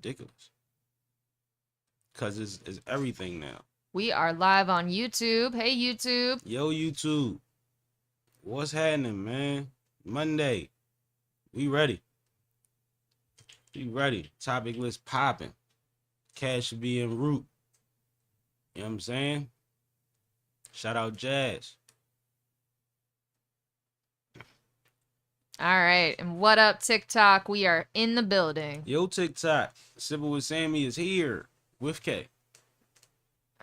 ridiculous. Cause it's everything now. We are live on YouTube. Hey, YouTube. Yo, YouTube. What's happening, man? Monday. We ready. We ready. Topic list popping. Cash should be en route. You know what I'm saying? Shout out Jazz. All right. And what up, TikTok? We are in the building. Yo, TikTok. SippinWitSammie is here with K.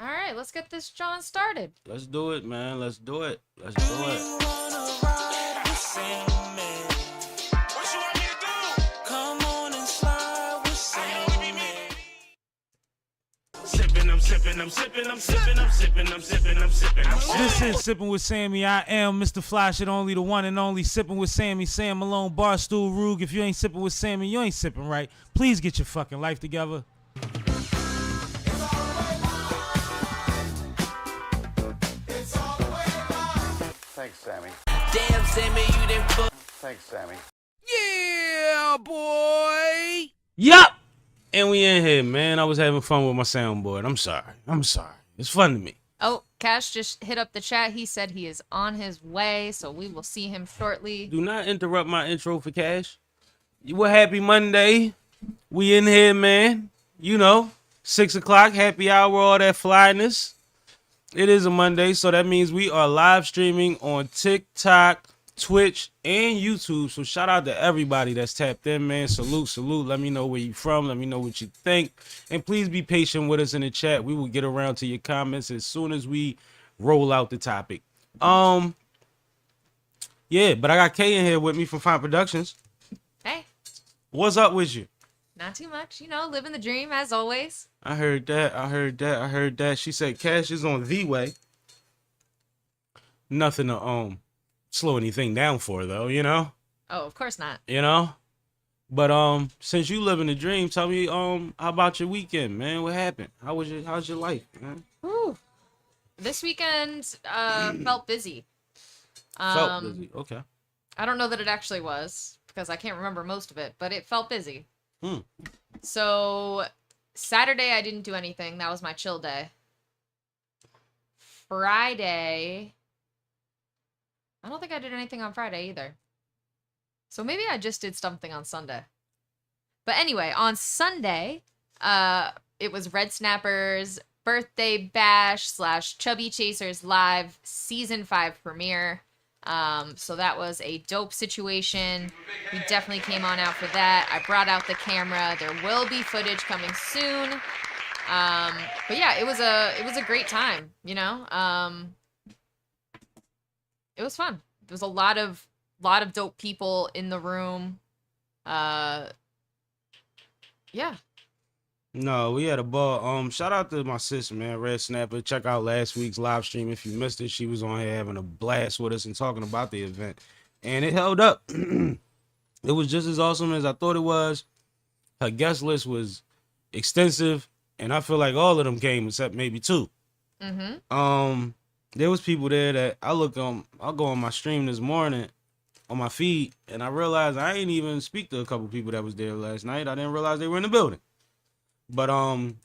All right. Let's get this John started. Let's do it, man. Let's do it. Let's do it. I'm sipping. This is Sippin' with Sammy. I am Mr. Flash, and only the one and only Sippin' with Sammy. Sam Malone, Barstool Rug. If you ain't sipping with Sammy, you ain't sipping right. Please get your fucking life together. Thanks, Sammy. Damn, Sammy, you done fuck. Thanks, Sammy. Yeah, boy. Yup. And we in here, man. I was having fun with my soundboard. I'm sorry. It's fun to me. Oh, Cash just hit up the chat. He said he is on his way, so we will see him shortly. Do not interrupt my intro for Cash. You a happy Monday. We in here, man. You know, 6 o'clock, happy hour, all that flyness. It is a Monday, so that means we are live streaming on TikTok, Twitch, and YouTube. So shout out to everybody that's tapped in, man. Salute. Let me know where you from. Let me know what you think. And please be patient with us in the chat. We will get around to your comments as soon as we roll out the topic. Yeah, but I got Kay in here with me from Fine Productions. Hey. What's up with you? Not too much. You know, living the dream as always. I heard that. She said Cash is on the way. Nothing to slow anything down for, though, you know? Oh, of course not. You know? But since you live in the dream, tell me how about your weekend, man? What happened? How's your life, man? Whew. This weekend felt busy. Felt busy. Okay. I don't know that it actually was because I can't remember most of it, but it felt busy. So Saturday I didn't do anything. That was my chill day. Friday, I don't think I did anything on Friday either. So maybe I just did something on Sunday. But anyway, on Sunday, it was Red Snappers birthday bash / Chubby Chasers live season 5 premiere. So that was a dope situation. We definitely came on out for that. I brought out the camera. There will be footage coming soon. But yeah, it was a great time, you know? It was fun. There was a lot of dope people in the room. Yeah. No, we had a ball. Shout out to my sister, man, Red Snapper. Check out last week's live stream if you missed it. She was on here having a blast with us and talking about the event. And it held up. It was just as awesome as I thought it was. Her guest list was extensive, and I feel like all of them came except maybe 2. There was people there that I'll go on my stream this morning on my feed, and I realized I ain't even speak to a couple people that was there last night. I didn't realize they were in the building. But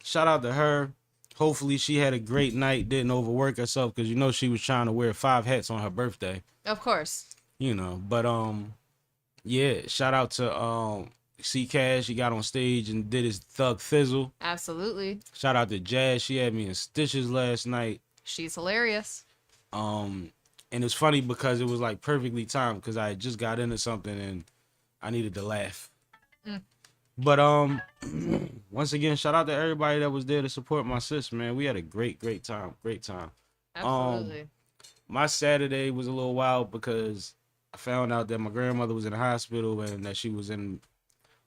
shout out to her. Hopefully she had a great night, didn't overwork herself, because you know she was trying to wear 5 hats on her birthday. Of course. You know, but yeah, shout out to C Cash. He got on stage and did his Thug Thizzle. Absolutely. Shout out to Jazz. She had me in stitches last night. She's hilarious. And it's funny because it was like perfectly timed because I had just got into something and I needed to laugh. But once again, shout out to everybody that was there to support my sis, man. We had a great time. Absolutely. My Saturday was a little wild because I found out that my grandmother was in the hospital and that she was in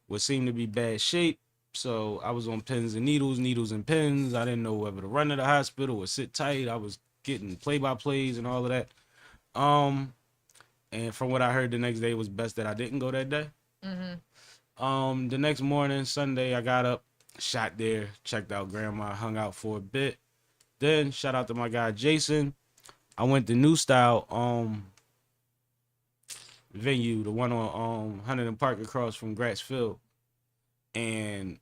what seemed to be bad shape. So I was on pins and needles and pins. I didn't know whether to run to the hospital or sit tight. I was getting play-by-plays and all of that. And from what I heard, the next day it was best that I didn't go that day. The next morning, Sunday, I got up, shot there, checked out grandma, hung out for a bit. Then shout out to my guy Jason. I went to New Style venue, the one on 100 and Park across from Gratz Field. And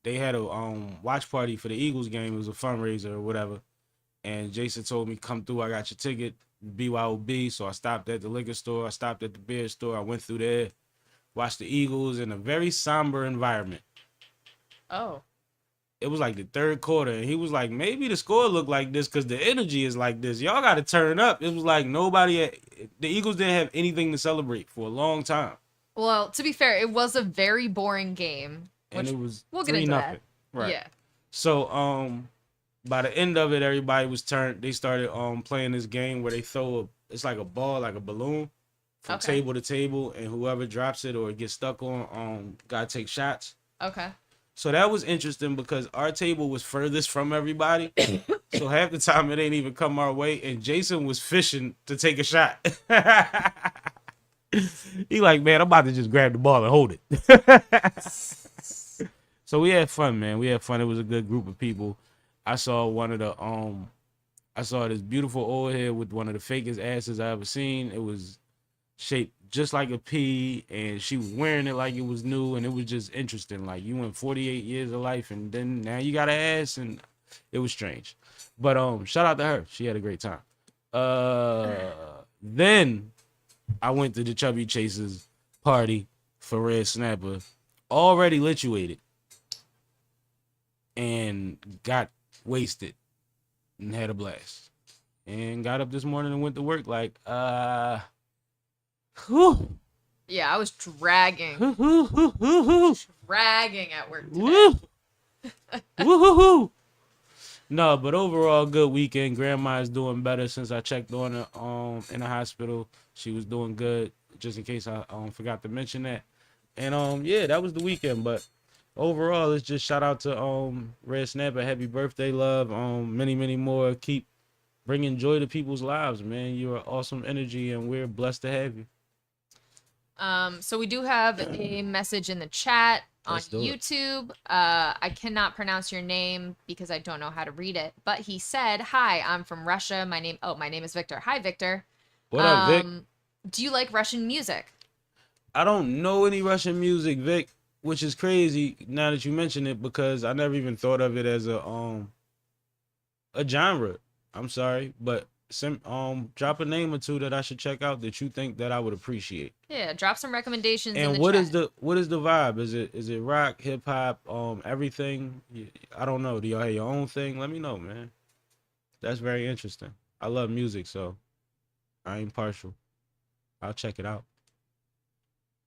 they had a watch party for the Eagles game. It was a fundraiser or whatever. And Jason told me, come through, I got your ticket, BYOB. So I stopped at the liquor store, I stopped at the beer store, I went through there, watched the Eagles in a very somber environment. Oh. It was like the third quarter, and he was like, maybe the score looked like this because the energy is like this. Y'all got to turn up. It was like the Eagles didn't have anything to celebrate for a long time. Well, to be fair, it was a very boring game. And it was we'll get into 3-0. that. Right. Yeah. So, by the end of it, everybody was turned. They started playing this game where they throw it's like a ball, like a balloon, from table to table, and whoever drops it or it gets stuck on, gotta take shots. Okay. So that was interesting because our table was furthest from everybody. So half the time it ain't even come our way. And Jason was fishing to take a shot. He like, man, I'm about to just grab the ball and hold it. So we had fun, man. We had fun. It was a good group of people. I saw I saw this beautiful old head with one of the fakest asses I ever seen. It was shaped just like a pea, and she was wearing it like it was new, and it was just interesting. Like, you went 48 years of life, and then now you got an ass, and it was strange. But shout out to her. She had a great time. Then I went to the Chubby Chasers party for Red Snapper, already lituated, and got wasted and had a blast. And got up this morning and went to work like, whew. Yeah, I was dragging at work today. Woo. Woo-hoo-hoo. No, but overall, good weekend. Grandma is doing better since I checked on her in the hospital. She was doing good, just in case I forgot to mention that. And yeah, that was the weekend. But overall, it's just shout out to Red Snapper. Happy birthday, love. Many, many more. Keep bringing joy to people's lives, man. You're an awesome energy, and we're blessed to have you. So we do have a message in the chat on Let's do it. YouTube. I cannot pronounce your name because I don't know how to read it, but he said, "Hi, I'm from Russia. My name is Victor. Hi, Victor. What up, Vic? Do you like Russian music?" I don't know any Russian music, Vic, which is crazy now that you mention it, because I never even thought of it as a genre. I'm sorry, but drop a name or two that I should check out that you think that I would appreciate. Yeah, drop some recommendations in And the what chat. is the vibe? Is it rock, hip hop, everything? I don't know. Do y'all have your own thing? Let me know, man. That's very interesting. I love music, so I ain't partial. I'll check it out.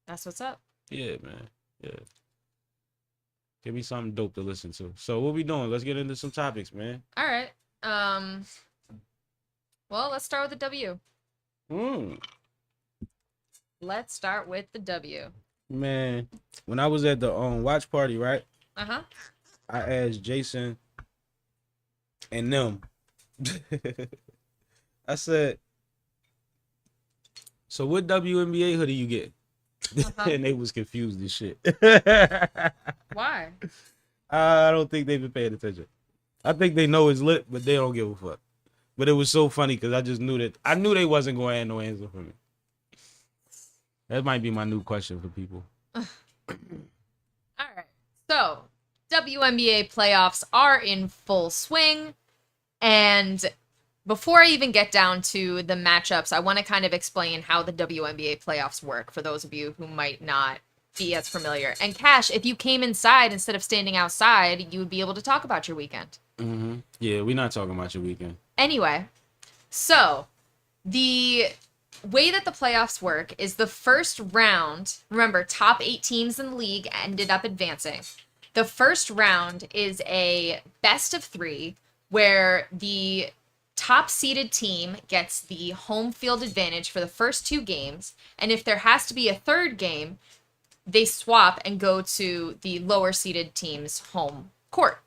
That's what's up. Yeah, man. Yeah. Give me something dope to listen to. So what we doing? Let's get into some topics, man. All right. Well, let's start with the W. Let's start with the W. Man, when I was at the watch party, right? Uh-huh. I asked Jason and them. I said, so what WNBA hoodie you get? And they was confused as shit. Why? I don't think they've been paying attention. I think they know it's lit, but they don't give a fuck. But it was so funny because I just knew they wasn't going to have no answer for me. That might be my new question for people. All right. So, WNBA playoffs are in full swing. And before I even get down to the matchups, I want to kind of explain how the WNBA playoffs work for those of you who might not be as familiar. And Cash, if you came inside instead of standing outside, you would be able to talk about your weekend. Mm-hmm. Yeah, we're not talking about your weekend. Anyway, so the way that the playoffs work is the first round, remember, top 8 teams in the league ended up advancing. The first round is a best of 3 where the top seeded team gets the home field advantage for the first 2 games. And if there has to be a third game, they swap and go to the lower seeded team's home court.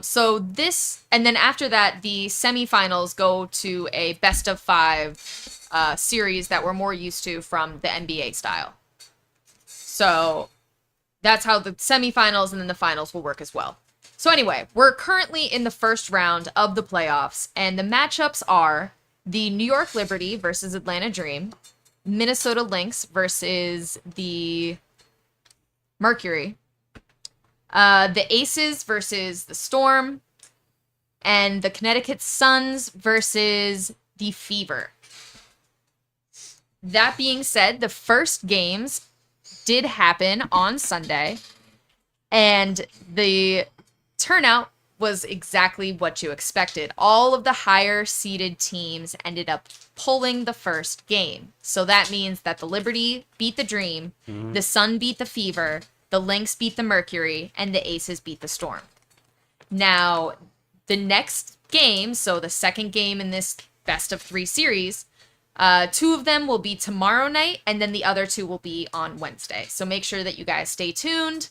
So this, and then after that, the semifinals go to a best of 5 series that we're more used to from the NBA style. So that's how the semifinals and then the finals will work as well. So anyway, we're currently in the first round of the playoffs, and the matchups are the New York Liberty versus Atlanta Dream, Minnesota Lynx versus the Mercury, The Aces versus the Storm, and the Connecticut Suns versus the Fever. That being said, the first games did happen on Sunday, and the turnout was exactly what you expected. All of the higher seeded teams ended up pulling the first game. So that means that the Liberty beat the Dream, the Sun beat the Fever, the Lynx beat the Mercury, and the Aces beat the Storm. Now, the next game, so the second game in this best of 3 series, 2 of them will be tomorrow night, and then the other 2 will be on Wednesday. So make sure that you guys stay tuned,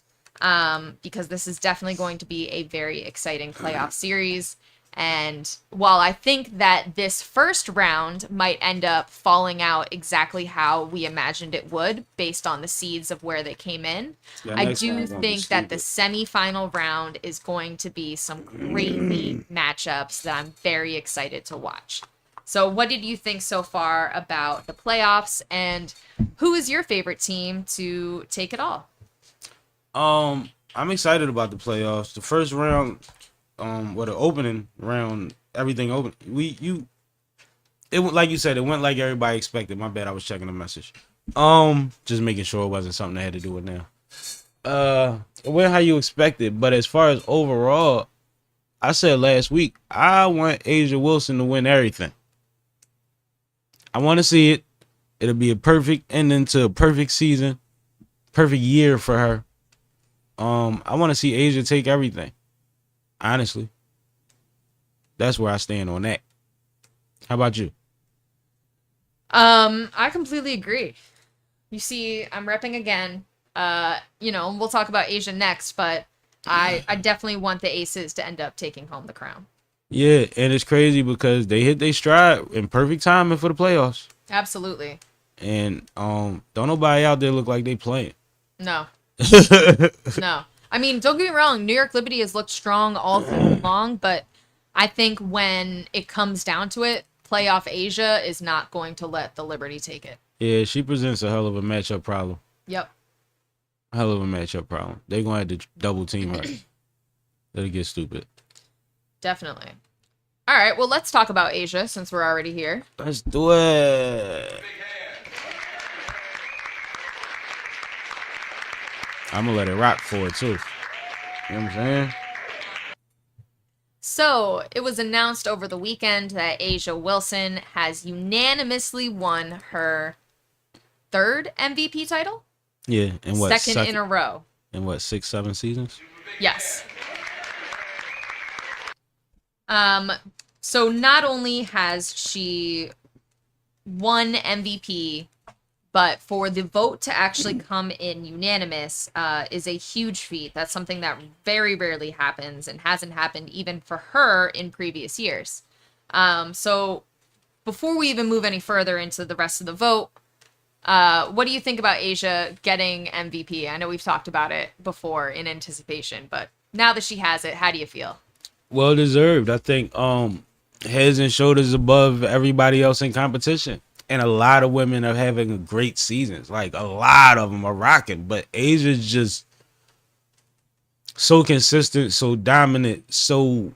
because this is definitely going to be a very exciting playoff series. And while I think that this first round might end up falling out exactly how we imagined it would, based on the seeds of where they came in, I do think that the semifinal round is going to be some crazy matchups that I'm very excited to watch. So what did you think so far about the playoffs, and who is your favorite team to take it all? I'm excited about the playoffs. The first round, the opening round, everything open. It went like you said. It went like everybody expected. My bad. I was checking the message. Just making sure it wasn't something that had to do with now. It went how you expected, but as far as overall, I said last week I want A'ja Wilson to win everything. I want to see it. It'll be a perfect ending to a perfect season, perfect year for her. I want to see A'ja take everything. Honestly, that's where I stand on that. How about you? I completely agree. You see, I'm repping again. We'll talk about A'ja next, but I definitely want the Aces to end up taking home the crown. Yeah, and it's crazy because they hit their stride in perfect timing for the playoffs. Absolutely. And don't nobody out there look like they playing. No. No. I mean, don't get me wrong, New York Liberty has looked strong all season long, but I think when it comes down to it, playoff A'ja is not going to let the Liberty take it. Yeah, she presents a hell of a matchup problem. Yep. Hell of a matchup problem. They're going to have to double team her. That'll get stupid. Definitely. All right, well, let's talk about A'ja since we're already here. Let's do it. I'm going to let it rock for it, too. You know what I'm saying? So, it was announced over the weekend that A'ja Wilson has unanimously won her 3rd MVP title? Yeah, and what? Second in a row. In what, 6, 7 seasons? Yes. So not only has she won MVP, but for the vote to actually come in unanimous is a huge feat. That's something that very rarely happens and hasn't happened even for her in previous years. So before we even move any further into the rest of the vote, what do you think about A'ja getting MVP? I know we've talked about it before in anticipation, but now that she has it, how do you feel? Well deserved. I think heads and shoulders above everybody else in competition. And a lot of women are having great seasons. Like, a lot of them are rocking. But Asia's just so consistent, so dominant, so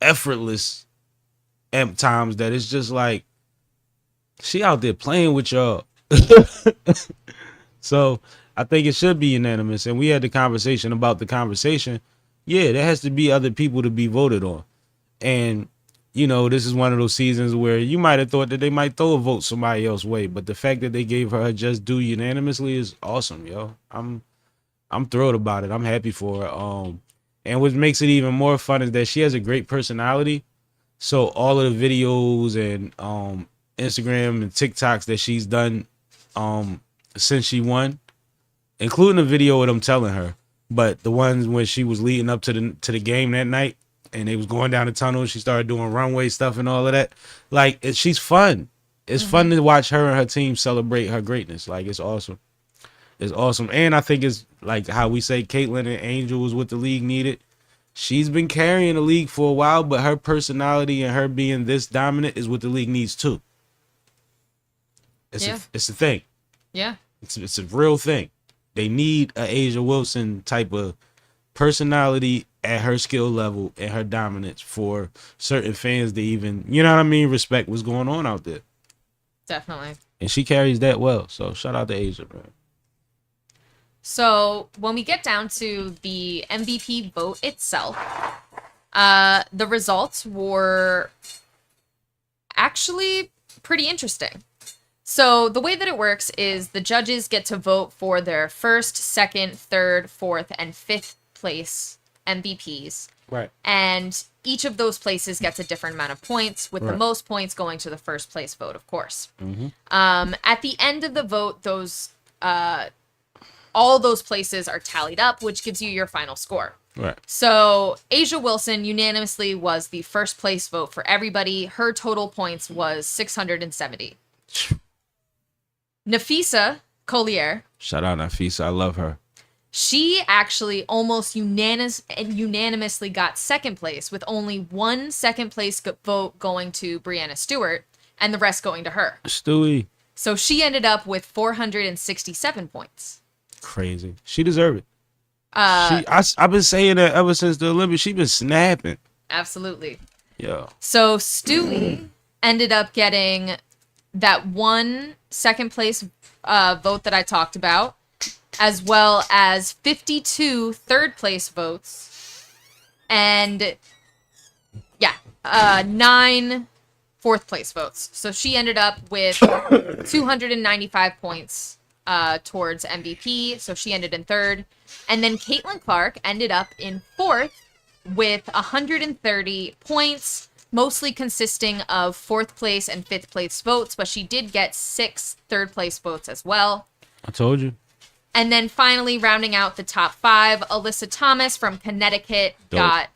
effortless at times that it's just like, she out there playing with y'all. So, I think it should be unanimous. And we had the conversation about the conversation. Yeah, there has to be other people to be voted on. And this is one of those seasons where you might have thought that they might throw a vote somebody else's way, but the fact that they gave her just due unanimously is awesome, yo. I'm thrilled about it. I'm happy for her. And what makes it even more fun is that she has a great personality. So all of the videos and Instagram and TikToks that she's done since she won, including the video of them telling her, but the ones when she was leading up to the game that night, and they was going down the tunnel, she started doing runway stuff and all of that. Like, she's fun. It's fun to watch her and her team celebrate her greatness. Like, it's awesome. It's awesome. And I think it's like how we say Caitlyn and Angel was what the league needed. She's been carrying the league for a while, but her personality and her being this dominant is what the league needs too. It's a thing. Yeah. It's a real thing. They need a A'ja Wilson type of personality at her skill level and her dominance for certain fans to even, you know what I mean, respect what's going on out there. Definitely. And she carries that well. So shout out to Asia, man. So when we get down to the MVP vote itself, the results were actually pretty interesting. So the way that it works is the judges get to vote for their first, second, third, fourth, and fifth place MVPs. Right. And each of those places gets a different amount of points, with the most points going to the first place vote, of course. At the end of the vote, those all those places are tallied up, which gives you your final score. Right. So Asia Wilson unanimously was the first place vote for everybody. Her total points was 670. Nafisa Collier. Shout out Nafisa. I love her. She actually almost unanimously got second place, with only one second place vote going to Brianna Stewart and the rest going to her. Stewie. So she ended up with 467 points. Crazy. She deserved it. I've been saying that ever since the Olympics. She been snapping. Absolutely. Yeah. So Stewie ended up getting that one second place vote that I talked about, as well as 52 third place votes, and 9 fourth place votes. So she ended up with 295 points towards MVP. So she ended in third. And then Caitlin Clark ended up in fourth with 130 points, mostly consisting of fourth place and fifth place votes, but she did get 6 third place votes as well. I told you. And then finally, rounding out the top 5, Alyssa Thomas from Connecticut got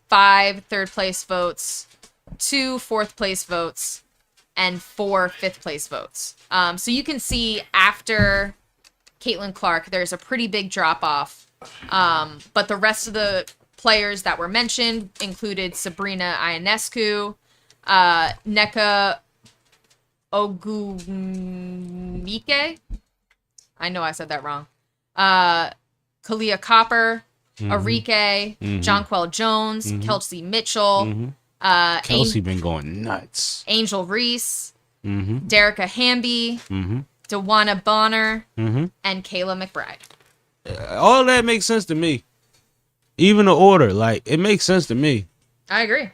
5 third place votes, 2 fourth place votes, and 4 fifth place votes. So you can see after Caitlin Clark, there's a pretty big drop off. But the rest of the players that were mentioned included Sabrina Ionescu, Nneka Ogumike. I know I said that wrong. Kalia Copper, Arike, Jonquel Jones, Kelsey Mitchell. Kelsey been going nuts. Angel Reese, Derica Hamby, Dewana Bonner, and Kayla McBride. All that makes sense to me. Even the order, like, it makes sense to me. I agree.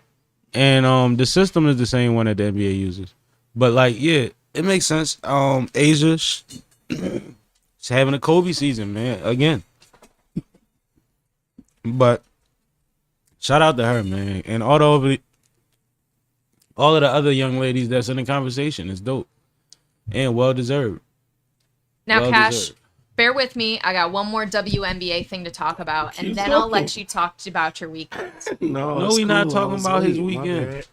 And the system is the same one that the NBA uses. But, like, yeah, it makes sense. Asia, she's having a Kobe season, man, again. But shout out to her, man. And all of the other young ladies that's in the conversation. It's dope. And well-deserved. Now, Cash, bear with me. I got one more WNBA thing to talk about, and then I'll let you talk about your weekend. No, we not talking about his weekend.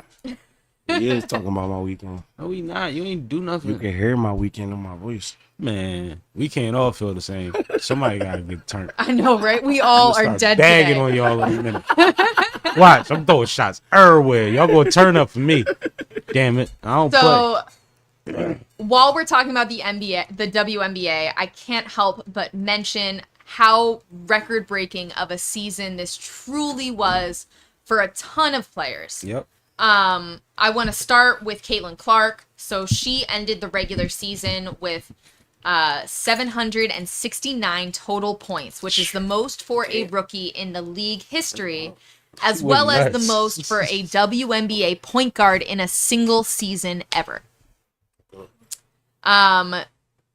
He is talking about my weekend. No, we not. You ain't do nothing. You can hear my weekend in my voice. Man, we can't all feel the same. Somebody gotta get turned. I know, right? We all are dead bagging today. on y'all in a minute. Watch, I'm throwing shots everywhere. Y'all gonna turn up for me. Damn it, I don't play. While we're talking about the NBA, the WNBA, I can't help but mention how record-breaking of a season this truly was for a ton of players. Yep. I want to start with Caitlin Clark. So she ended the regular season with 769 total points, which is the most for a rookie in the league history, as well as the most for a WNBA point guard in a single season ever.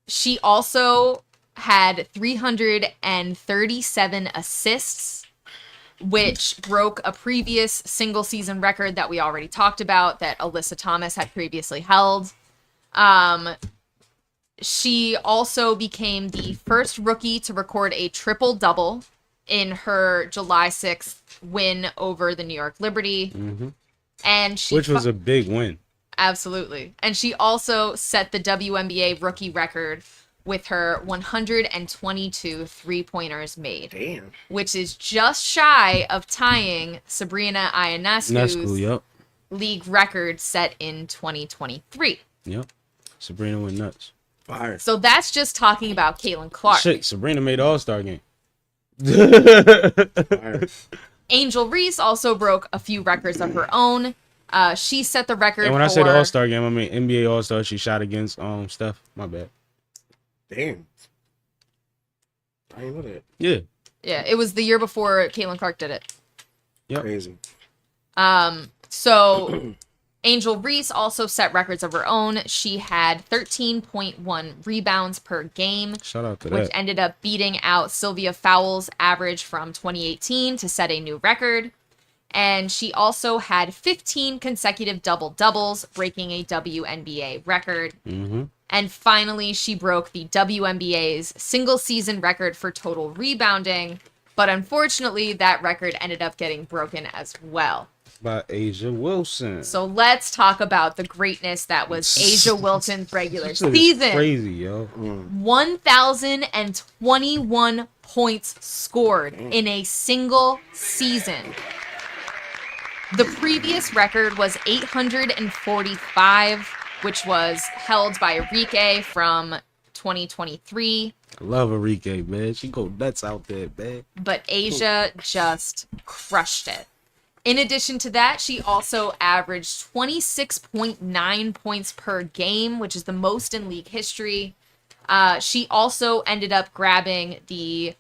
She also had 337 assists, which broke a previous single season record that we already talked about that Alyssa Thomas had previously held. She also became the first rookie to record a triple-double in her July 6th win over the New York Liberty. And she Which was a big win. Absolutely. And she also set the WNBA rookie record with her 122 three-pointers made. Damn. Which is just shy of tying Sabrina Ionescu's league record set in 2023. Yep. Sabrina went nuts. Fire. So that's just talking about Caitlin Clark. Shit, Sabrina made the All-Star game. Angel Reese also broke a few records of her own. She set the record And when I for... say the All-Star game, I mean NBA All-Star. She shot against Steph. My bad. Damn. I didn't know that. Yeah. Yeah, it was the year before Caitlin Clark did it. Yep. Crazy. So Angel Reese also set records of her own. She had 13.1 rebounds per game, Shout out to which that. ended up beating out Sylvia Fowles' average from 2018 to set a new record. And she also had 15 consecutive double-doubles, breaking a WNBA record. Mm-hmm. And finally, she broke the WNBA's single-season record for total rebounding. But unfortunately, that record ended up getting broken as well. By Asia Wilson. So let's talk about the greatness that was Asia Wilson's regular Shit is season. Crazy, yo. 1,021 points scored in a single season. The previous record was 845, which was held by Enrique from 2023. I love Enrique, man. She go nuts out there, man. But Asia just crushed it. In addition to that, she also averaged 26.9 points per game, which is the most in league history. She also ended up grabbing the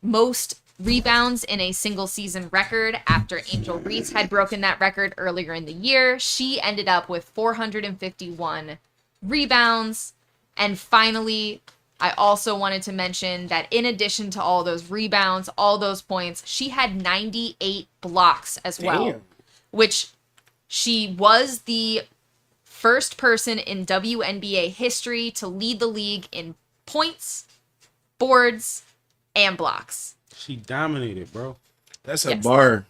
most rebounds in a single season record after Angel Reese had broken that record earlier in the year. She ended up with 451 rebounds. And finally, I also wanted to mention that in addition to all those rebounds, all those points, she had 98 blocks as well, Damn. which she was the first person in WNBA history to lead the league in points, boards, and blocks. She dominated, bro. That's a Yes. bar.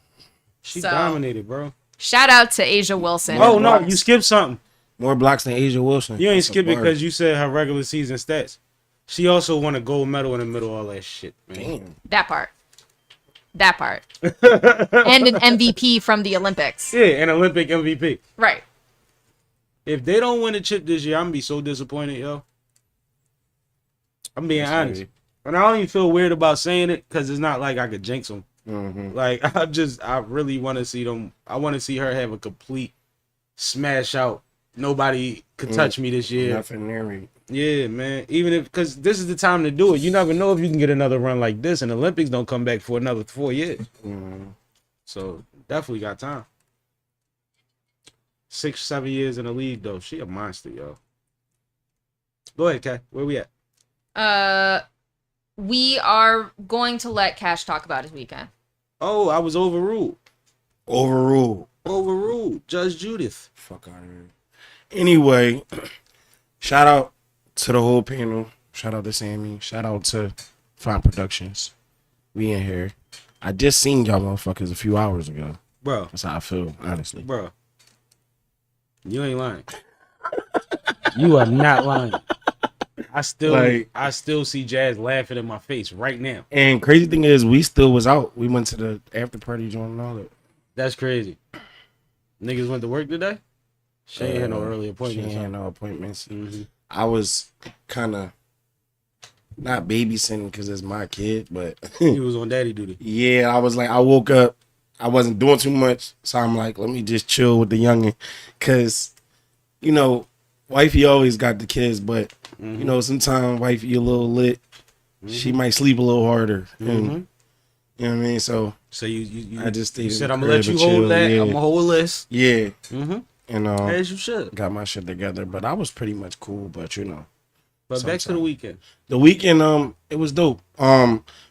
She So- dominated, bro. Shout out to Asia Wilson. Oh, no, you skipped something. More blocks than Asia Wilson. You ain't That's a skip it bar. because you said her regular season stats. She also won a gold medal in the middle of all that shit, man. Damn. That part. And an MVP from the Olympics. Yeah, an Olympic MVP. Right. If they don't win a chip this year, I'm gonna be so disappointed, yo. I'm being That's honest. crazy. And I don't even feel weird about saying it because it's not like I could jinx them. Mm-hmm. Like, I really want to see them. I want to see her have a complete smash out. Nobody could touch me this year. Nothing near. Yeah, man. Even if, because this is the time to do it. You never know if you can get another run like this, and the Olympics don't come back for another 4 years. Mm-hmm. So definitely got time. 6-7 years in the league, though. She a monster, yo. Go ahead, Kai. Where we at? We are going to let Cash talk about his weekend. Oh, I was overruled. Overruled. Overruled. Judge Judith. Fuck out of here. Anyway, shout out to the whole panel. Shout out to Sammy. Shout out to Fine Productions. We in here. I just seen y'all motherfuckers a few hours ago. Bro. That's how I feel, honestly. Bro. You ain't lying. You are not lying. I still see Jazz laughing in my face right now. And crazy thing is, we still was out. We went to the after party joint and all that. That's crazy. Niggas went to work today? She ain't had no early appointments. She ain't had no appointments. Mm-hmm. I was kind of not babysitting because it's my kid, but He was on daddy duty. yeah, I was like, I woke up, I wasn't doing too much, so I'm like, let me just chill with the youngin', cause you know, wifey always got the kids, but you know, sometimes wifey a little lit, she might sleep a little harder, and you know what I mean. So you I just stayed you in said the I'm gonna let crib you and hold chill, that. yeah. I'm gonna hold a list. yeah, Mm-hmm. and As you should. got my shit together, but I was pretty much cool, but you know. But back to the Sometime. weekend. The weekend, it was dope.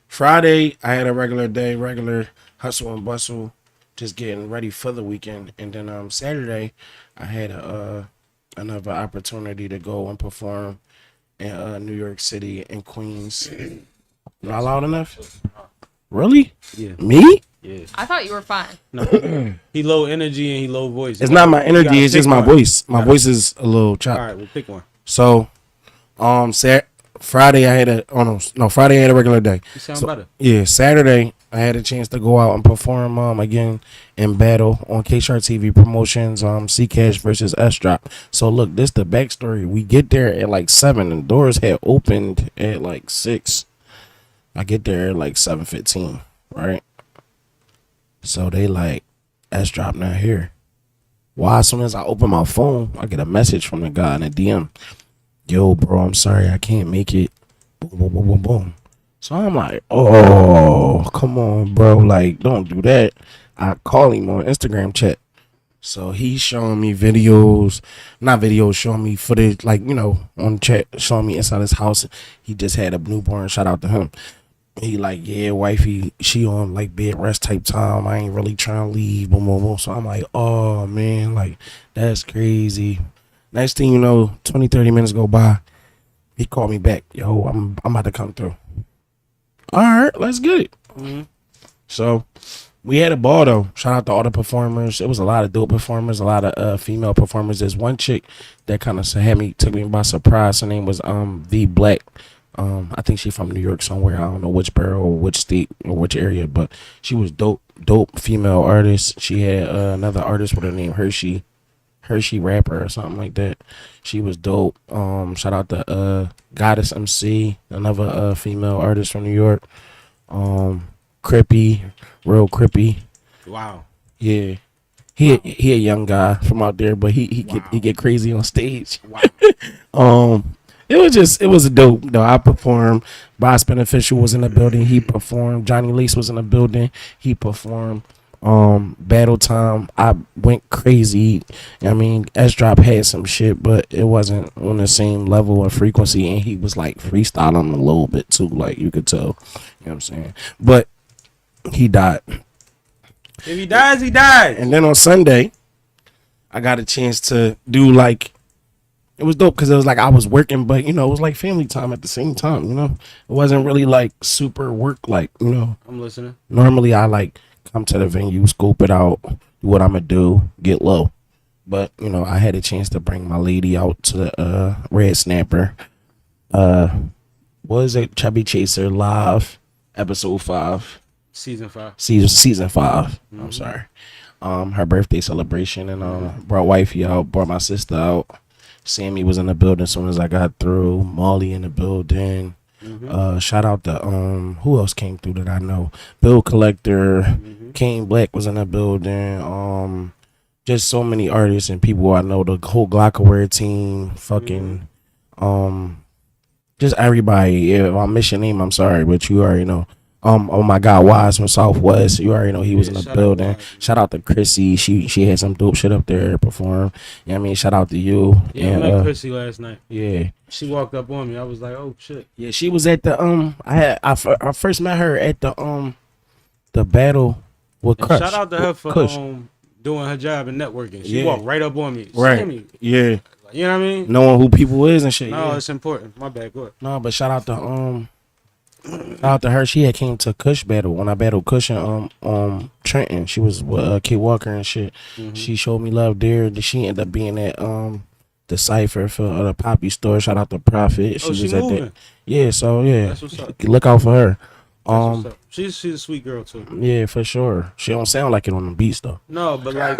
Friday I had a regular day, regular hustle and bustle, just getting ready for the weekend. And then Saturday I had another opportunity to go and perform in New York City and Queens. Not loud enough? Really? Yeah. Me? Yeah. I thought you were fine. No. He low energy and he low voice. It's not my You gotta energy, it's pick just my one. voice. My voice is a little All chopped. right, we'll pick one. So Friday I had Friday I had a regular day. You sound So- better. Yeah, Saturday I had a chance to go out and perform again in battle on K-Shark TV Promotions, C Cash versus S Drop. So look, this the backstory. We get there at like 7 and doors had opened at like 6. I get there like 7:15, right? So they like, S-Drop not here. Why? As soon as I open my phone, I get a message from the guy in the DM. Yo, bro, I'm sorry, I can't make it. Boom, boom, boom, boom, boom. So I'm like, oh, come on, bro. Like, don't do that. I call him on Instagram chat. So he's showing me videos, not videos, showing me footage, like, you know, on chat, showing me inside his house. He just had a newborn. Shout out to him. He like, yeah, wifey, she on like bed rest type time. I ain't really trying to leave. Boom, boom, boom. So I'm like, oh, man, like, that's crazy. Next thing you know, 20, 30 minutes go by. He called me back. Yo, I'm about to come through. All right, let's get it. Mm-hmm. So we had a ball though. Shout out to all the performers. It was a lot of dope performers, a lot of female performers. There's one chick that kind of took me by surprise. Her name was V Black. I think she from New York somewhere. I don't know which borough or which state or which area, but she was dope female artist. She had another artist with her name Hershey rapper or something like that. She was dope. Shout out to Goddess MC, another female artist from New York. Crippy, real Crippy. Wow. Yeah. He a young guy from out there, but he get crazy on stage. Wow. It was dope though. I performed. Boss Beneficial was in the building. He performed. Johnny Lace was in the building. He performed. Battle Time, I went crazy. I mean, S-Drop had some shit, but it wasn't on the same level of frequency, and he was like freestyling a little bit too, like you could tell. You know what I'm saying? But he died. If he dies, he dies. And then on Sunday, I got a chance to do like, it was dope because it was like I was working, but you know, it was like family time at the same time, you know? It wasn't really like super work, like, you know. I'm listening. Normally I like come to the venue, scope it out, do what I'm gonna do, get low. But, you know, I had a chance to bring my lady out to the Red Snapper. What is it? Chubby Chaser Live, episode 5. Season 5. Season 5. Mm-hmm. I'm sorry. Her birthday celebration, and brought wifey out, brought my sister out. Sammy was in the building as soon as I got through. Molly in the building. Mm-hmm. Shout out to who else came through that I know? Bill Collector, Kane Black was in the building. Just so many artists and people I know. The whole Glockaware team, fucking just everybody. If I miss your name, I'm sorry, but you already know. Oh my God, Wise from Southwest. You already know he was in the building. Shout out to Chrissy. She had some dope shit up there to perform. You know what I mean? Shout out to you. Yeah, and, I met Chrissy last night. Yeah. She walked up on me. I was like, oh shit. Yeah, she was at the I first met her at the battle with Crush. Shout out to her for Kush. doing her job and networking. She Yeah. walked right up on me. Right. Sammy. Yeah. You know what I mean? Knowing who people is and shit. No, yeah. it's important. My bad. Go ahead. No, but shout out to her. She had came to Kush battle when I battled Kush in Trenton. She was with Kid Walker and shit. Mm-hmm. She showed me love there. She ended up being at the Cypher for the Poppy store. Shout out to Prophet. She Oh, she was at moving. that. Yeah, so yeah. That's what's up. Look out for her. That's what's up. She's a sweet girl too. Yeah, for sure. She don't sound like it on the beats though. No, but like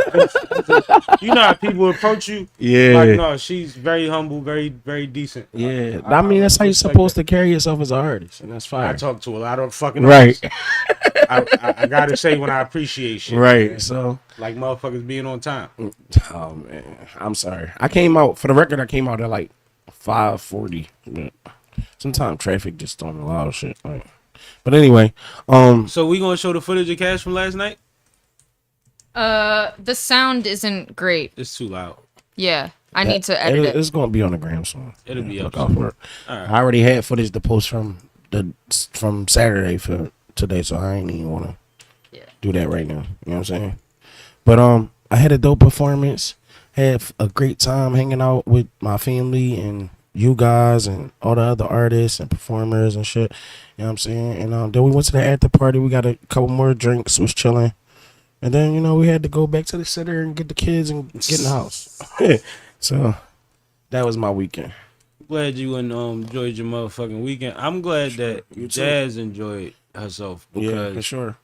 you know how people approach you. Yeah. Like no, she's very humble, very very decent. Yeah, I mean that's how you're supposed to carry yourself as an artist, and that's I fine. talk to a lot of fucking Right, artists. I gotta say when I appreciate shit. right. Man. So, Like motherfuckers being on time. oh man, I'm sorry. I came out for the record. I came out at like 5:40, but sometimes traffic just don't allow shit. Like, but anyway, So we gonna show the footage of Cash from last night? The sound isn't great. It's too loud. Yeah, I need to edit it. It's gonna be on the gram soon. It'll be Look up out for it. Alright. I already had footage to post from Saturday for today, so I ain't even wanna do that right now. You know what I'm saying? But I had a dope performance. Had a great time hanging out with my family and you guys and all the other artists and performers and shit. You know what I'm saying? And then we went to the after party. We got a couple more drinks. Was chilling. And then, you know, we had to go back to the center and get the kids and get in the house. So that was my weekend. Glad you enjoyed your motherfucking weekend. I'm glad that You too. Jazz enjoyed herself Yeah, for because sure.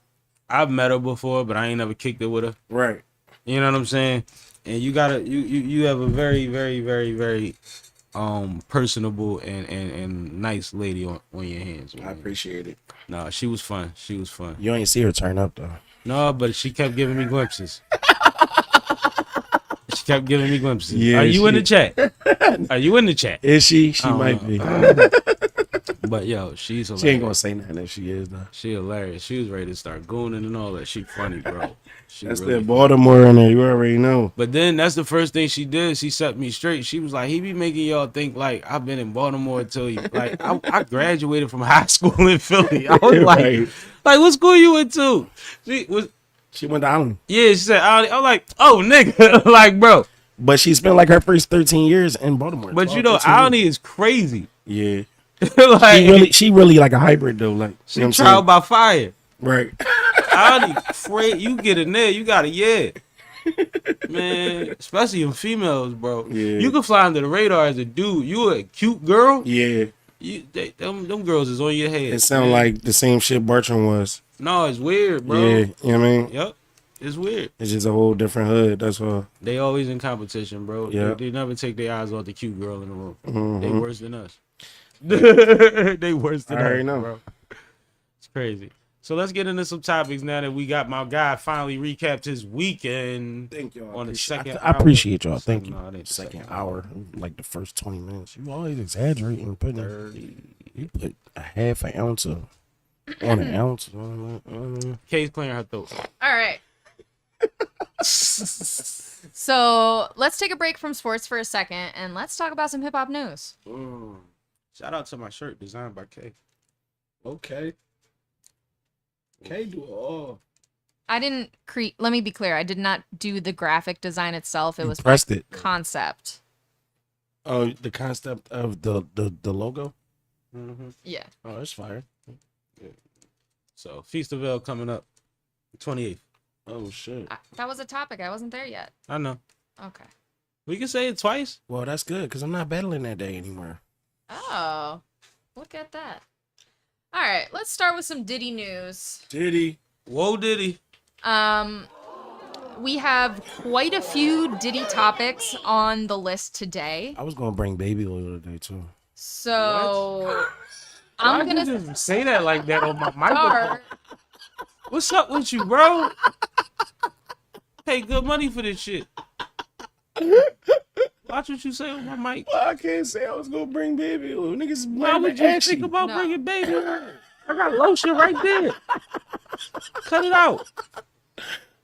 I've met her before, but I ain't never kicked it with her. Right. You know what I'm saying? And you have a very, very, very, very personable and nice lady on your hands. I Man. appreciate it. No, she was fun. She was fun. You ain't see her turn up though. No, but she kept giving me glimpses. She kept giving me glimpses. Yeah, Are you in she- the chat? Are you in the chat? Is she? She I don't might know. be. But yo, she's hilarious. She ain't gonna say nothing if she is though. She hilarious. She was ready to start gooning and all that. She funny, bro. She That's really that Baltimore in there. You already know. But then that's the first thing she did. She set me straight. She was like, he be making y'all think like I've been in Baltimore until you like I graduated from high school in Philly. I was like, Right. like what school you went to? She was She went to Allen, yeah, she said I was like, oh nigga, like bro. but she spent like her first 13 years in Baltimore. But 12, you know, 13 years. Alney is crazy. Yeah. Like She really like a hybrid though. Like she you know what I'm trial saying? by fire. Right. Alney crazy. You get in there, you got a yeah. Man, especially in females, bro. Yeah. You can fly under the radar as a dude. You a cute girl. Yeah. Them girls is on your head. It sound man. like the same shit Bertram was. No, it's weird, bro. Yeah. You know what I mean? Yep. It's weird. It's just a whole different hood. That's all. They always in competition, bro. Yeah. They never take their eyes off the cute girl in the room. Mhm. They worse than us. They worse than I us, already know. bro. It's crazy. So let's get into some topics now that we got my guy finally recapped his weekend. Thank y'all. On the second I appreciate y'all. Thank you. No, it ain't the Second second hour, like the first 20 minutes. You always exaggerating. Putting 30. You put a half an ounce of on an ounce. Kay's clearing her throat. All right. So let's take a break from sports for a second and let's talk about some hip hop news. Shout out to my shirt designed by Kay. Okay. Okay, do it all. I didn't create. Let me be clear. I did not do the graphic design itself. It You was my pressed it. concept. Oh, the concept of the logo. Mm-hmm. Yeah. Oh, it's fire. So Feastivale coming up, 28th. Oh shit. That was a topic. I wasn't there yet. I know. Okay. We can say it twice. Well, that's good because I'm not battling that day anymore. Oh, look at that. All right. Let's start with some Diddy news. Diddy. Whoa, Diddy. We have quite a few Diddy topics on the list today. I was gonna bring baby oil today too. So I'm Why'd you gonna just say that like that on my microphone. start. What's up with you, bro? Pay good money for this shit. Watch what you say on my mic. Well, I can't say I was gonna bring baby oil. Niggas, Why would you think about No. bringing baby? I got lotion right there. Cut it out.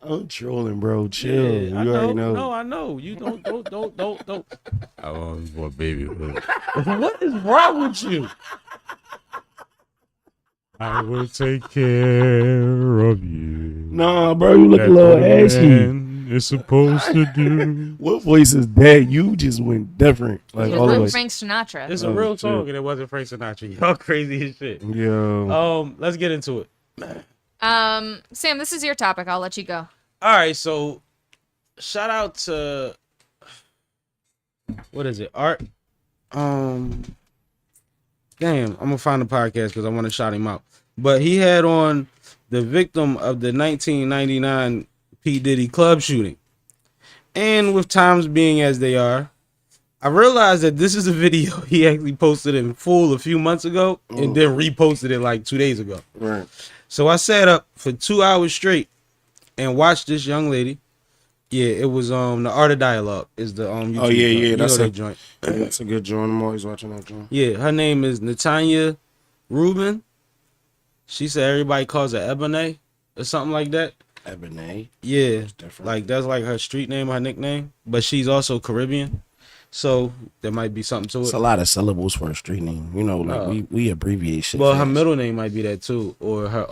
I'm trolling, bro. Chill. Yeah, You already know. No, I know. You don't. I always want baby. What is wrong with you? I will take care of you. Nah, bro, you look a little ashy. It's supposed to do. What voice is that? You just went different. Like It all the way. was Frank Sinatra. It's a Oh, real shit. song, and it wasn't Frank Sinatra. Y'all crazy as shit. Yo. Let's get into it. Sam, this is your topic. I'll let you go. All right, so shout out to what is it? Art. Damn, I'm gonna find the podcast because I want to shout him out. But he had on the victim of the 1999 P. Diddy club shooting, and with times being as they are, I realized that this is a video he actually posted in full a few months ago and then reposted it like 2 days ago. Right. So I sat up for 2 hours straight and watched this young lady. Yeah, it was the Art of Dialogue is the YouTube Oh, yeah, joint. yeah, You that's know a- that joint. That's a good joint. I'm always watching that joint. Yeah, her name is Natanya Rubin. She said everybody calls her Ebony or something like that. Ebony. Yeah, Different. like that's like her street name, her nickname. But she's also Caribbean, so there might be something to It's it. a lot of syllables for a street name. You know, like Oh. we abbreviate shit. Well, her fast. middle name might be that too, or her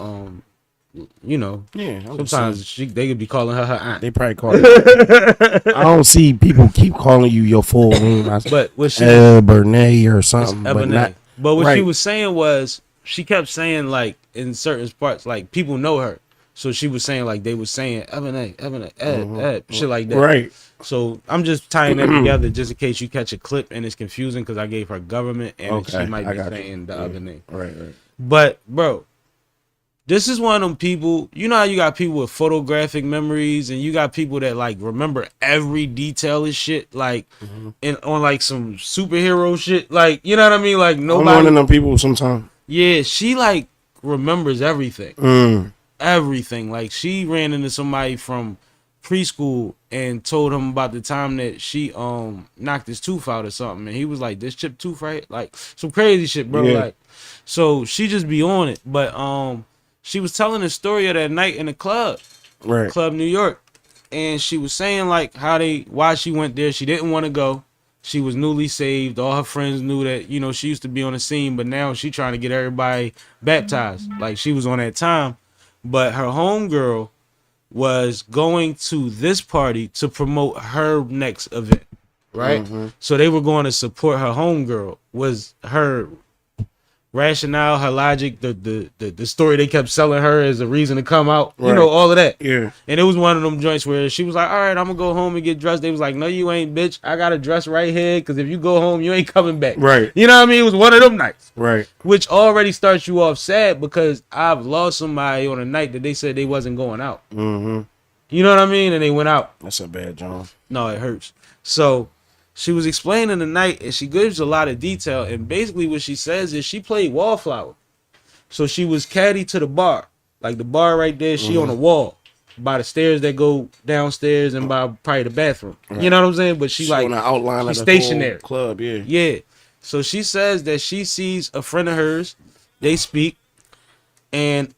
you know. Yeah. I'm just Sometimes saying. they could be calling her aunt. They probably call it. I don't see people keep calling you your full name. But what she Ebony or It's something. But Ebony. not. But what she right. was saying was she kept saying like in certain parts like people know her, so she was saying like they was saying Ebony, shit like that. Right. So I'm just tying that together just in case you catch a clip and it's confusing because I gave her government and Okay, she might I be got you. saying the Yeah. other name. Right. But bro, This is one of them people, you know how you got people with photographic memories and you got people that like remember every detail of shit, like on like some superhero shit, like, you know what I mean? Like I'm nobody. one of them people sometimes. Yeah, she like remembers everything. Mm. Everything. Like she ran into somebody from preschool and told him about the time that she knocked his tooth out or something, and he was like, this chipped tooth, right? Like some crazy shit, bro. Yeah. Like, so she just be on it. But she was telling the story of that night in the club, Right. Club New York, and she was saying like why she went there. She didn't want to go. She was newly saved. All her friends knew that, you know, she used to be on the scene, but now she trying to get everybody baptized. Like she was on that time. But her homegirl was going to this party to promote her next event, right? So they were going to support her homegirl. Was her rationale, her logic, the story they kept selling her as a reason to come out, you know, all of that. Yeah. And it was one of them joints where she was like, all right, I'm gonna go home and get dressed. They was like, no, you ain't, bitch. I got a dress right here, because if you go home, you ain't coming back. Right. You know what I mean? It was one of them nights. Right. Which already starts you off sad, because I've lost somebody on a night that they said they wasn't going out. Mm-hmm. You know what I mean? And they went out. That's a bad job. No, it hurts. So she was explaining the night, and she gives a lot of detail. And basically what she says is she played wallflower. So she was caddy to the bar. Like the bar right there, she on the wall by the stairs that go downstairs and by probably the bathroom. Right. You know what I'm saying? But she She's like on the outline she's of the stationary. whole club, yeah. Yeah. So she says that she sees a friend of hers. They speak. And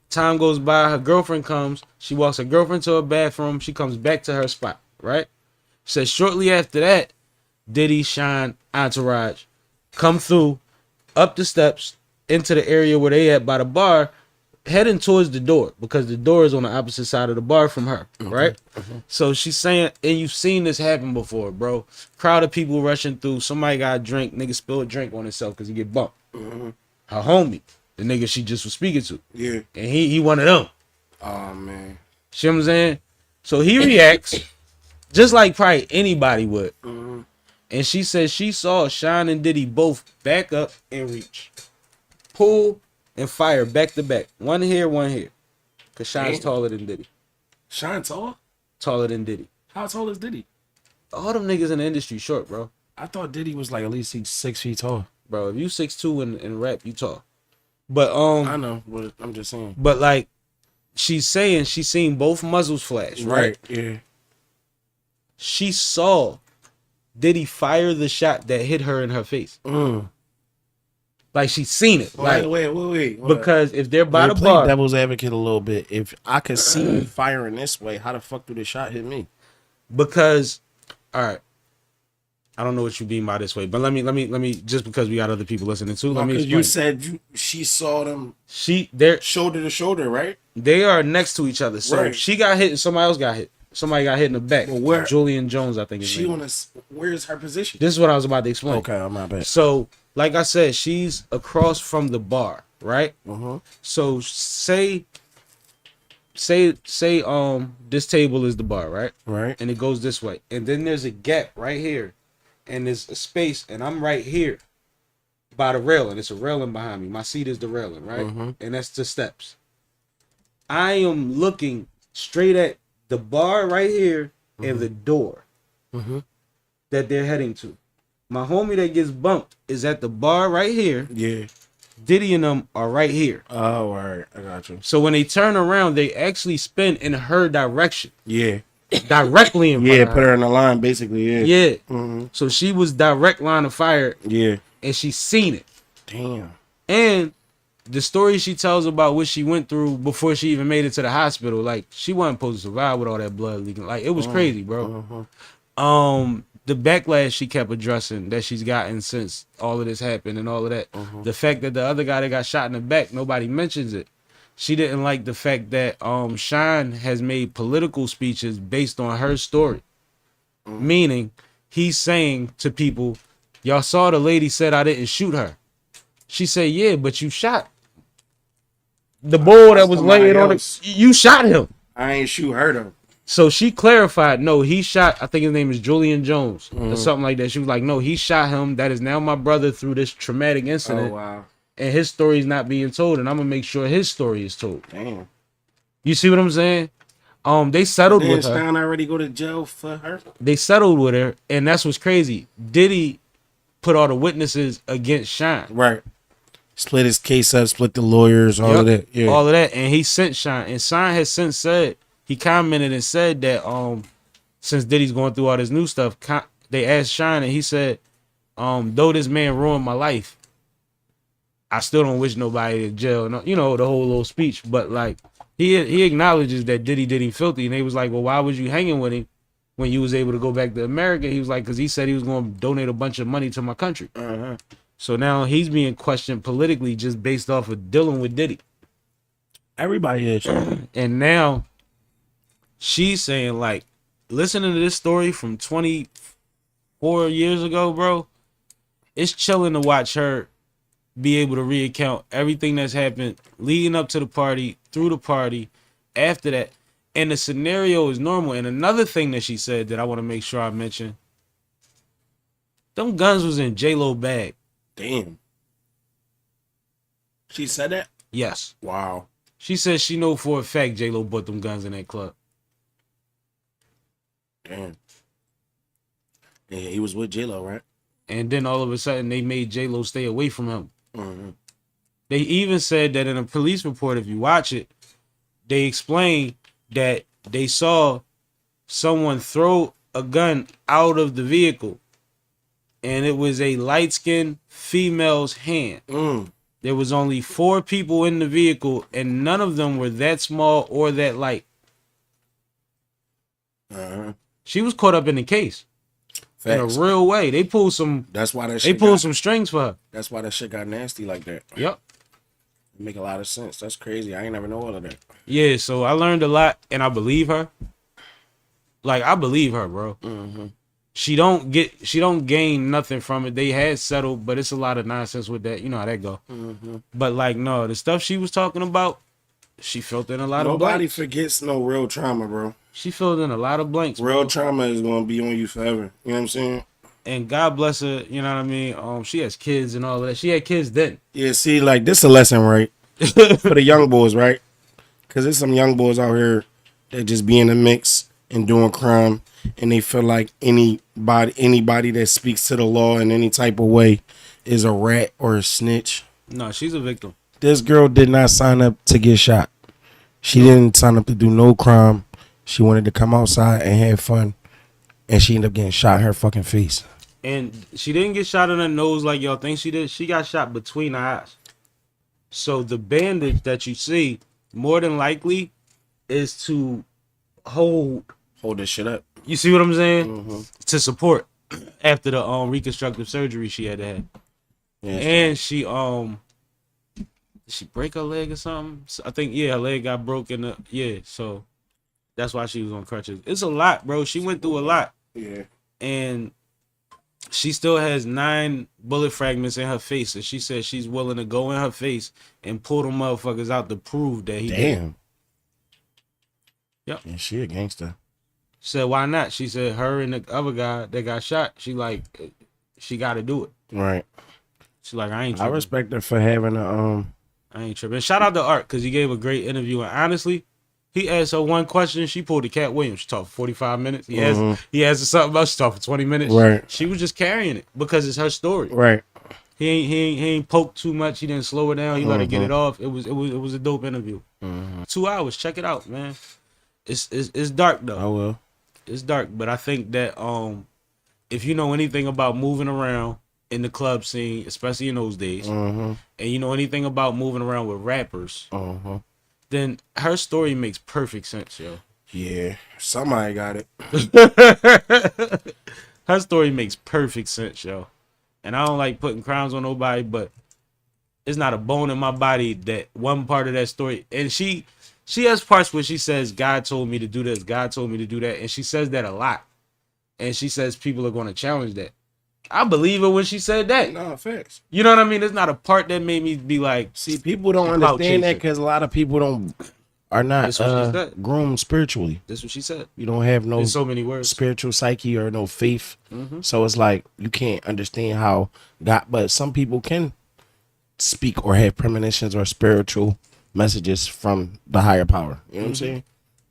time goes by. Her girlfriend comes. She walks her girlfriend to her bathroom. She comes back to her spot, right? Says shortly after that, Diddy, Shine, Entourage come through, up the steps, into the area where they at by the bar, heading towards the door, because the door is on the opposite side of the bar from her, right? So she's saying, and you've seen this happen before, bro. Crowd of people rushing through. Somebody got a drink. Nigga spilled a drink on himself because he get bumped. Her homie, the nigga she just was speaking to. Yeah. And he one of them. Oh, man. See what I'm saying? So he reacts just like probably anybody would. And she says she saw Shine and Diddy both back up and reach, pull, and fire back to back. One here, one here. Because Shine's taller than Diddy. Shine tall? Taller than Diddy. How tall is Diddy? All them niggas in the industry short, bro. I thought Diddy was like at least 6 feet tall. Bro, if you 6'2" and rap, you tall. But I know, but I'm just saying. But like, she's saying she seen both muzzles flash, right? Yeah. She saw Diddy fire the shot that hit her in her face. Like she seen it. Like, Wait. because if they're by the play bar, devil's advocate a little bit. If I could see him firing this way, how the fuck do the shot hit me? because, all right, I don't know what you mean by this way, but let me just because we got other people listening too. Let me explain. You said she saw them they're shoulder to shoulder, right? they are next to each other. So Right. she got hit and somebody else got hit. Somebody got hit in the back. Well, where- Julian Jones, I think. She on a, where's her position? This is what I was about to explain. Okay, I'm not bad. So, like I said, she's across from the bar, right? Uh-huh. So say this table is the bar, right? Right. And it goes this way. And then there's a gap right here. And there's a space, and I'm right here by the railing. It's a railing behind me. My seat is the railing, right? And that's the steps. I am looking straight at the bar right here and the door that they're heading to. My homie that gets bumped is at the bar right here. Yeah. Diddy and them are right here. Oh, all right. I got you. So when they turn around, they actually spin in her direction. Yeah. Directly in front Yeah, of put her in the line, basically. Yeah. Yeah. Mm-hmm. So she was direct line of fire, Yeah. and she seen it. Damn. And the story she tells about what she went through before she even made it to the hospital, like she wasn't supposed to survive with all that blood leaking. Like it was crazy, bro. The backlash she kept addressing that she's gotten since all of this happened and all of that. The fact that the other guy that got shot in the back, nobody mentions it. She didn't like the fact that Shine has made political speeches based on her story. Meaning, he's saying to people, y'all saw the lady said I didn't shoot her. She said, yeah, but you shot the bull that was Somebody laying on else. it. You shot him. I ain't shoot her, though. So she clarified, no, he shot, I think his name is Julian Jones or something like that. She was like, no, he shot him. That is now my brother through this traumatic incident. Oh, wow. and his story is not being told, and I'm gonna make sure his story is told. Damn. You see what I'm saying? They settled Didn't with her. Stein already go to jail for her? They settled with her, and that's what's crazy. Diddy put all the witnesses against Shine. Right. Split his case up, split the lawyers, all of that. Yeah. All of that, and he sent Shine, and Shine has since said he commented and said that since Diddy's going through all this new stuff, they asked Shine, and he said, though this man ruined my life, I still don't wish nobody to jail. No, you know, the whole little speech, but like he acknowledges that Diddy did him filthy, and they was like, well, why was you hanging with him when you was able to go back to America? He was like, because he said he was going to donate a bunch of money to my country. Uh-huh. So now he's being questioned politically just based off of dealing with Diddy. Everybody is. And now she's saying, like, listening to this story from 24 years ago, bro, it's chilling to watch her be able to recount everything that's happened leading up to the party, through the party, after that. And the scenario is normal. And another thing that she said that I want to make sure I mention, them guns was in J-Lo bag. Damn. She said that? Yes. Wow. She said she know for a fact J-Lo bought them guns in that club. Damn. Yeah, he was with J-Lo, right? And then all of a sudden they made J-Lo stay away from him. Mm-hmm. They even said that in a police report, if you watch it, they explained that they saw someone throw a gun out of the vehicle, and it was a light-skinned female's hand. There was only 4 people in the vehicle, and none of them were that small or that light. Uh-huh. She was caught up in the case. Facts. In a real way. They pulled some. That's why that They shit pulled got, some strings for her. That's why that shit got nasty like that. Yep. Make a lot of sense. That's crazy. I ain't never know all of that. Yeah. So I learned a lot, and I believe her. Like, I believe her, bro. Mm-hmm. She don't gain nothing from it. They had settled, but it's a lot of nonsense with that. You know how that go. Mm-hmm. But like, no, the stuff she was talking about, she filled in a lot of Nobody blanks. forgets no real trauma, bro. She filled in a lot of blanks. Real bro. trauma is gonna be on you forever. You know what I'm saying? And God bless her. You know what I mean? She has kids and all of that. She had kids then. Yeah. See, like this a lesson, right? For the young boys, right? Because there's some young boys out here that just be in the mix and doing crime, and they feel like anybody that speaks to the law in any type of way is a rat or a snitch. No, she's a victim. This girl did not sign up to get shot. She didn't sign up to do no crime. She wanted to come outside and have fun, and she ended up getting shot in her fucking face. And she didn't get shot in her nose like y'all think she did. She got shot between her eyes. So the bandage that you see, more than likely, is to hold this shit up. You see what I'm saying? Mm-hmm. To support after the reconstructive surgery she had to have. Yeah, And she did she break her leg or something? I think her leg got broken. So that's why she was on crutches. It's a lot, bro. She went through a lot. Yeah. And she still has 9 bullet fragments in her face, and she said she's willing to go in her face and pull them motherfuckers out to prove that he did. Damn. Yep. Yeah, she a gangster. She said, why not? She said her and the other guy that got shot, she got to do it. Right. She like, I ain't I tripping. respect her for having a I ain't tripping. Shout out to Art, because he gave a great interview, and honestly, he asked her one question. She pulled the Cat Williams. She talked for 45 minutes. He asked her something else. She talked for 20 minutes. Right. She was just carrying it because it's her story. Right. He ain't poked too much. He didn't slow it down. He let her get it off. It was a dope interview. 2 hours. Check it out, man. It's dark though. I will. It's dark, but I think that if you know anything about moving around in the club scene, especially in those days, and you know anything about moving around with rappers, then her story makes perfect sense, yo. Yeah, somebody got it. Her story makes perfect sense, yo. And I don't like putting crimes on nobody, but it's not a bone in my body that one part of that story. And she has parts where she says, God told me to do this, God told me to do that. And she says that a lot. And she says people are going to challenge that. I believe her when she said that. No, facts. You know what I mean? There's not a part that made me be like, see, people don't clout understand that chasing. because a lot of people are not That's what she said. groomed spiritually. That's what she said. You don't have no In so many words. spiritual psyche or no faith. So it's like you can't understand how God, but some people can speak or have premonitions or spiritual messages from the higher power. You know what I'm saying?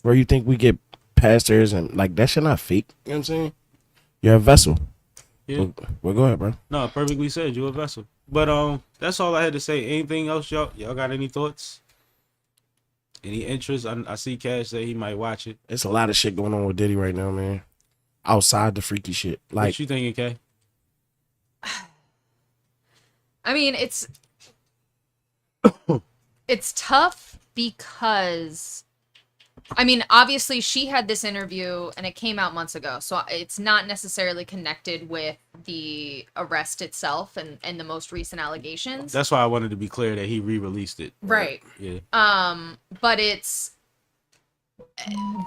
Where you think we get pastors and like that shit not fake. You know what I'm saying? You're a vessel. Yeah. Well, go ahead, bro. No, perfectly said. You a vessel. But that's all I had to say. Anything else, y'all? Y'all got any thoughts? Any interest? I see Cash say he might watch it. It's a lot of shit going on with Diddy right now, man. Outside the freaky shit. Like, What you thinking, Kay? I mean, it's tough because, I mean, obviously she had this interview and it came out months ago, so it's not necessarily connected with the arrest itself and the most recent allegations. That's why I wanted to be clear that he re-released it. Right. Yeah. But it's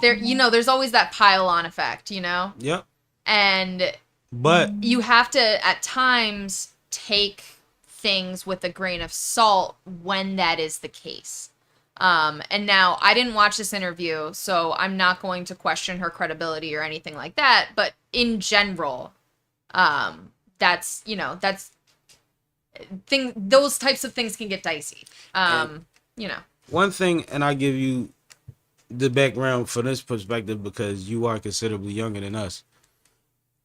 there, you know, there's always that pile-on effect, you know? Yep. And But you have to at times take things with a grain of salt when that is the case. And now I didn't watch this interview, so I'm not going to question her credibility or anything like that. But in general, that's, you know, those types of things can get dicey. You know. one thing, and I give you the background for this perspective because you are considerably younger than us.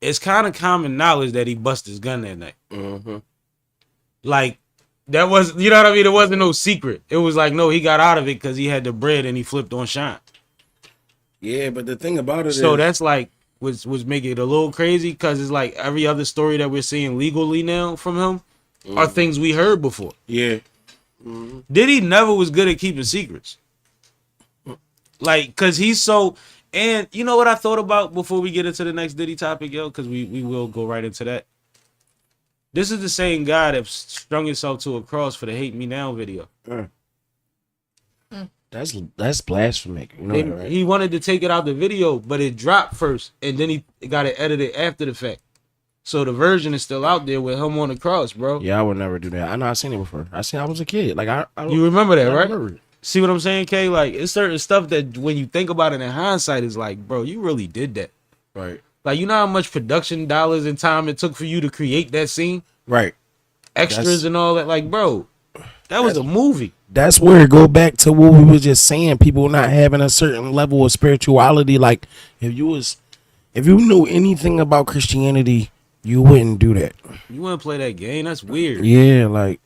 It's kind of common knowledge that he busted his gun that night. mm-hmm. Like, that was, you know what I mean? It wasn't no secret. It was like, no, he got out of it because he had the bread and he flipped on Shine. Yeah, but the thing about it So is, that's like, was making it a little crazy because it's like every other story that we're seeing legally now from him are things we heard before. yeah, Diddy never was good at keeping secrets. Like, because he's so, and you know what I thought about before we get into the next Diddy topic, yo? Because we will go right into that. This is the same guy that strung himself to a cross for the Hate Me Now video. that's blasphemy. You know that, right? He wanted to take it out the video, but it dropped first, and then he got it edited after the fact. So the version is still out there with him on the cross, bro. Yeah, I would never do that. I know I've seen it before. I was a kid. Like I don't, You remember that, I right? remember it. See what I'm saying, Kay? Like, it's certain stuff that when you think about it in hindsight, is like, bro, you really did that. Right. Like, you know how much production dollars and time it took for you to create that scene? Right. Extras and all that. Like, bro, that was a movie. That's where it go back to what we was just saying. People not having a certain level of spirituality. Like if you knew anything about Christianity, you wouldn't do that. You want to play that game? That's weird. Yeah, like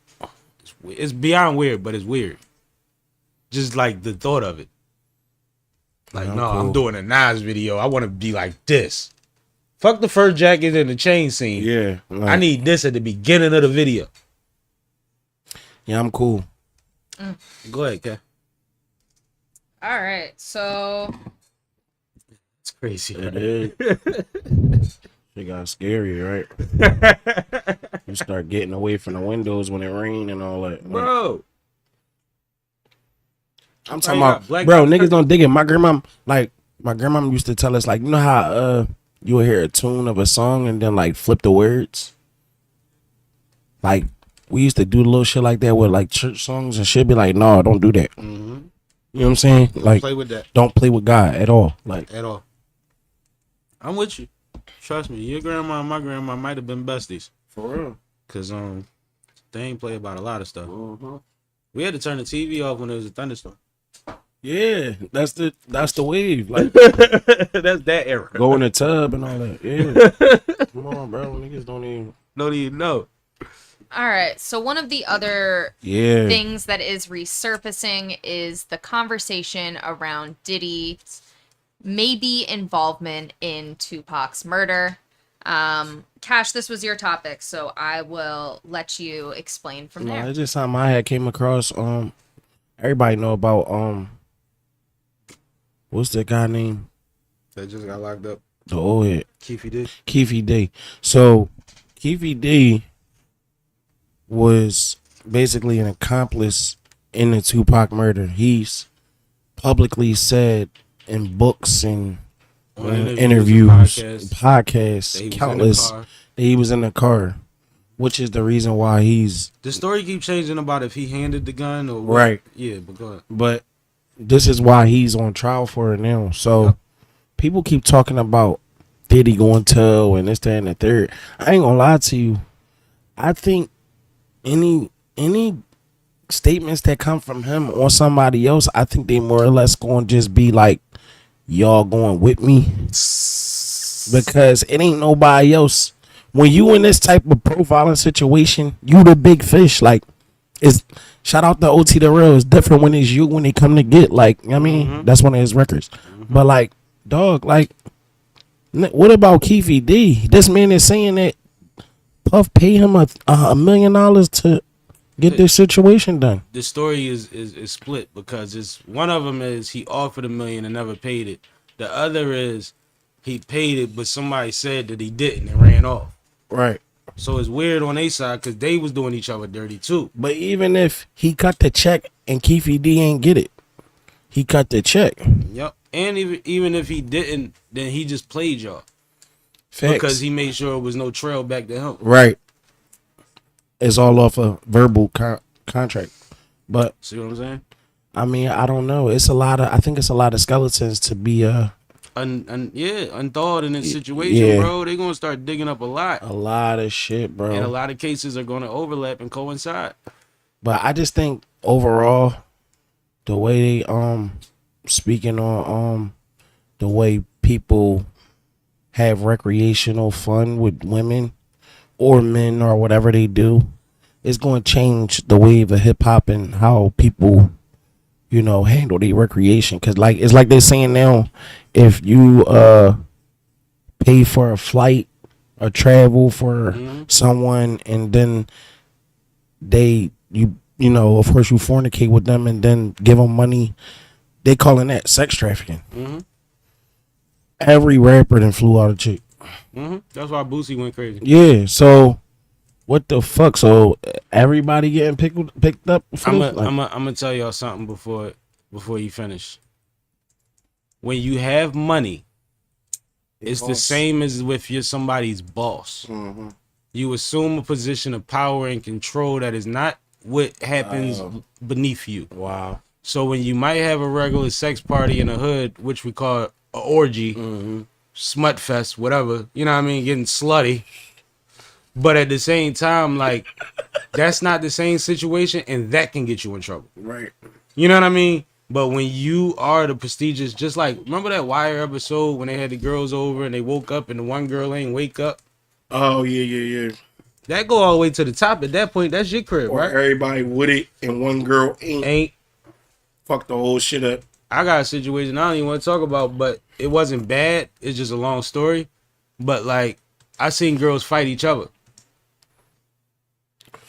It's beyond weird, but it's weird. Just like the thought of it. Like, Yeah, no, cool. I'm doing a Nas video. I want to be like this. Fuck the fur jacket and the chain scene. yeah. Like, I need this at the beginning of the video. Yeah, I'm cool. Go ahead, Kat. All right. So It's crazy. It is. It got scary, right? You start getting away from the windows when it rain and all that. Like, Bro. I'm talking Right, about, black- bro, niggas don't dig it. My grandma used to tell us, like, you know how you would hear a tune of a song and then like flip the words? Like, we used to do a little shit like that with like church songs and shit. Be like, no, don't do that. You know what I'm saying? Like, Play with that don't play with God at all. Like, at all. I'm with you. Trust me. Your grandma and my grandma might have been besties. for real. Because they ain't play about a lot of stuff. We had to turn the TV off when there was a thunderstorm. Yeah, that's the wave. Like, That's that era. go in the tub and all that. Yeah. Come on, bro. Niggas don't even. Don't even know. all right. So one of the other Yeah. things that is resurfacing is the conversation around Diddy's maybe involvement in Tupac's murder. Cash, this was your topic, so I will let you explain from No, there. it's just something I had came across. Everybody know about what's the guy name? That just got locked up. The old head, Keefy did. Keefy D. So Keefy D was basically an accomplice in the Tupac murder. He's publicly said in books and interviews, podcasts, countless, that he was in the car, which is the reason why he's The story keeps changing about if he handed the gun or what. right. Yeah, but go ahead. But this is why he's on trial for it now. So people keep talking about Diddy going to and this, that, and the third. I ain't gonna lie to you. I think any any statements that come from him or somebody else, I think they more or less going to just be like, y'all going with me, because it ain't nobody else. When you in this type of profiling situation, you the big fish. Like, it's shout out to OT the Real. It's different when it's you when they come to get, like, you know what I mean, that's one of his records. But like, dog, like, what about Keefy D? This man is saying that Puff paid him $1 million to get this situation done. The story is split, because it's one of them is he offered $1 million and never paid it. The other is he paid it, but somebody said that he didn't and ran off. Right. So it's weird on their side because they was doing each other dirty too. But even if he cut the check and Keefy D ain't get it, he cut the check. Yep. And even if he didn't, then he just played y'all. Facts. Because he made sure it was no trail back to him. Right. It's all off a verbal contract. But See what I'm saying? I mean, I don't know. I think it's a lot of skeletons to be unthawed in this situation, yeah. bro. They're gonna start digging up a lot. A lot of shit, bro. And a lot of cases are gonna overlap and coincide. But I just think overall, the way they speaking on the way people have recreational fun with women or men or whatever they do, it's going to change the wave of hip hop and how people, you know, handle their recreation. Cause like it's like they're saying now, if you pay for a flight or travel for someone and then you know, of course you fornicate with them and then give them money, they calling that sex trafficking. Every rapper then flew out a chick. That's why Boosie went crazy. Yeah, so what the fuck? So everybody getting picked up? I'm gonna tell y'all something before you finish. When you have money, it's the same as if you're somebody's boss. You assume a position of power and control that is not what happens beneath you. Wow. So when you might have a regular sex party in the hood, which we call an orgy, smut fest, whatever, you know what I mean, getting slutty. But at the same time, like, that's not the same situation, and that can get you in trouble. Right. You know what I mean? But when you are the prestigious, just like, remember that Wire episode when they had the girls over and they woke up and the one girl ain't wake up? Oh, yeah. That go all the way to the top. At that point, that's your crib, Or right? everybody with it and one girl ain't. Fuck the whole shit up. I got a situation I don't even want to talk about, but it wasn't bad. It's just a long story. But, like, I seen girls fight each other.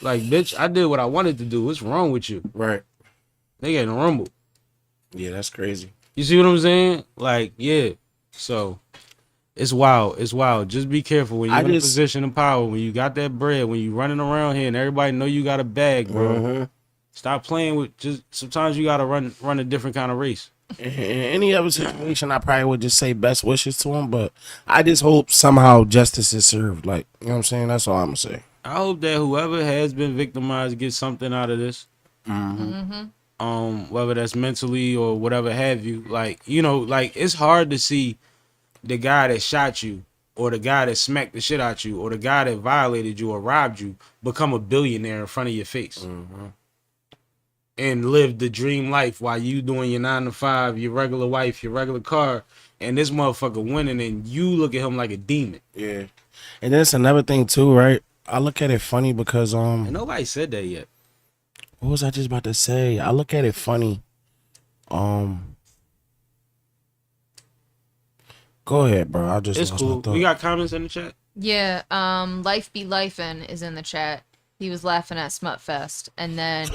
Like, bitch, I did what I wanted to do. What's wrong with you? Right. They getting rumbled. Yeah, that's crazy. You see what I'm saying? Like, yeah. So, it's wild. It's wild. Just be careful when you're in a position of power, when you got that bread, when you running around here and everybody know you got a bag, bro. Stop playing with, just sometimes you got to run a different kind of race. In any other situation, I probably would just say best wishes to him, but I just hope somehow justice is served. Like, you know what I'm saying? That's all I'm going to say. I hope that whoever has been victimized gets something out of this. Whether that's mentally or whatever have you. Like, you know, like, it's hard to see the guy that shot you or the guy that smacked the shit out you or the guy that violated you or robbed you become a billionaire in front of your face. And live the dream life while you doing your 9 to 5, your regular wife, your regular car, and this motherfucker winning, and you look at him like a demon. Yeah. And then it's another thing too, right? I look at it funny because And nobody said that yet. what was I just about to say? I look at it funny. Go ahead, bro. I just It's lost my cool. thought. We got comments in the chat. Yeah, Life Be Lifin' is in the chat. He was laughing at Smutfest, and then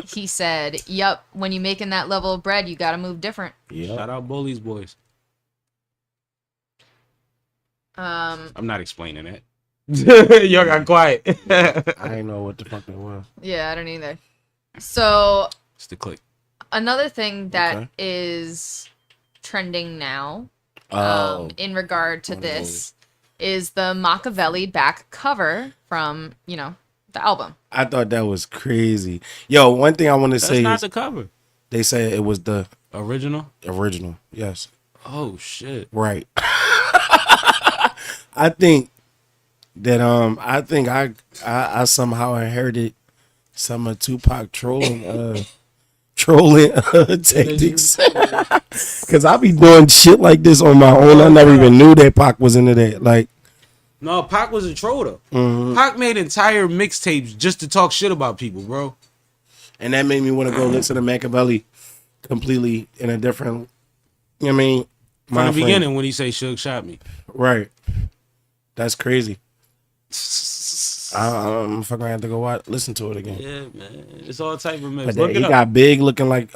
he said, "Yup, when you making that level of bread, you gotta move different." Yeah. Shout out Bullies Boys. I'm not explaining it. Y'all got quiet. I didn't know what the fuck it was. Yeah, I don't either. So It's the click. another thing that is Okay. trending now, in regard to one of this, is the Makaveli back cover from, you know, the album. I thought that was crazy. Yo, one thing I want to That's say not is the cover. they said it was the Original? original. Yes. Oh shit. Right. I think that I somehow inherited some of Tupac trolling tactics. Cause I be doing shit like this on my own. I never even knew that Pac was into that. Like, No, Pac was a troll though. mhm. Pac made entire mixtapes just to talk shit about people, bro. And that made me want to go listen to Makaveli completely in a different. You know what I mean? From Mind the frame. beginning when he say Suge shot me. Right. That's crazy. I'm fucking gonna have to go listen to it again. Yeah, man. It's all type of mix. But Look he it up. got big, looking like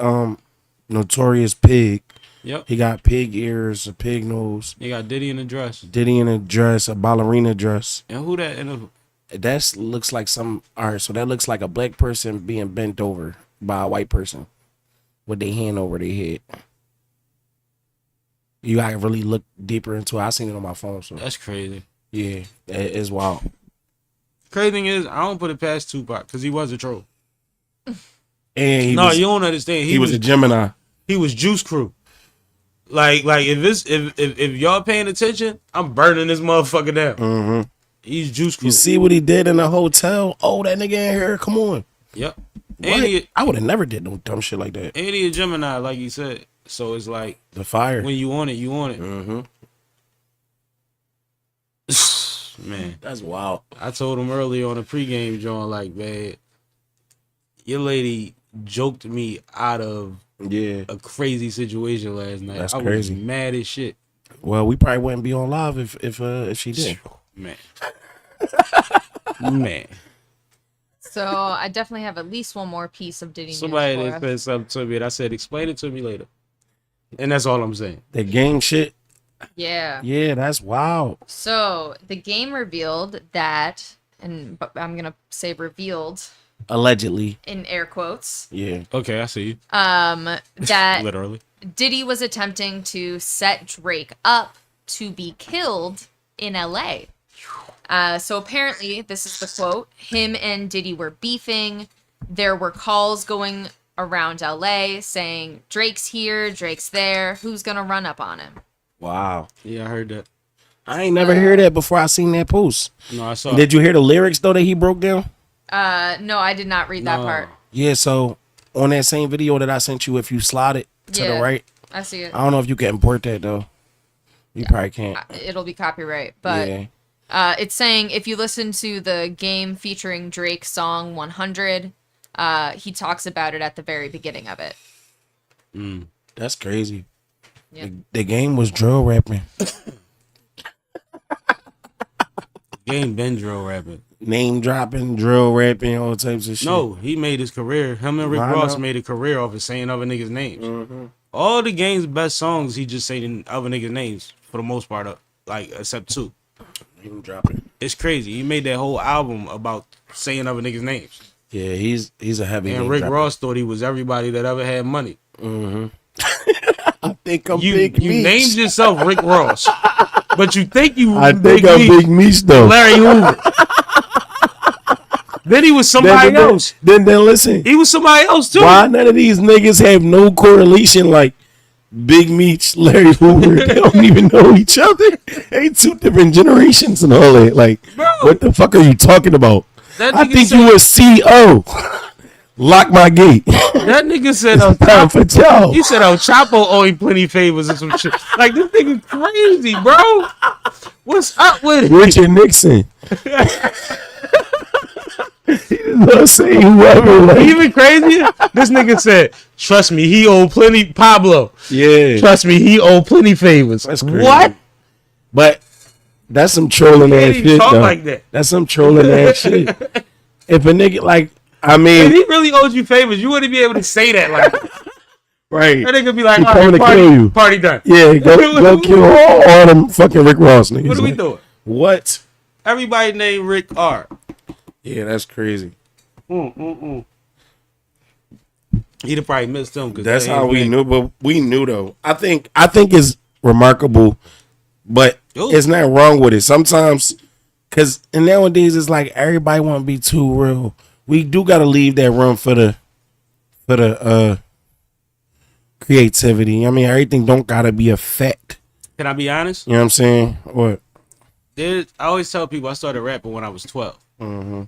Notorious Pig. Yep. He got pig ears, a pig nose, He got Diddy in the dress. Diddy in a dress, a ballerina dress. And who that in the That looks like some. All right, so that looks like a black person being bent over by a white person with their hand over their head. You gotta really look deeper into it. I seen it on my phone, so That's crazy. yeah, it's wild. Crazy thing is, I don't put it past Tupac because he was a troll. And You don't understand. he was a Gemini. He was Juice Crew. Like if y'all paying attention, I'm burning this motherfucker down. Mm-hmm. He's Juice Crew. You see what he did in the hotel? Oh, that nigga in here. Come on. Yep. What? And he I would have never did no dumb shit like that. a Gemini, like you said. So it's like The fire. when you want it, you want it. Mm-hmm. Man, That's wild. I told him earlier on the pregame joint, like, man, your lady joked me out of Yeah. a crazy situation last night. That's I crazy. was mad as shit. Well, we probably wouldn't be on live if she did. Man. Man. So I definitely have at least one more piece of Diddy Somebody news that for us. said something to me and I said, explain it to me later. And that's all I'm saying. The game shit. Yeah. Yeah, that's wild. So the game revealed that, and I'm gonna say revealed Allegedly. in air quotes, Yeah. Okay, I see you. that Literally. Diddy was attempting to set Drake up to be killed in LA. So apparently, this is the quote, him and Diddy were beefing. There were calls going around LA saying, Drake's here, Drake's there. Who's going to run up on him? Wow. Yeah, I heard that. I ain't never heard that before I seen that post. No, I saw Did you hear the lyrics, though, that he broke down? No, I did not read that No. part. Yeah, so on that same video that I sent you, if you slide it to the Yeah. right, I see it. I don't know if you can import that, though. You probably can't. It'll be copyright. But Yeah. it's saying if you listen to the game featuring Drake's song 100, he talks about it at the very beginning of it. That's crazy. Yep. The game was drill rapping. Game been drill rapping. Name dropping, drill rapping, all types of shit. No, he made his career. Him and Rick I Ross know. made a career off of saying other niggas' names. Mm-hmm. All the game's best songs, he just saying other niggas' names for the most part, like except two. Name dropping. It's crazy. He made that whole album about saying other niggas' names. Yeah, he's a heavy And name Rick dropper. Ross thought he was everybody that ever had money. Mm-hmm. I think I'm You Big Meech. named yourself Rick Ross, but you think you I Big think I'm Meech, Big Meech, though. Larry Hoover. Then he was somebody else. Then listen. He was somebody else too. Why none of these niggas have no correlation like Big Meech, Larry Hoover? They don't even know each other. They two different generations and all that. Like, Bro. what the fuck are you talking about? That I nigga think said- you a CEO. Lock my gate. That nigga said, Time for Joe. he said, El Chapo owe him plenty favors or some shit. Like, this nigga crazy, bro. What's up with it? Richard Nixon. He's not saying whoever. Like, Even crazier, this nigga said, trust me, he owe plenty, Pablo. yeah. Trust me, he owe plenty favors. That's crazy. What? But that's some trolling Can't ass even shit, talk though. like that. That's some trolling ass shit. If a nigga, like, I If mean, he really owes you favors, you wouldn't be able to say that. Like, right. that nigga be like, He all coming right, to kill you. party done. Yeah, go kill all them fucking Rick Ross niggas. What are we Like, doing? What? Everybody named Rick R. Yeah, that's crazy. He'd have probably missed him. That's how we knew, but we knew though. I think it's remarkable, but Yo. it's not wrong with it. Sometimes, cause and nowadays it's like everybody want to be too real. We do gotta leave that room for the creativity. I mean, everything don't gotta be a fact. Can I be honest? You know what I'm saying? What? I always tell people I started rapping when I was 12. Mm-hmm.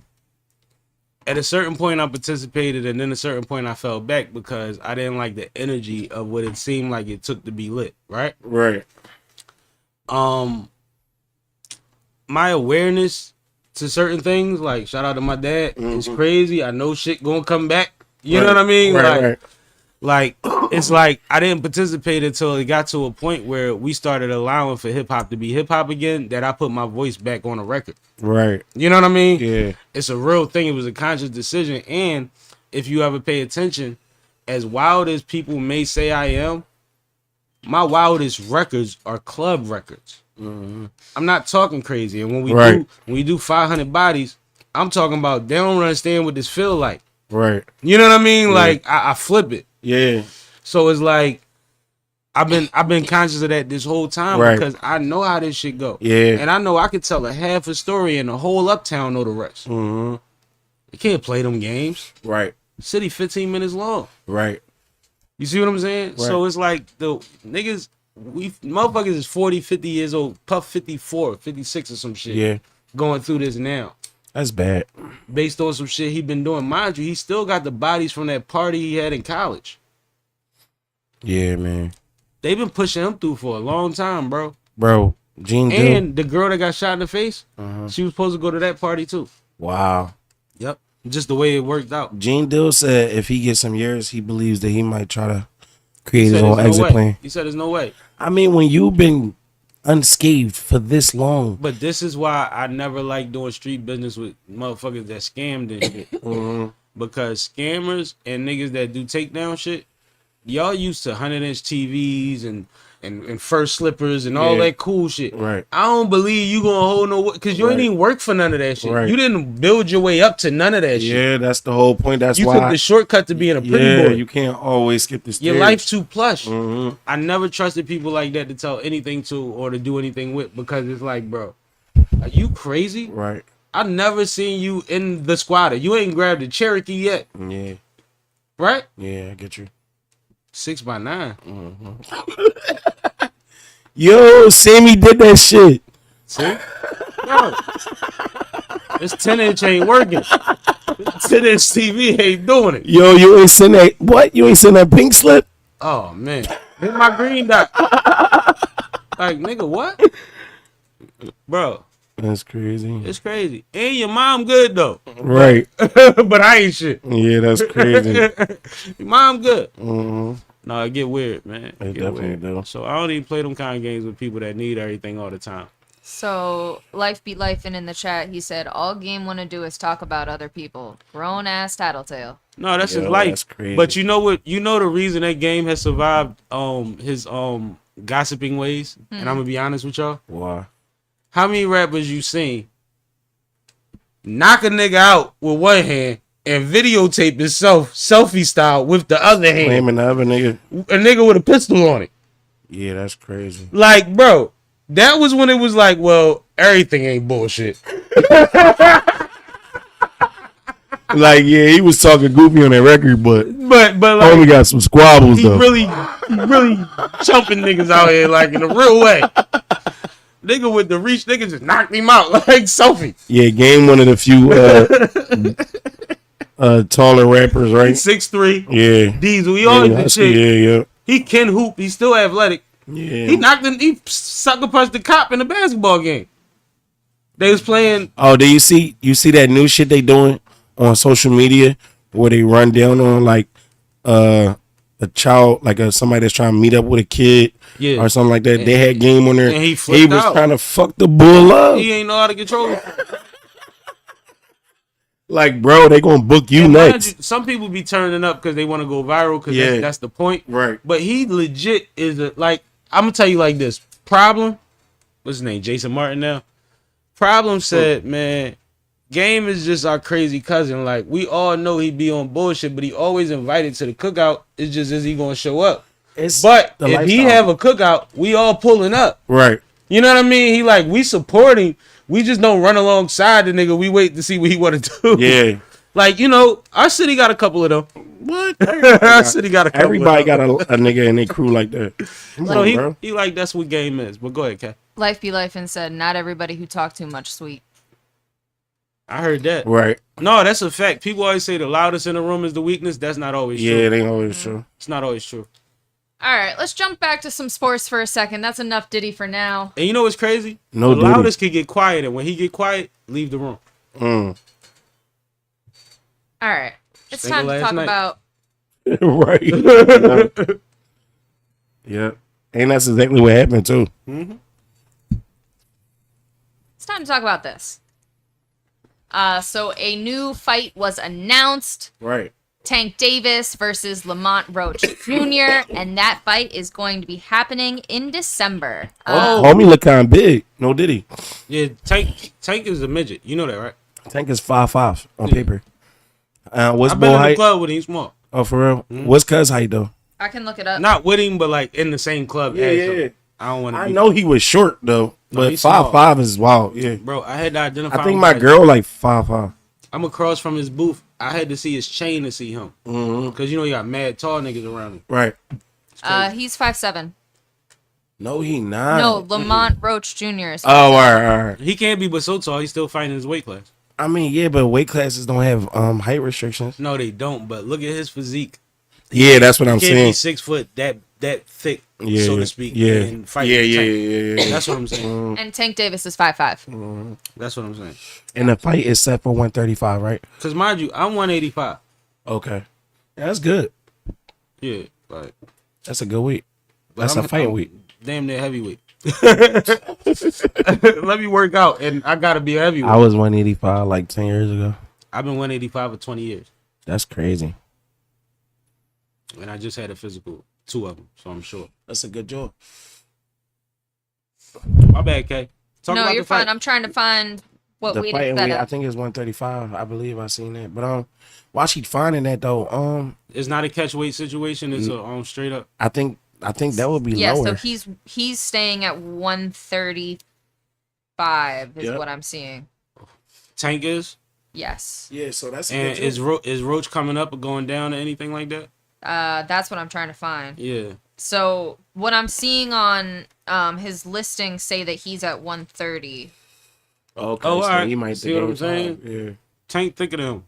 at a certain point I participated, and then a certain point I fell back because I didn't like the energy of what it seemed like it took to be lit, right? Right. My awareness to certain things, like shout out to my dad, is crazy. I know shit gonna come back. You know what I mean? Right. Like it's like I didn't participate until it got to a point where we started allowing for hip hop to be hip hop again, that I put my voice back on a record. Right. You know what I mean? Yeah. It's a real thing. It was a conscious decision. And if you ever pay attention, as wild as people may say I am, my wildest records are club records. I'm not talking crazy. And when we do 500 bodies, I'm talking about they don't understand what this feel like. Right. You know what I mean? Yeah. Like I flip it. Yeah. So it's like I've been conscious of that this whole time because I know how this shit go. Yeah. And I know I could tell a half a story and the whole uptown know the rest. You can't play them games. Right. City 15 minutes long. Right. You see what I'm saying? Right. So it's like the niggas, motherfuckers is 40, 50 years old, Puff 54, 56 or some shit. Yeah. Going through this now. That's bad. Based on some shit he been doing. Mind you, he still got the bodies from that party he had in college. Yeah, man. They've been pushing him through for a long time, bro. Bro, Gene Dill. And the girl that got shot in the face, she was supposed to go to that party too. Wow. Yep. Just the way it worked out. Gene Dill said if he gets some years, he believes that he might try to create his own exit plan. He said there's no way. I mean, when you've been unscathed for this long. But this is why I never like doing street business with motherfuckers that scammed and shit. Because scammers and niggas that do takedown shit, y'all used to 100-inch TVs and first slippers and all that cool shit. Right. I don't believe you gonna hold no, because you ain't even work for none of that shit. Right. You didn't build your way up to none of that shit. Yeah, that's the whole point. That's you why took the shortcut to being a pretty boy. You can't always skip the stairs. Your life's too plush. I never trusted people like that to tell anything to or to do anything with, because it's like, bro, are you crazy? Right. I've never seen you in the squatter. You ain't grabbed a Cherokee yet. Yeah. Right? Yeah, I get you. 6x9. Yo, Sammy did that shit. See? Yo, this 10-inch ain't working. This 10-inch TV ain't doing it. Yo, you ain't seen that. What? You ain't seen that pink slip? Oh, man. Hit my green dot. Like, nigga, what? Bro. That's crazy. It's crazy. And your mom good, though. Right. But I ain't shit. Yeah, that's crazy. Your mom good. No, it get weird, man. It definitely do. So I don't even play them kind of games with people that need everything all the time. So Life Beat Life in the chat, he said all game want to do is talk about other people. Grown ass tattletale. No, that's his life. That's crazy. But you know what? You know the reason that game has survived his gossiping ways. And I'm gonna be honest with y'all. Why? How many rappers you seen knock a nigga out with one hand and videotape himself selfie style with the other hand? Claiming the other nigga. A nigga with a pistol on it. Yeah, that's crazy. Like, bro, that was when it was like, well, everything ain't bullshit. Like, yeah, he was talking goofy on that record, but like, homie got some squabbles, he though. really chumping niggas out here, like, in a real way. Nigga with the reach, nigga just knocked him out like Sophie. Yeah, Game one of the few taller rappers, right? 6'3". Yeah. Diesel, he always the shit. Yeah. He can hoop. He's still athletic. Yeah. He sucker punched the cop in the basketball game. They was playing. Oh, do you see that new shit they doing on social media where they run down on like a child, like somebody that's trying to meet up with a kid or something like that. They had Game on there. And he was out. trying to fuck the bull up. He ain't know how to control it. Like, bro, they gonna book you next. Some people be turning up because they want to go viral because that's the point. Right. But he legit is like, I'm gonna tell you like this. Problem, what's his name? Jason Martin now. Problem said, man, Game is just our crazy cousin. Like, we all know he be on bullshit, but he always invited to the cookout. It's just, is he gonna show up? But if he have a cookout, we all pulling up. Right. You know what I mean? He like, we support him. We just don't run alongside the nigga. We wait to see what he want to do. Yeah. Like, you know, our city got a couple of them. What? Our city got a couple Everybody of them. got a nigga in their crew like that. So he like, that's what Game is. But go ahead, Kat. Life Be Life and said, not everybody who talk too much sweet. I heard that. Right. No, that's a fact. People always say the loudest in the room is the weakness. That's not always true. Yeah, it ain't always true. It's not always true. All right, let's jump back to some sports for a second. That's enough Diddy for now. And you know what's crazy? No the Diddy. loudest can get quiet, and when he get quiet, leave the room. All right, it's Single time to last talk night. about. Right. Yeah. And that's exactly what happened too. It's time to talk about this. So a new fight was announced. Right. Tank Davis versus Lamont Roach Jr. And that fight is going to be happening in December. Homie look kind of big. No Diddy. Yeah, Tank is a midget. You know that, right? Tank is 5'5" on paper. What's I've been Bull in the height? club with him small. Oh, for real? What's Cuz height though? I can look it up. Not with him, but like in the same club as him. I don't want to. I know he was short though, No, but he's small. 5'5" is wild. Yeah. Bro, I had to identify. I think him my by- girl like 5'5". I'm across from his booth. I had to see his chain to see him. Because you know he got mad tall niggas around him. Right. He's 5'7". No, he not. No, Lamont Roach Jr. is 5'7". Oh, all right. He can't be but so tall. He's still fighting his weight class. I mean, yeah, but weight classes don't have height restrictions. No, they don't. But look at his physique. Yeah, that's what I'm He can't saying. be 6 foot that thick, Yeah, so to speak. yeah. And fight Yeah, with yeah, Tank. yeah. That's what I'm saying. And Tank Davis is 5'5". That's what I'm saying. And the fight is set for 135, right? Because mind you, I'm 185. Okay. Yeah, that's good. Yeah, like That's a good weight. but That's a fighting weight. Damn near heavyweight. Let me work out, and I gotta be a heavyweight. I was 185 like 10 years ago. I've been 185 for 20 years, That's crazy. and I just had a physical, 2 of them, so I'm sure. That's a good job. My bad, Kay. Talk No, about you're the fight. fine. I'm trying to find what The weight fighting it's set weight, I at. think it's 135. I believe I seen that. But while she finding that though, It's not a catch weight situation. It's a straight up. I think that would be Yeah, lower. so he's staying at 135 is Yep. what I'm seeing. Tank is. Yes. Yeah, so that's And is Roach coming up or going down or anything like that? That's what I'm trying to find. Yeah. So what I'm seeing on his listing say that he's at 130. Okay, Oh, so alright. he might See what I'm gain saying? time. Yeah. Tank thicker than him.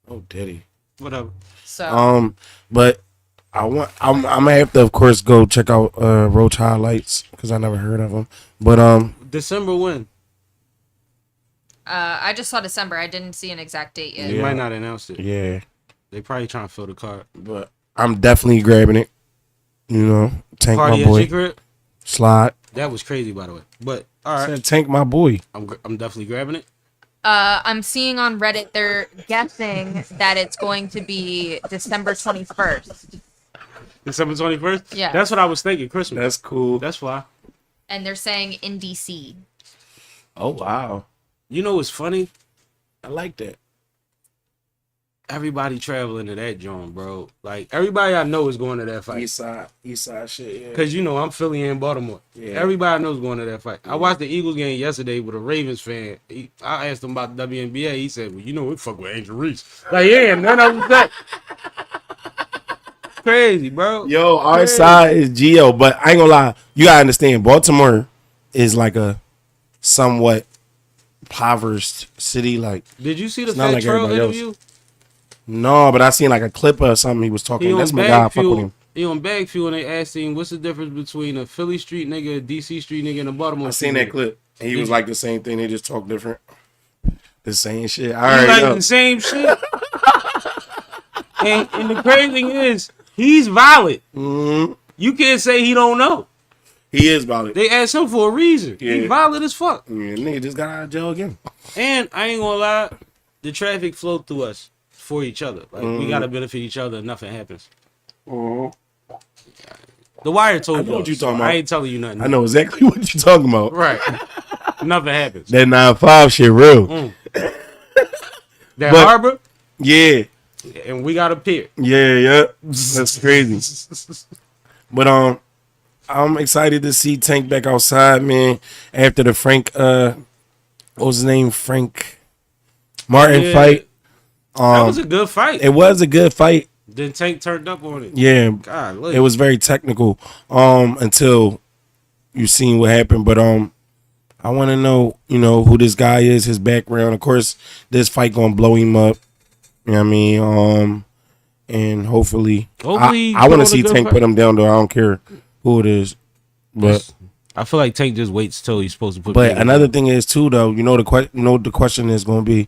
Oh, Diddy. Whatever. So But I'm gonna have to, of course, go check out Roach highlights because I never heard of him. But December when? I just saw December. I didn't see an exact date yet. They might not announce it. yeah, They probably trying to fill the card. but I'm definitely grabbing it. You know, Tank Party my at boy. Secret. Slide. That was crazy, by the way. But all right, Said Tank my boy. I'm definitely grabbing it. I'm seeing on Reddit they're guessing that it's going to be December 21st. December 21st. Yeah. That's what I was thinking. Christmas. That's cool. That's fly. And they're saying in DC. Oh wow, You know what's funny? I like that. Everybody traveling to that joint, bro. Like everybody I know is going to that fight. East side shit. Yeah. Cause you know I'm Philly and Baltimore. Yeah. Everybody knows going to that fight. I watched the Eagles game yesterday with a Ravens fan. I asked him about the WNBA. He said, "Well, you know we fuck with Angel Reese." Like, yeah, none of them said. Crazy, bro. Yo, our Crazy. side is Geo, but I ain't gonna lie. You gotta understand, Baltimore is like a somewhat impoverished city. Like, Did you see the It's not Fat like Trail everybody else. interview? no, but I seen like a clip or something. He was talking. He on That's my bag guy. Fuck with fuel. him. He on bag fuel, and they asked him, "What's the difference between a Philly street nigga, a DC street nigga, and a Baltimore?" I seen street that nigga?" clip. And he Did was you- like the same thing. They just talk different. The same shit. All He right, like yo. the same shit. and the crazy thing is, he's valid. Mhm. You can't say he don't know. He is valid. They asked him for a reason. He Yeah. valid as fuck. Yeah, nigga just got out of jail again. And I ain't gonna lie, the traffic flowed through us for each other. Like we gotta benefit each other. Nothing happens. The Wire told I you. know what you talking I about. ain't telling you nothing. I know exactly what you're talking about. Right. Nothing happens. That 9-5 shit real. That But- harbor, Yeah. and we got a pier. Yeah. That's crazy. But I'm excited to see Tank back outside, man. After the Frank, what was his name? Frank Martin Yeah. fight. That was a good fight. It was a good fight. Then Tank turned up on it. Yeah, God, look. it was very technical. Until you seen what happened, but I'm I want to know, who this guy is, his background. Of course, this fight gonna blow him up. You know what I mean? And hopefully I want to see Tank put him down though. I don't care who it is, but I feel like Tank just waits till he's supposed to put. But another thing is too though. The question is gonna be,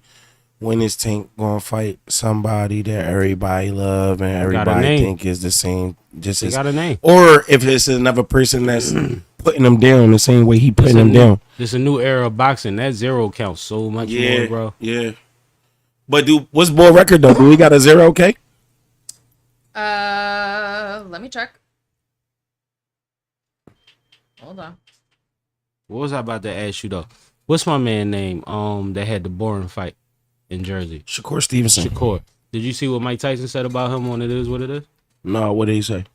when is Tank gonna fight somebody that everybody love and everybody think is the same? Got a name. Or if it's another person that's putting them down the same way he putting them down. It's a new era of boxing. That 0 counts so much more, bro. Yeah. But what's Bull record though? Do we got a 0K? Let me check. Hold on. What was I about to ask you though? What's my man name? That had the boring fight in Jersey. Shakur Stevenson. Shakur. Did you see what Mike Tyson said about him on It Is What It Is? No, what did he say?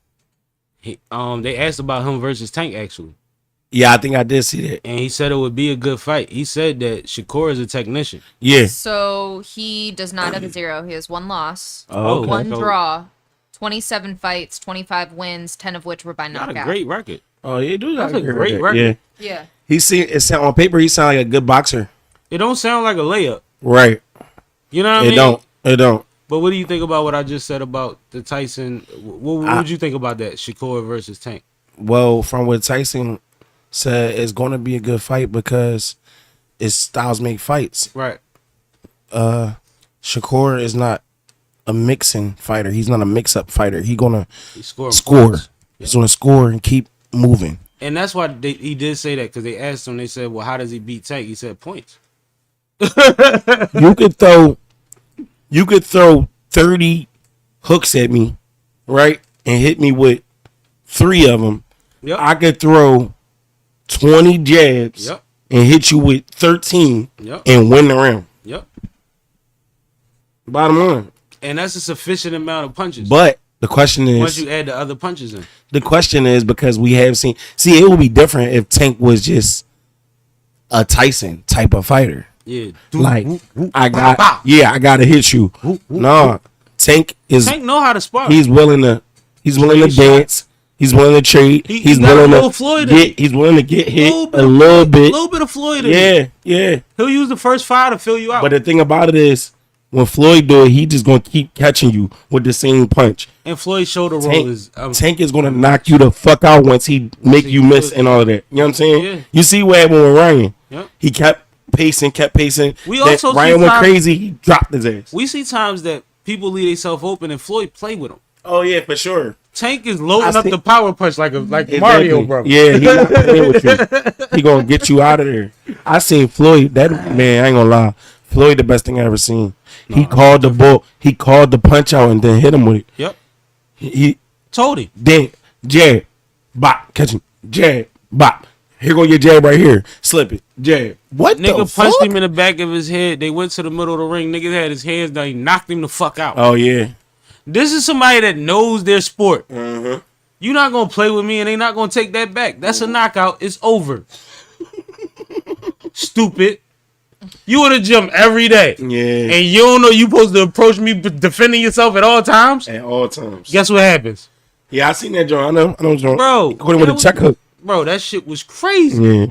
They asked about him versus Tank actually. Yeah, I think I did see that. And he said it would be a good fight. He said that Shakur is a technician. Yeah. So he does not have a 0. He has 1 loss, Oh, okay. 1 draw, 27 fights, 25 wins, 10 of which were by knockout. Not a great record. Oh, yeah, dude, That's a great record. Yeah. On paper, he sound like a good boxer. It don't sound like a layup. Right. You know what I mean? It don't. But what do you think about what I just said about the Tyson? What would you think about that Shakur versus Tank? Well, from what Tyson said, it's going to be a good fight because it's styles make fights. Right. Shakur is not a mixing fighter. He's not a mix-up fighter. He's going to score. He's going to score and keep moving. And that's why he did say that, because they asked him, they said, well, how does he beat Tank? He said points. You could throw 30 hooks at me, right? And hit me with 3 of them. Yep. I could throw 20 jabs and hit you with 13 and win the round. Yep. Bottom line. And that's a sufficient amount of punches. But the question is, once you add the other punches in. The question is, because we have seen, it would be different if Tank was just a Tyson type of fighter. Yeah. Like, I gotta hit you. No, Tank know how to spar. He's willing to dance. He's willing to trade. He's willing to get hit a little bit. A little bit of Floyd. Yeah. He'll use the first 5 to fill you out. But the thing about it is, when Floyd do it, he just gonna keep catching you with the same punch. And Floyd's shoulder roll is Tank is gonna knock you the fuck out once he make you miss and all of that. You know what I'm saying? Yeah. You see what happened with Ryan? Yep. He kept pacing. We also Ryan went crazy. He dropped his ass. We see times that people leave themselves open and Floyd play with him. Oh yeah, for sure. Tank is loading up the power punch like exactly. Mario, bro. Yeah, he not playing with you. He gonna get you out of there. I seen Floyd. That man, I ain't gonna lie. Floyd, the best thing I ever seen. He called the bull. He called the punch out and then hit him with it. Yep. He told him. Then jab, bop, catch him. Jab, bop. Here go your jab right here. Slip it. Jab. What nigga the fuck? punched him in the back of his head. They went to the middle of the ring. Nigga had his hands down. He knocked him the fuck out. Oh yeah. This is somebody that knows their sport. Mm-hmm. You're not gonna play with me and they not gonna take that back. That's a knockout. It's over. Stupid. You in the gym every day. Yeah. And you don't know you supposed to approach me defending yourself at all times? At all times. Guess what happens? Yeah, I seen that joint. I know joint. Bro. According with a check hook. Bro, that shit was crazy. Yeah.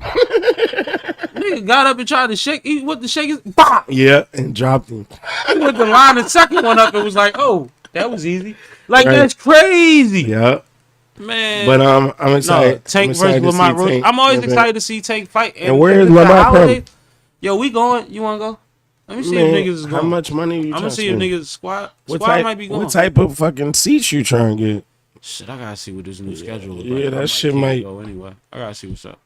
Nigga got up and tried to shake. He went to shake his. Bah! Yeah, and dropped him. He went to line the second one up and was like, oh, that was easy. Like, that's crazy. Yeah. Man. But I'm excited. No, Tank versus Lamont Roach. I'm always excited to see Tank fight. And where is Lamont from? Yo, we going. You want to go? Let me see if niggas is going. How much money you I'm going to see if niggas squad might be going. What type of fucking seats you trying to get? Shit, I got to see what this new schedule is. Yeah, that shit might go anyway. I got to see what's up.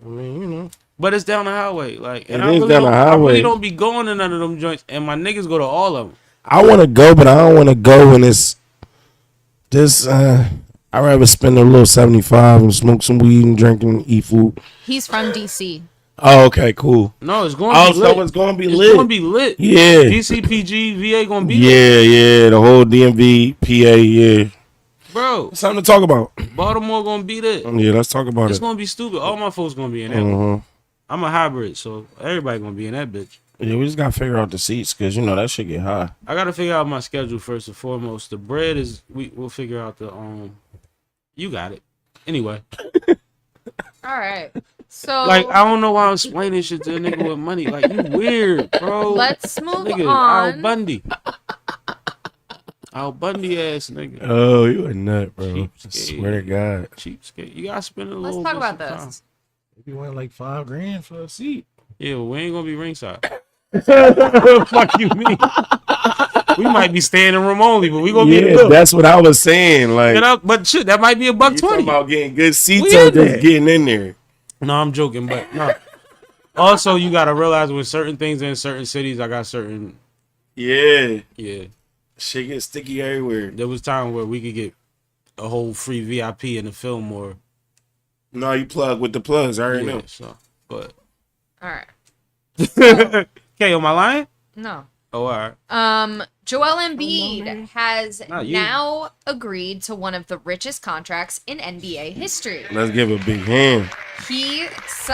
I mean, you know. But it's down the highway. Like, and it is down the highway. I really don't be going to none of them joints. And my niggas go to all of them. I want to go, but I don't want to go when it's this. I'd rather spend a little 75 and smoke some weed and drink and eat food. He's from DC. Oh, okay, cool. No, it's going to be lit. So it's going to be lit. It's going to be lit. Yeah. DCPG, VA going to be lit. Yeah. The whole DMV, PA, yeah. Bro. It's something to talk about. Baltimore going to be there. Yeah, let's talk about It's it. going to be stupid. All my folks going to be in that. I'm a hybrid, so everybody going to be in that bitch. Yeah, we just got to figure out the seats because, that shit get high. I got to figure out my schedule first and foremost. The bread is, we'll figure out the, you got it. Anyway. All right. So Like, I don't know why I'm explaining shit to a nigga with money. Like, you weird, bro. let's move Nigga, Al on. Bundy. Al Bundy ass nigga. Oh, you a nut, bro. I Cheapskate. swear to God. Cheapskate. You gotta spend a Let's little talk bit about sometime. this. If you want like $5,000 for a seat. Yeah, well, we ain't gonna be ringside. Fuck you mean? We might be staying in room only, but we gonna be in the Yeah, middle. that's what I was saying. Like, You know, but shit, that might be you $120. talking about getting good seats We or in just there. getting in there? No, I'm joking, but no. Also, you gotta realize with certain things in certain cities, I got certain. Yeah. Yeah, Shit gets sticky everywhere. there was time where we could get a whole free VIP in the film, or No, you plug with the plugs. I already yeah. know. So, but All right. okay, am I lying? No. Oh, all right. Joel Embiid has Not you. now agreed to one of the richest contracts in NBA history. Let's give a big hand. He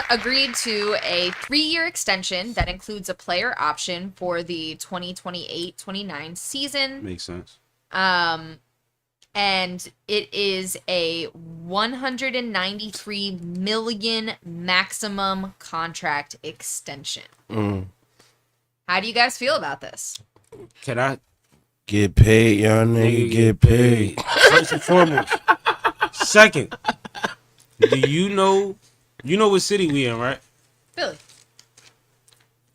agreed to a 3-year extension that includes a player option for the 2028-29 season. Makes sense. And it is a $193 million maximum contract extension. How do you guys feel about this? Can I Get paid, y'all nigga. Get paid. first and foremost? Second, do you know what city we in, right? Billy.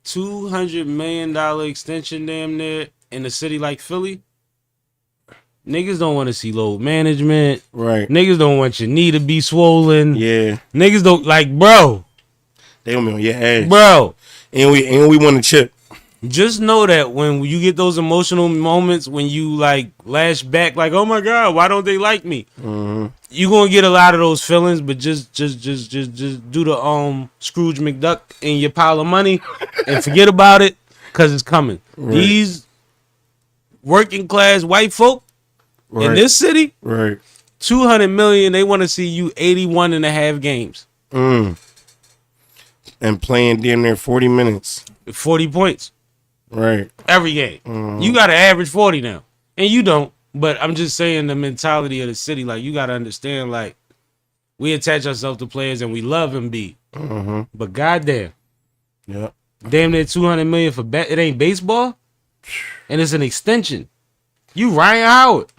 $200 million extension damn near in a city like Philly. Niggas don't want to see load management. Right. Niggas don't want your knee to be swollen. Yeah. Niggas don't like, bro. They gonna be on your ass. Bro. And we want to chip. Just know that when you get those emotional moments, when you like lash back, like, oh my God, why don't they like me? You gonna get a lot of those feelings, but just do the Scrooge McDuck in your pile of money and forget about it, cause it's coming. Right. These working class white folk in Right. this city, Right. 200 million, they want to see you 81 and a half games, And playing damn near 40 minutes. 40 points. Right. Every game. You got to average 40 now. And you don't. But I'm just saying the mentality of the city. Like, you got to understand, like, we attach ourselves to players and we love Embiid. But goddamn, Yep. damn near 200 million for it ain't baseball? And it's an extension. You Ryan Howard.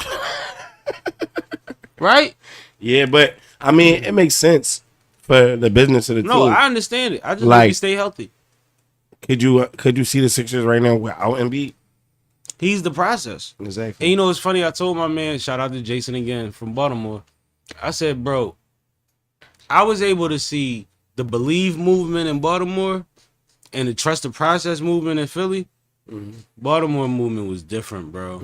Right? Yeah, but I mean, it makes sense for the business of the No, team. I understand it. I just Like- like, you stay healthy. Could you see the Sixers right now without Embiid? He's the process. Exactly. And you know, it's funny. I told my man, shout out to Jason again from Baltimore. I said, bro, I was able to see the Believe movement in Baltimore and the Trust the Process movement in Philly. Baltimore movement was different, bro.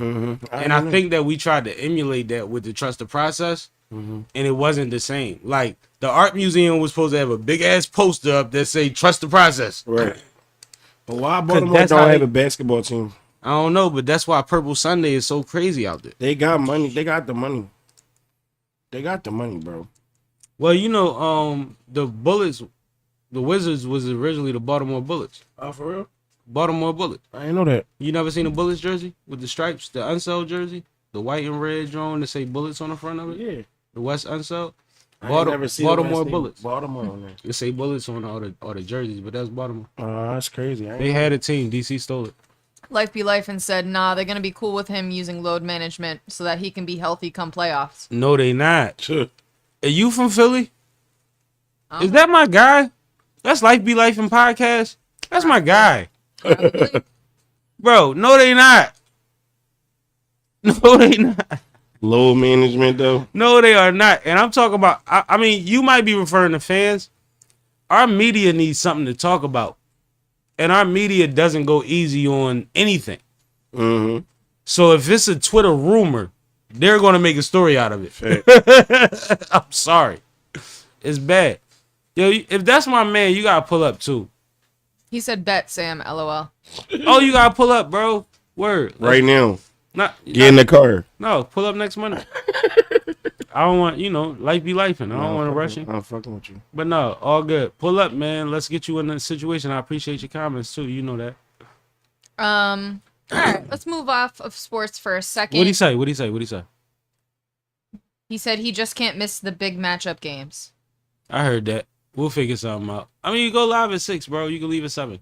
And I think that we tried to emulate that with the Trust the Process, and it wasn't the same. Like, the art museum was supposed to have a big ass poster up that say Trust the Process. Right. But why Baltimore that's don't how have they- a basketball team? I don't know, but that's why Purple Sunday is so crazy out there. They got money. They got the money. They got the money, bro. Well, you know, the Bullets, the Wizards was originally the Baltimore Bullets. Oh, for real? Baltimore Bullets. I didn't know that. You never seen a Bullets jersey with the stripes, the unsold jersey, the white and red drawn to say Bullets on the front of it? Yeah. The West unsold. I ain't never seen Baltimore the Bullets. Baltimore on there. It say Bullets on all the jerseys, but that's Baltimore. That's crazy. They had a team. DC stole it. Life be life and said, nah, they're going to be cool with him using load management so that he can be healthy come playoffs. No, they not. Sure. Are you from Philly? Is that my guy? That's Life Be Life in podcast. That's my guy. Bro, no, they not. No, they not. Load management, though. No, they are not. And I'm talking about, I mean, you might be referring to fans. Our media needs something to talk about. And our media doesn't go easy on anything. So if it's a Twitter rumor, they're going to make a story out of it. I'm sorry. It's bad. Yo, if that's my man, you got to pull up too. He said, bet, Sam, LOL. Oh, you got to pull up, bro. Word. Right now. Get in the car. No, pull up next Monday. I don't want, life be life, and I don't want to rush you. I'm fucking with you. But no, all good. Pull up, man. Let's get you in the situation. I appreciate your comments too. You know that. All right, let's move off of sports for a second. What'd he say? He said he just can't miss the big matchup games. I heard that. We'll figure something out. I mean, you go live at 6, bro. You can leave at 7.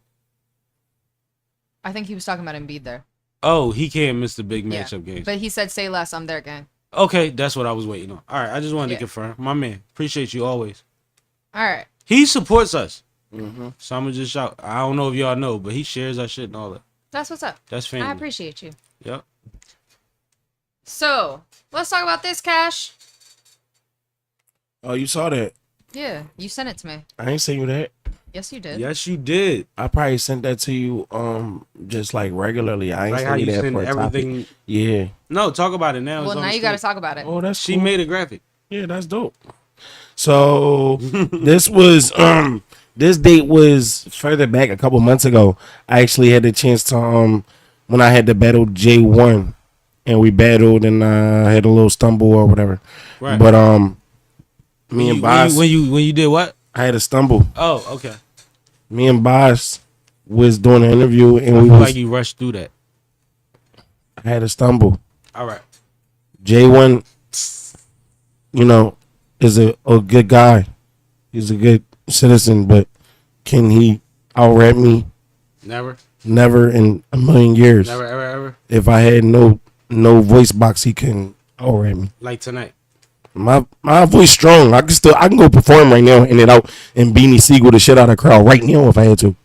I think he was talking about Embiid there. Oh, he can't miss the big Yeah. matchup games. But he said, say less, I'm there, gang. Okay, that's what I was waiting on. All right, I just wanted Yeah. to confirm. My man, appreciate you always. All right. He supports us. Mm-hmm. So I'm going to just shout. I don't know if y'all know, but he shares our shit and all that. That's what's up. That's family. I appreciate you. Yep. So, let's talk about this, Cash. Oh, you saw that? Yeah, you sent it to me. I ain't send you that. Yes, you did. Yes, you did. I probably sent that to you just like regularly. I ain't Like how send you you that send for a everything. topic. Yeah. No, talk about it now. It's Well, on now the you got to screen. talk about it. Oh, that's She cool. made a graphic. Yeah, that's dope. So this was this date was further back a couple months ago. I actually had the chance to when I had to battle J1 and we battled and had a little stumble or whatever. Right. But me and Boss when you did what? I had a stumble. Oh, okay. Me and Boss was doing an interview and I we feel was like you rushed through that. I had a stumble. All right. J1 is a good guy. He's a good citizen, but can he out-rap me? Never. Never in a million years. Never, ever, ever. If I had no voice box, he couldn't out-rap me. Like tonight. My voice strong. I can go perform right now and Beanie Siegel the shit out of the crowd right now if I had to.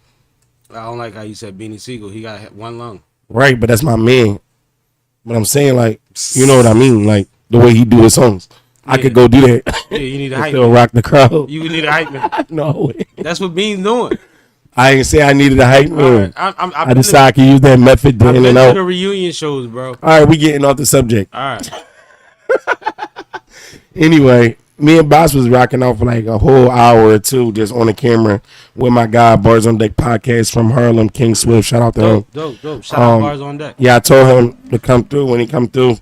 I don't like how you said Beanie Siegel. He got one lung. Right, but that's my man. But I'm saying, like, you know what I mean? Like, the way he do his songs. I could go do that. Yeah, you need a and hype still man. rock the crowd. You need a hype man. No. That's what Bean's doing. I ain't say I needed a hype All man. right. I decided I could use that method I've in been and to out. the reunion shows, bro. All right, we getting off the subject. All right. Anyway, me and Boss was rocking out for like a whole hour or two just on the camera with my guy, Bars on Deck podcast from Harlem, King Swift. Shout out to him. Dope. Shout out Bars on Deck. Yeah, I told him to come through when he come through,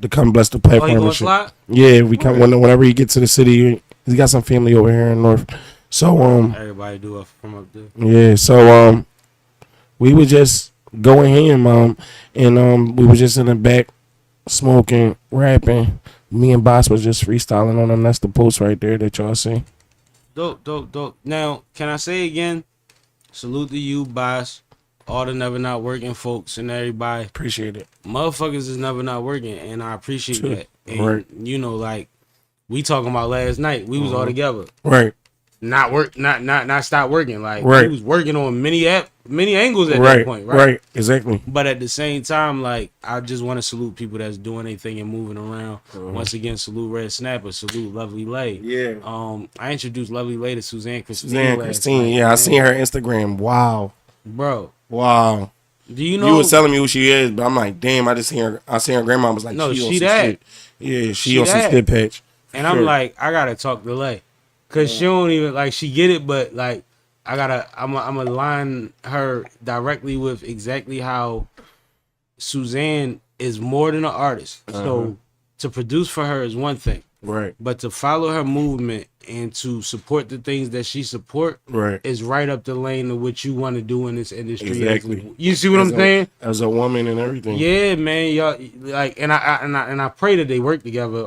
to come bless the Oh, he platform gonna and shit. slide? Yeah, we come whenever he get to the city. He's got some family over here in North. So Everybody do it from up there. yeah, so we were just going ham, and we were just in the back smoking, rapping. Me and Boss was just freestyling on them. That's the post right there that y'all see. Dope. Now, can I say again? Salute to you, Boss. All the never not working folks and everybody. Appreciate it. Motherfuckers is never not working, and I appreciate Sure. that. And, Right. you know, like we talking about last night, we was all together. Right. Not stop working. Like Right. we was working on many angles at Right. that point, right? Right. Exactly. But at the same time, like I just want to salute people that's doing their thing and moving around. Once again, salute Red Snapper, salute Lovely Lay. Yeah. I introduced Lovely Lay to Suzanne Christine. Suzanne last Christine. night, Yeah, I man. seen her Instagram. Wow. Bro, Wow. do you know? You was telling me who she is, but I'm like, damn, I just seen her. I seen her grandma was like, No, on she some that. shit. Yeah, she She on some that. spit patch. And I'm Sure. like, I gotta talk to Lay, cause she don't even like she get it, but like I'm gonna line her directly with exactly how Suzanne is more than an artist. So to produce for her is one thing, Right. but to follow her movement and to support the things that she support Right. is right up the lane of what you want to do in this industry. Exactly. You see what I'm As a- saying? As a woman and everything. Yeah, man. Y'all like, and I pray that they work together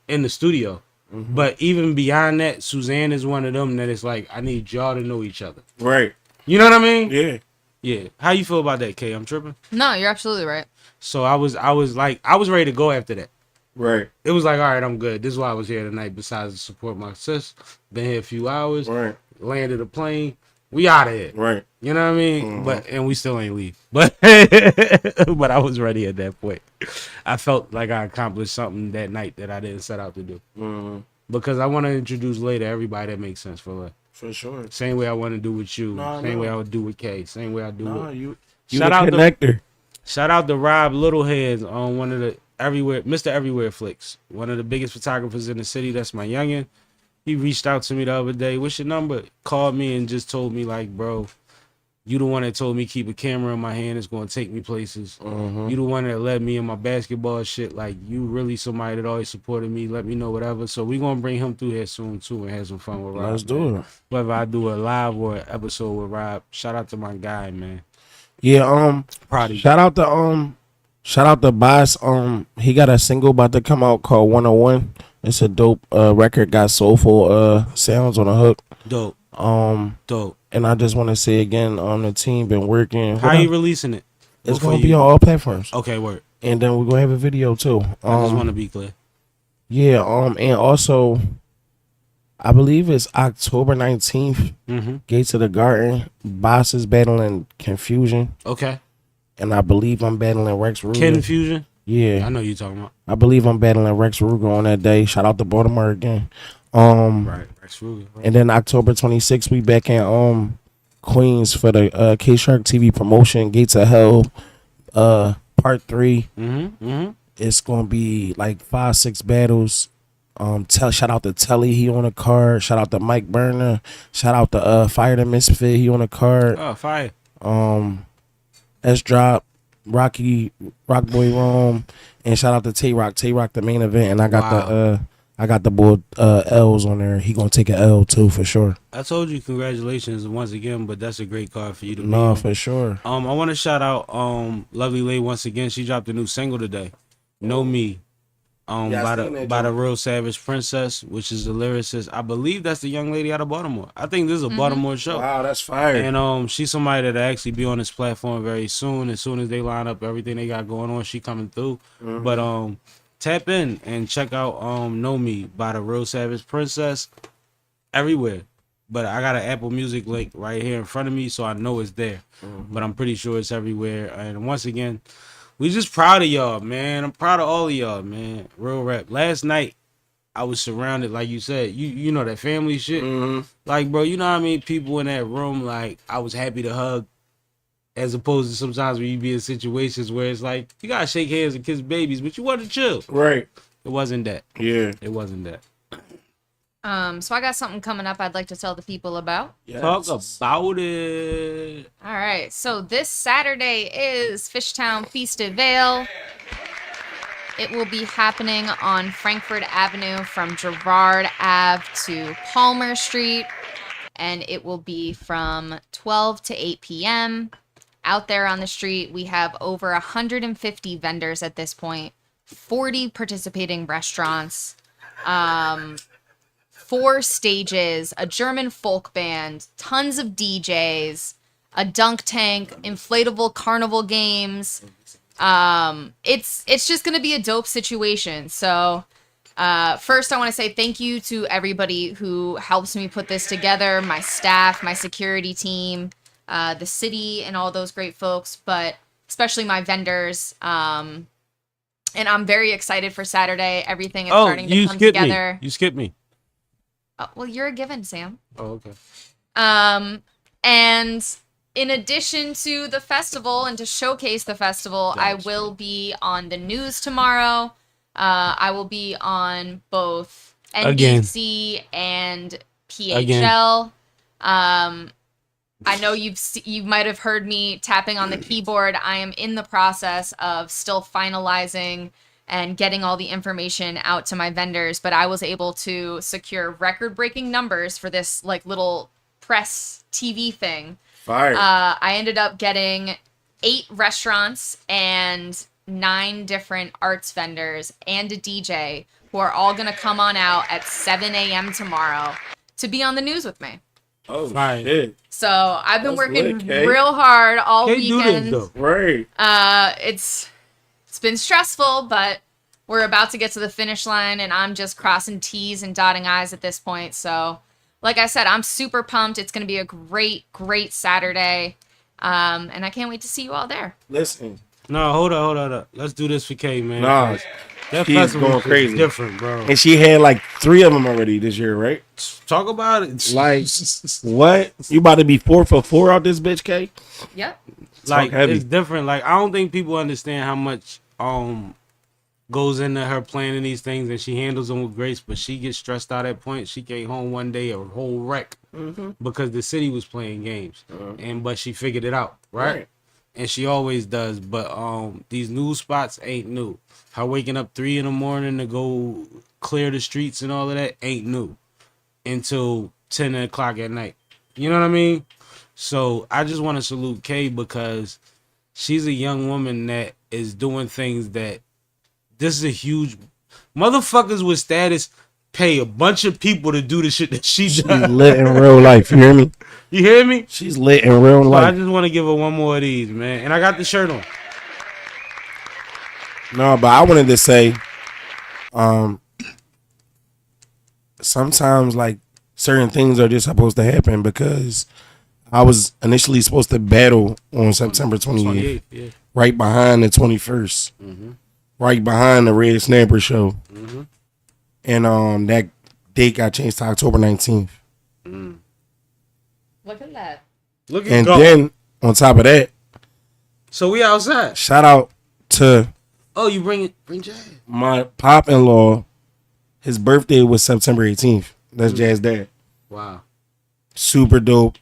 in the studio. But even beyond that, Suzanne is one of them that it's like I need y'all to know each other. Right. You know what I mean? Yeah. Yeah. How you feel about that, Kay? I'm tripping. No, you're absolutely right. So I was ready to go after that. Right. It was like, all right, I'm good. This is why I was here tonight. Besides to support my sis, been here a few hours. Right. Landed a plane. We out of here. Right. You know what I mean? And we still ain't leave. But but I was ready at that point. I felt like I accomplished something that night that I didn't set out to do. Because I want to introduce later everybody that makes sense for life. For sure. Same way I want to do with you. Nah, same no. way I would do with Kay. Same way I do Nah, with. you Shout the out to- connector. Shout out to Rob Littleheads on one of the Mr. Everywhere flicks. One of the biggest photographers in the city. That's my youngin'. He reached out to me the other day. What's your number? Called me and just told me like, bro, you the one that told me keep a camera in my hand. It's gonna take me places. You the one that led me in my basketball shit. Like you really somebody that always supported me. Let me know whatever. So we gonna bring him through here soon too and have some fun with Rob. Let's do it. Whether I do a live or an episode with Rob. Shout out to my guy, man. Yeah, Proud of you. shout out to Shout out to Boss. He got a single about to come out called 101. It's a dope record. Got soulful sounds on the hook. Dope. Dope. And I just want to say again, the team been working. How you releasing it? It's Before gonna be you- on all platforms. Okay, word. And then we're gonna have a video too. I just want to be clear. Yeah. And also, I believe it's October 19th. Mm-hmm. Gates of the Garden. Boss is battling Confusion, Okay. and I believe I'm battling Rex Ruger. Confusion. Yeah. I know you talking about. I believe I'm battling Rex Ruger on that day. Shout out to Baltimore again. Right. Rex Ruger. Right. And then October 26th, we back in Queens for the K Shark TV promotion, Gates of Hell, part 3. Mm-hmm. Mm-hmm. It's gonna be like 5-6 battles. Shout out to Telly, he on the card. Shout out to Mike Burner. Shout out to Fire the Misfit, he on the card. Oh, fire. S Drop, Rocky, Rockboy Rome, and shout out to Tay Rock. Tay Rock the main event, and I got the boy L's on there. He gonna take an L too for sure. I told you congratulations once again, but that's a great card for you to be No, on. for sure. I want to shout out Lovely Lay once again. She dropped a new single today. Know Me. Yeah, I seen that by the joint. Real Savage Princess, which is the lyricist. I believe that's the young lady out of Baltimore. I think this is a Baltimore show. Wow, that's fire. And she's somebody that'll actually be on this platform very soon. As soon as they line up everything they got going on, she coming through. But tap in and check out Know Me by the Real Savage Princess everywhere. But I got an Apple Music link right here in front of me, so I know it's there. But I'm pretty sure it's everywhere. And once again, we just proud of y'all, man. I'm proud of all of y'all, man. Real rap. Last night, I was surrounded, like you said, you know that family shit. Like, bro, you know how many people in that room, like, I was happy to hug, as opposed to sometimes when you be in situations where it's like, you gotta shake hands and kiss babies, but you want to chill. Right. It wasn't that. Yeah. It wasn't that. So I got something coming up I'd like to tell the people about. Yes. Talk about it. All right, so this Saturday is Fishtown Feastivale. It will be happening on Frankfurt Avenue from Girard Ave to Palmer Street, and it will be from 12 to 8 p.m. Out there on the street, we have over 150 vendors at this point, 40 participating restaurants, 4 stages, a German folk band, tons of DJs, a dunk tank, inflatable carnival games. It's just gonna be a dope situation. So first I want to say thank you to everybody who helps me put this together, my staff, my security team, the city, and all those great folks, but especially my vendors. And I'm very excited for Saturday. Everything is starting to come together. You skipped me. Well, you're a given, Sam. Oh, okay. And in addition to the festival and to showcase the festival, I will be on the news tomorrow. I will be on both NBC and PHL. I know you might have heard me tapping on the keyboard. I am in the process of still finalizing and getting all the information out to my vendors, but I was able to secure record-breaking numbers for this like little press TV thing. Fire. I ended up getting 8 restaurants and 9 different arts vendors and a DJ who are all gonna come on out at 7 a.m. tomorrow to be on the news with me. Oh, Fire. shit. So I've been That's working lit, Kay. real hard all Can't do weekend. this, though. Right. It's been stressful, but we're about to get to the finish line, and I'm just crossing T's and dotting I's at this point. So, like I said, I'm super pumped. It's going to be a great Saturday, and I can't wait to see you all there. Listen. No, hold up. Let's do this for K, man. Nah, That she's festival going is crazy. different, bro. and she had like 3 of them already this year, right? Talk about it. Like, what? You about to be 4 for 4 out this bitch, K? Yep. like heavy. it's different. Like, I don't think people understand how much goes into her planning these things, and she handles them with grace. But she gets stressed out at points. She came home one day a whole wreck because the city was playing games, but she figured it out, right? And she always does. But these news spots ain't new. Her waking up 3 a.m. to go clear the streets and all of that ain't new until 10 o'clock at night. You know what I mean? So I just want to salute Kay because she's a young woman that is doing things that this is a huge motherfuckers with status pay a bunch of people to do the shit that she She's does. lit in real life. You hear me? You hear me? She's lit in real So I life. just want to give her one more of these, man. And I got the shirt on. No, but I wanted to say, sometimes like certain things are just supposed to happen because I was initially supposed to battle on September 28th, Yeah. right behind the 21st, right behind the Red Snapper show, and that date got changed to October 19th. Look at that. Look at And go. then on top of that, So we outside. shout out to Oh, you bring Jazz. my pop-in-law. His birthday was September 18th. That's Jazz dad. Wow. Super dope.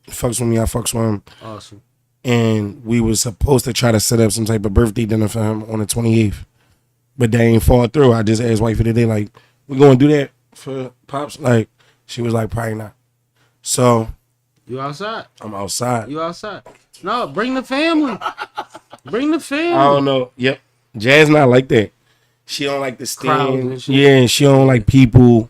Fucks with me, I fucks with him. Awesome. And we was supposed to try to set up some type of birthday dinner for him on the 28th. But they ain't fall through. I just asked wifey today, like, we gonna do that for Pops? Like, she was like, probably not. So, You outside. I'm outside. You outside. No, bring the family. Bring the family. I don't know. Yep. Jazz not like that. She don't like the Crowds stand. and shit. Yeah, and she don't like people.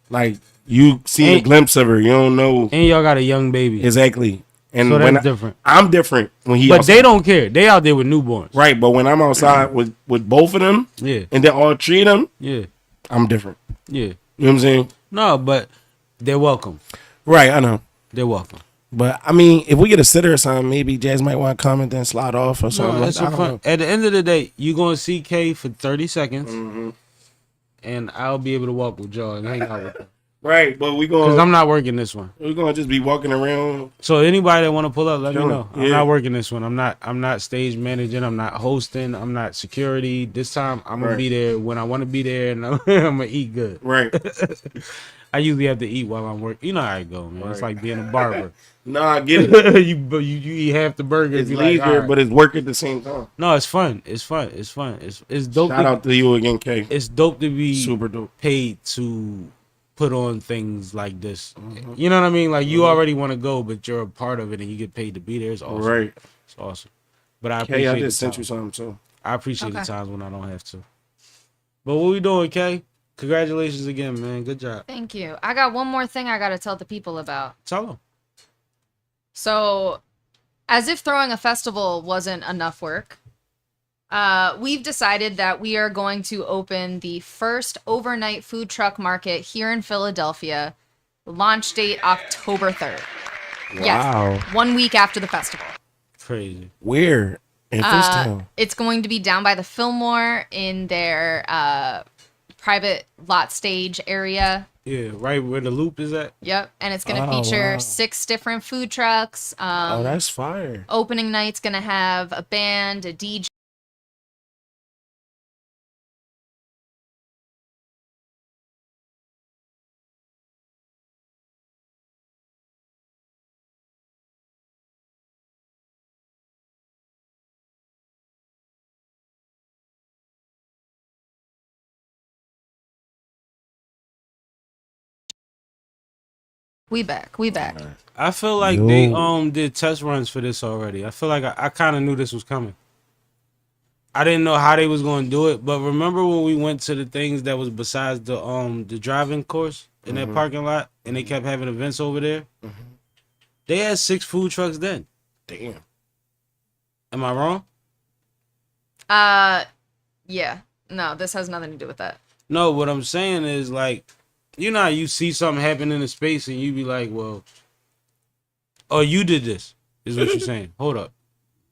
Like, you see a Ain't- glimpse of her. You don't know And y'all got a young baby. exactly. And So when that's different. I'm different when he But outside. they don't care. They out there with newborns. Right, but when I'm outside with both of them Yeah. and then all three of them, Yeah. I'm different. Yeah. You know what I'm saying? No, but they're welcome. Right, I know. They're welcome. But I mean, if we get a sitter or something, maybe Jazz might want to come and then slide off or something. No, like that's that. I so don't fun. At the end of the day, you gonna see K for 30 seconds, and I'll be able to walk with y'all and hang out with them. know. Right, but we Because gonna I'm not working this one. we're gonna just be walking around. So anybody that want to pull up, let me Chilling. know. I'm Yeah. not working this one. I'm not stage managing. I'm not hosting. I'm not security. This time I'm gonna Right. be there when I want to be there, and I'm gonna eat good. Right. I usually have to eat while I'm working. You know how it go, man. It's Right. like being a barber. No, I get it. you eat half the burger. It's and be like, leisure, all right. but it's work at the same time. No, it's fun. It's fun. It's fun. It's dope. Shout out to you again, K. It's dope to be Super dope. paid to put on things like this. You know what I mean? Like you already want to go, but you're a part of it, and you get paid to be there. It's awesome. Right. It's awesome. But I K, appreciate I the just sent you time. something too. I appreciate the Okay. times when I don't have to. But what we doing, Kay? Congratulations again, man. Good job. Thank you. I got one more thing I got to tell the people about. Tell them. So, as if throwing a festival wasn't enough work, we've decided that we are going to open the first overnight food truck market here in Philadelphia. Launch date October 3rd. Wow. Yes, 1 week after the festival. Crazy. Where? In Fishtown. It's going to be down by the Fillmore in their private lot stage area. Yeah, right where the loop is at. Yep, and it's going to Oh, feature wow. 6 different food trucks. Oh, that's fire. Opening night's going to have a band, a DJ. We back. I feel like Yo. they did test runs for this already. I feel like I kind of knew this was coming. I didn't know how they was going to do it, but remember when we went to the things that was besides the driving course in that parking lot, and they kept having events over there? They had 6 food trucks then. Damn. Am I wrong? Yeah. No, this has nothing to do with that. No, what I'm saying is like, you know how you see something happen in a space and you be like, well, oh, you did this, is what you're saying. Hold up.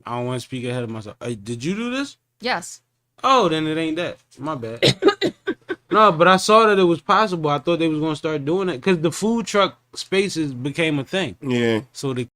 I don't want to speak ahead of myself. Hey, did you do this? Yes. Oh, then it ain't that. My bad. No, but I saw that it was possible. I thought they was going to start doing it because the food truck spaces became a thing. Yeah. So they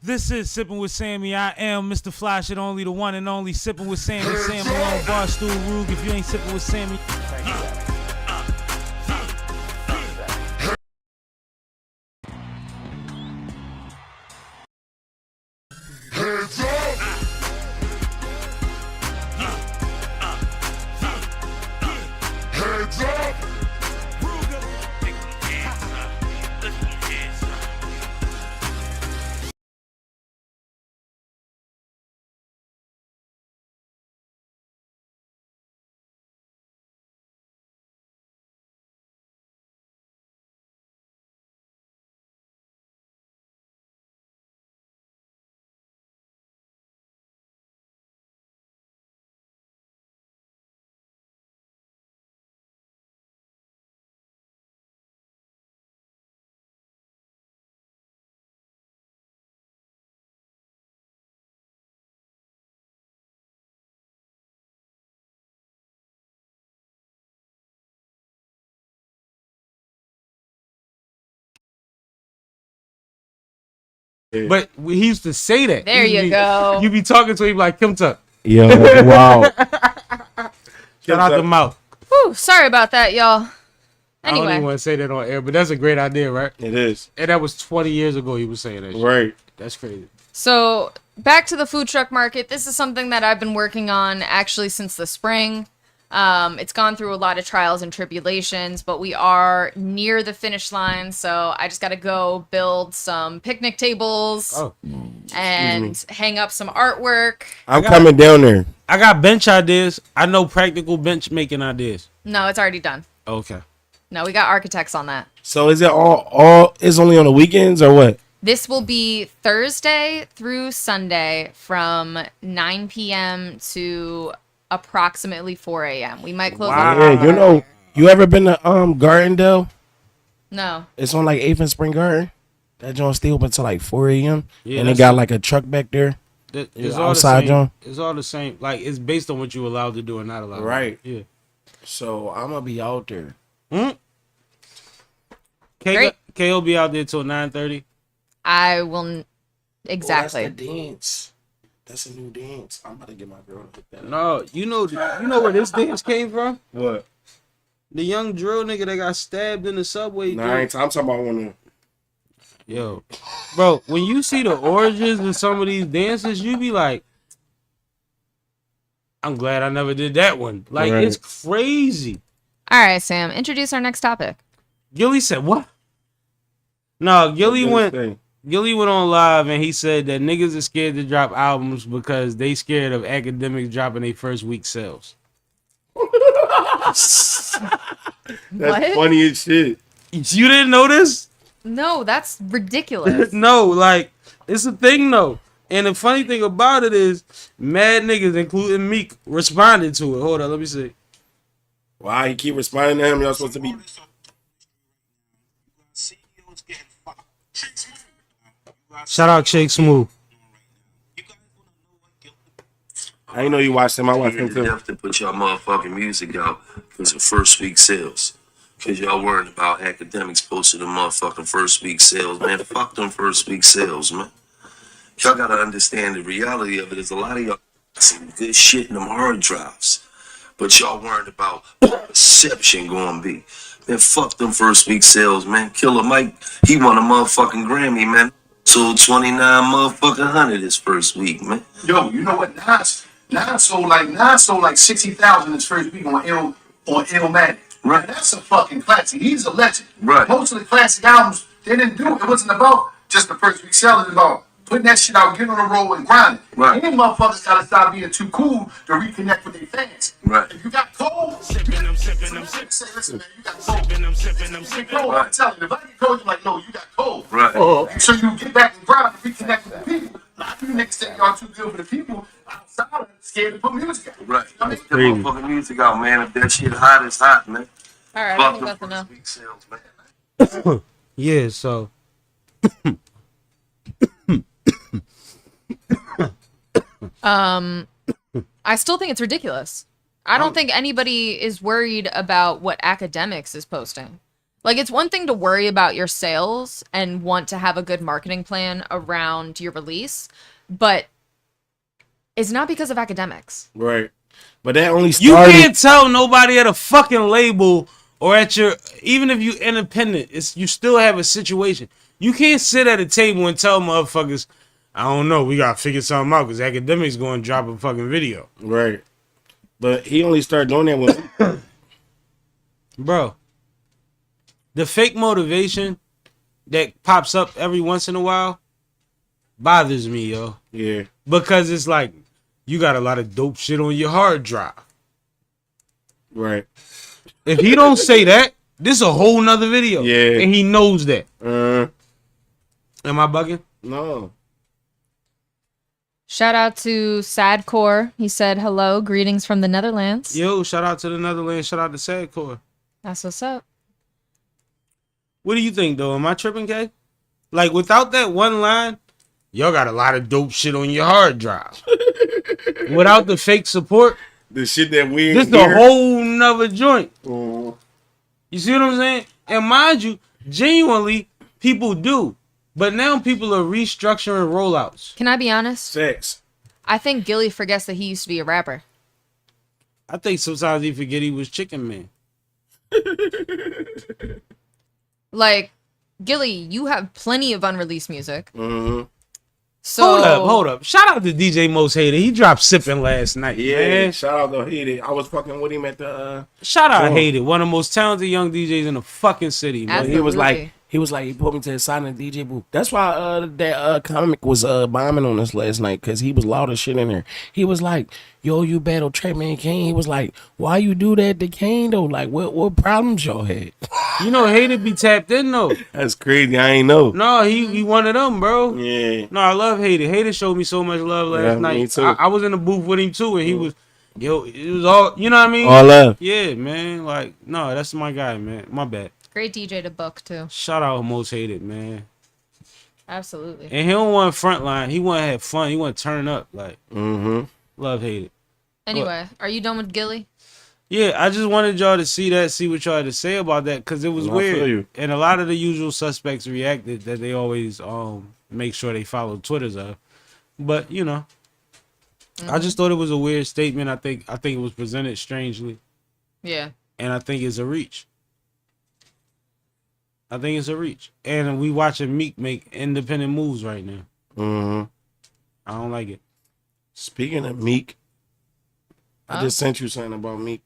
This is Sippin' with Sammy. I am Mr. Flash, and only the one and only Sippin' with Sammy. Sam Malone, Barstool Rug. If you ain't sippin' with Sammy, But he used to say that. There you go. You be talking to him like Kim Tuck. Yo, wow. Shout out to Mouth. Whew, sorry about that, y'all. I don't even Anyway, want to say that on air, but that's a great idea, right? It is. And that was 20 years ago he was saying that shit. Right. That's crazy. so back to the food truck market. This is something that I've been working on actually since the spring. It's gone through a lot of trials and tribulations, but we are near the finish line. So I just got to go build some picnic tables Oh. and hang up some artwork. I'm coming down there. I got bench ideas. I know practical bench making ideas. No, it's already done. Okay. No, we got architects on that. So is it all is only on the weekends or what? This will be Thursday through Sunday from 9 p.m. to approximately 4 a.m. We might close. Wow. a little Yeah, you know, earlier. you ever been to Gardendale? No. It's on like 8th and Spring Garden. That joint stay open until like 4 a.m. Yeah, and they that's- got like a truck back there. It's Yeah, all outside, the same. John. It's all the same. Like, it's based on what you allowed to do or not allowed. Right. To do. Yeah. So I'm gonna be out there. Great. KO be out there till 9:30. I will. Exactly. Oh, that's the dance. That's a new dance. I'm about to get my girl to hook that up. No, you know where this dance came from? What? The young drill nigga that got stabbed in the subway. Nah, I'm talking about one. Yo, bro, when you see the origins of some of these dances, you be like, I'm glad I never did that one. Like, Right. it's crazy. All right, Sam. Introduce our next topic. Gilly said, what? No, Gilly went on live and he said that niggas are scared to drop albums because they scared of academics dropping their first week sales. That's What? funny as shit. You didn't know this? No, that's ridiculous. No, like, it's a thing though. And the funny thing about it is, mad niggas, including Meek, responded to it. Hold on, let me see. Wow, you keep responding to him. You're supposed to be. Shout out Shake Smooth. I didn't know you watched him. I watched him You too. have to put y'all motherfucking music out because of first week sales. Because y'all worried about academics posting the motherfucking first week sales, man. Fuck them first week sales, man. Y'all gotta understand the reality of it is a lot of y'all got some good shit in them hard drives. But y'all worried about what perception gonna be. Man, fuck them first week sales, man. Killer Mike, he won a motherfucking Grammy, man. Sold 29 motherfucking hundred his first week, man. Yo, you know what? Nas sold like 60,000 his first week on Illmatic. Right. And that's a fucking classic. He's a legend. Right. Most of the classic albums, they didn't do it. It wasn't about just the first week sales. It was about putting that shit out, getting on the road and grinding. Right. And motherfuckers gotta stop being too cool to reconnect with their fans. Right. If you got cold, say, listen, man, you got cold. Cold, I'm telling you, if I get cold, you're like, no, you got cold. Right. So you get back and grind and reconnect with the people. A lot of you niggas think y'all too good for the people. Outside of it, scared to put music out. Right. I mean, Get motherfucking music out, man. If that shit hot, it's hot, man. All right, I Fuck think that's them enough. first week sales, man. Yeah, so. I still think it's ridiculous. I don't think anybody is worried about what academics is posting. Like, it's one thing to worry about your sales and want to have a good marketing plan around your release, but it's not because of academics. Right. But that only You started. can't tell nobody at a fucking label or at your, even if you independent, it's you still have a situation. You can't sit at a table and tell motherfuckers, I don't know, we gotta figure something out because academics going to drop a fucking video. Right. But he only started doing that when. Bro, the fake motivation that pops up every once in a while bothers me, yo. Yeah. Because it's like, you got a lot of dope shit on your hard drive. Right. If he don't say that, this is a whole nother video. Yeah. And he knows that. Am I bugging? No. Shout out to Sadcore. He said, hello, greetings from the Netherlands. Yo, shout out to the Netherlands. Shout out to Sadcore. That's what's up. What do you think, though? Am I tripping, Kay? Like, without that one line, y'all got a lot of dope shit on your hard drive. Without the fake support, the shit that we this is a whole nother joint. You see what I'm saying? And mind you, genuinely, people do. But now people are restructuring rollouts. Can I be honest? Sex. I think Gilly forgets that he used to be a rapper. I think sometimes he forget he was Chicken Man. Like, Gilly, you have plenty of unreleased music. Mm-hmm. So Hold up. Shout out to DJ Most Hated. He dropped Sippin' last night. Yeah, man. shout out to Hated. I was fucking with him at the Shout out Oh. Hated, one of the most talented young DJs in the fucking city, man. Absolutely. he was like he put me to the side of the DJ booth. That's why that comic was bombing on us last night, because he was loud as shit in there. He was like, yo, you battle Trap Man Kane. He was like, why you do that to Kane though? Like, what problems y'all had? You know, Hated be tapped in though. That's crazy. I ain't know. No, he one of them, bro. Yeah. No, I love Hated. Hated showed me so much love last Yeah, night. me too. I was in the booth with him too, and he was, yo, it was all, you know what I mean? All love. Yeah, man. Like, no, that's my guy, man. My bad. great DJ to book too. Shout out Most Hated, man. Absolutely. And he don't want frontline. He want to have fun. He want to turn up. Like, love Hated. Anyway, are you done with Gilly? Yeah, I just wanted y'all to see that, see what y'all had to say about that, because it was No, I feel weird. you. And a lot of the usual suspects reacted that they always make sure they follow Twitters of. But, you know, I just thought it was a weird statement. I think it was presented strangely. Yeah. And I think it's a reach. And we watching Meek make independent moves right now. I don't like it. Speaking of Meek, I just sent you something about Meek.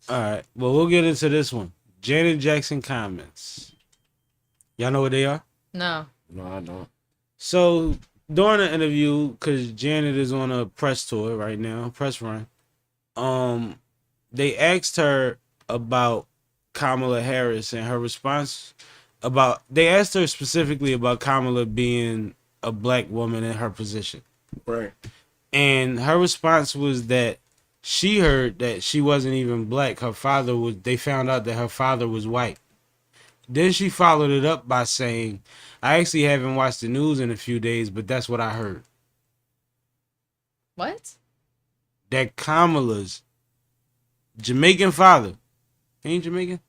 All right. Well, we'll get into this one. Janet Jackson comments. Y'all know what they are? No. No, I don't. So during the interview, because Janet is on a press tour right now, press run, they asked her about Kamala Harris and her response they asked her specifically about Kamala being a black woman in her position. Right. And her response was that she heard that she wasn't even black. They found out that her father was white. Then she followed it up by saying, I actually haven't watched the news in a few days, but that's what I heard. What? That Kamala's Jamaican father, he ain't Jamaican?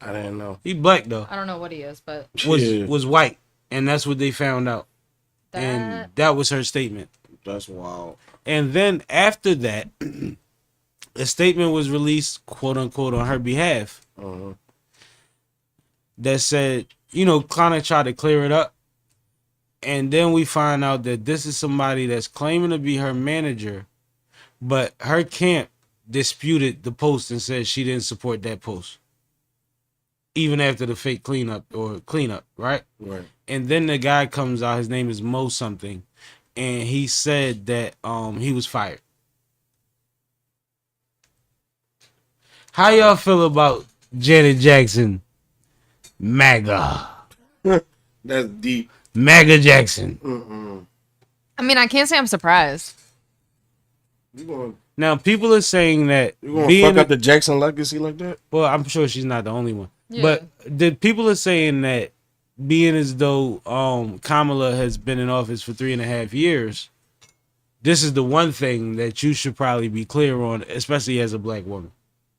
I didn't know. He black though. I don't know what he is, but Was white. And that's what they found out. And that was her statement. That's wild. And then after that, a statement was released, quote unquote, on her behalf that said, kind of tried to clear it up. And then we find out that this is somebody that's claiming to be her manager, but her camp disputed the post and said she didn't support that post. Even after the fake cleanup, right? Right. And then the guy comes out, his name is Mo something, and he said that he was fired. How y'all feel about Janet Jackson? MAGA. That's deep. MAGA Jackson. I mean, I can't say I'm surprised. Now, people are saying that You gonna fuck up the Jackson legacy like that? well, I'm sure she's not the only one. Yeah. But the people are saying that being as though Kamala has been in office for 3.5 years, this is the one thing that you should probably be clear on, especially as a black woman,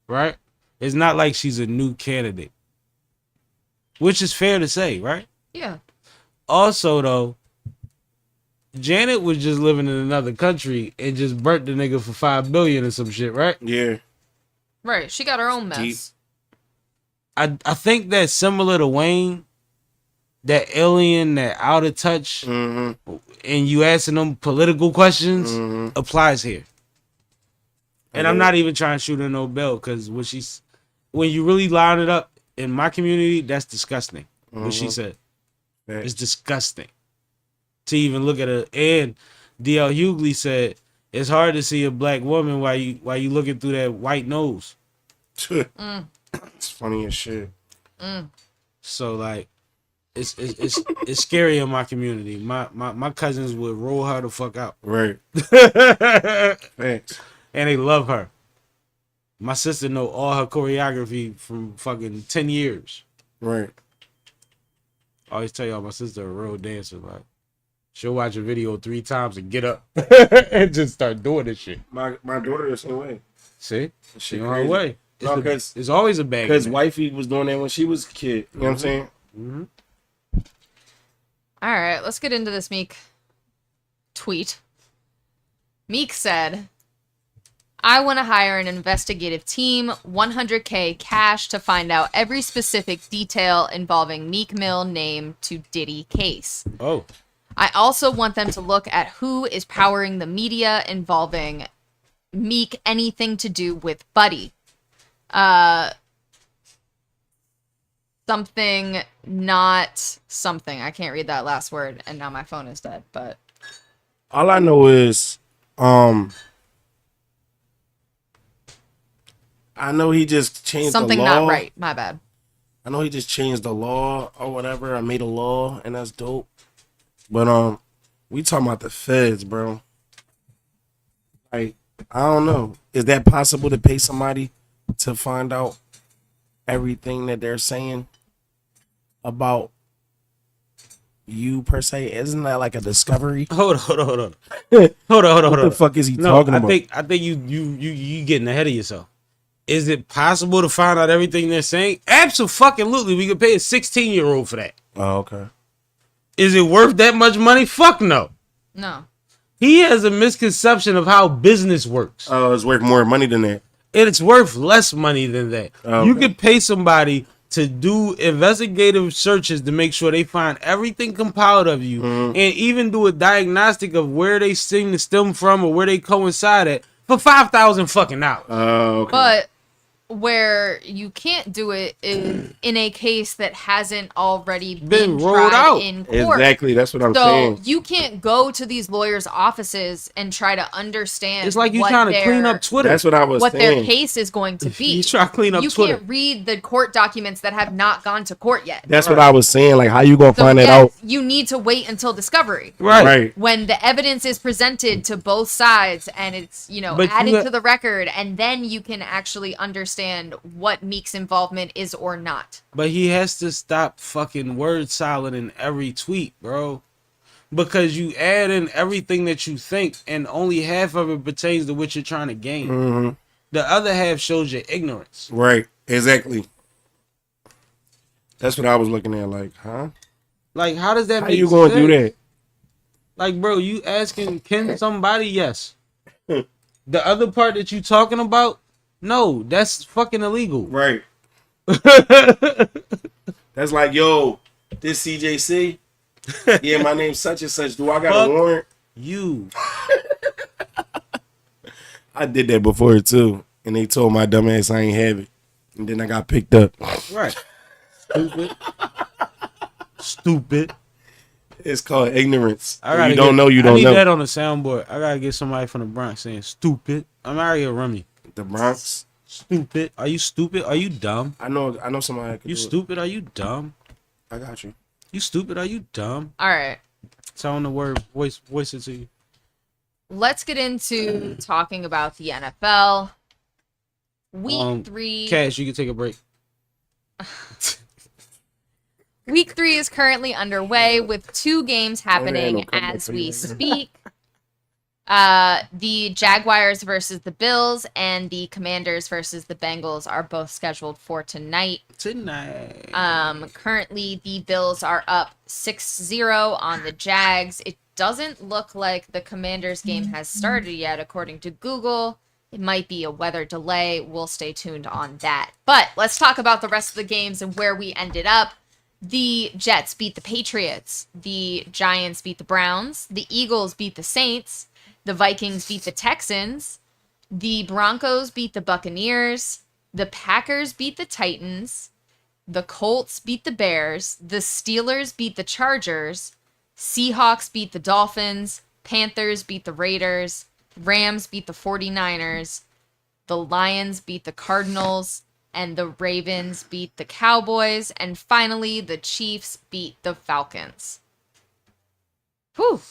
right? It's not like she's a new candidate. which is fair to say, right? Yeah. Also, though, Janet was just living in another country and just burnt the nigga for $5 billion or some shit, right? Yeah. Right. She got her own mess. Deep. I think that's similar to Wayne, that alien, that out of touch, and you asking them political questions applies here. And I'm not even trying to shoot her no bell, because when you really line it up in my community, that's disgusting. What she said, it's disgusting to even look at her. And D.L. Hughley said it's hard to see a black woman while you looking through that white nose. It's funny as shit. So like, it's scary in my community. My cousins would roll her the fuck out. Right. Thanks. And they love her. My sister know all her choreography from fucking 10 years. Right. I always tell y'all my sister a real dancer. Like, she'll watch a video 3 times and get up and just start doing this shit. My daughter is the same way. See? She on her crazy. way. No, it's always a bag. Because wifey was doing that when she was a kid. You know what I'm saying? Mm-hmm. All right, let's get into this Meek tweet. Meek said, I want to hire an investigative team, $100K cash to find out every specific detail involving Meek Mill name to Diddy case. Oh. I also want them to look at who is powering the media involving Meek, anything to do with Buddy. Something, not something. I can't read that last word, and now my phone is dead, but... All I know is, I know he just changed something the law. not right. My bad. I know he just changed the law or whatever. I made a law, and that's dope. But we talking about the feds, bro. Like, I don't know. Is that possible to pay somebody to find out everything that they're saying about you per se? Isn't that like a discovery? Hold on. Hold on. What the fuck is he talking about? I think you getting ahead of yourself. Is it possible to find out everything they're saying? Absolutely. We could pay a 16-year-old for that. Oh, okay. Is it worth that much money? Fuck no. No. He has a misconception of how business works. Oh, it's worth more money than that. It's worth less money than that. Okay. You could pay somebody to do investigative searches to make sure they find everything compiled of you, and even do a diagnostic of where they seem to stem from or where they coincide at for $5,000 fucking dollars. Oh, okay. But where you can't do it is in a case that hasn't already been rolled tried out. in court. Exactly, that's what I'm So saying. you can't go to these lawyers' offices and try to understand. It's like you what trying to their- clean up Twitter. That's what I was what their saying. case is going to be. You try to clean up You Twitter. can't read the court documents that have not gone to court yet. That's what I was saying. Like, how you gonna So find that yes, out? you need to wait until discovery. Right. When the evidence is presented to both sides and it's, But added you- to the record, and then you can actually understand what Meek's involvement is or not. But he has to stop fucking word salad in every tweet, bro. Because you add in everything that you think, and only half of it pertains to what you're trying to gain. The other half shows your ignorance. Right. Exactly. That's what I was looking at. Like, huh? Like, how does that How make you gonna sense? do that? Like, bro, you asking, can somebody? Yes. The other part that you talking about, no, that's fucking illegal. Right. That's like, yo, this CJC. Yeah, my name's such and such. Do I got Fuck a warrant? you. I did that before too, and they told my dumb ass I ain't have it, and then I got picked up. Right. Stupid. It's called ignorance. I gotta You don't get- know. You I don't need know. that on the soundboard. I gotta get somebody from the Bronx saying stupid. I'm out here, Rummy. The Bronx. Stupid. Are you stupid? Are you dumb? I know somebody. That could You do it. stupid? Are you dumb? I got you. You stupid? Are you dumb? All right. Tell them the word. Voice it to you. Let's get into talking about the NFL. Week 3. Cash, you can take a break. Week 3 is currently underway with 2 games happening no comeback as for we you. speak. The Jaguars versus the Bills and the Commanders versus the Bengals are both scheduled for tonight. Currently the Bills are up 6-0 on the Jags. It doesn't look like the Commanders game has started yet, according to Google. It might be a weather delay. We'll stay tuned on that. But let's talk about the rest of the games and where we ended up. The Jets beat the Patriots. The Giants beat the Browns. The Eagles beat the Saints. The Vikings beat the Texans. The Broncos beat the Buccaneers. The Packers beat the Titans. The Colts beat the Bears. The Steelers beat the Chargers. Seahawks beat the Dolphins. Panthers beat the Raiders. Rams beat the 49ers. The Lions beat the Cardinals. And the Ravens beat the Cowboys. And finally, the Chiefs beat the Falcons. Whew.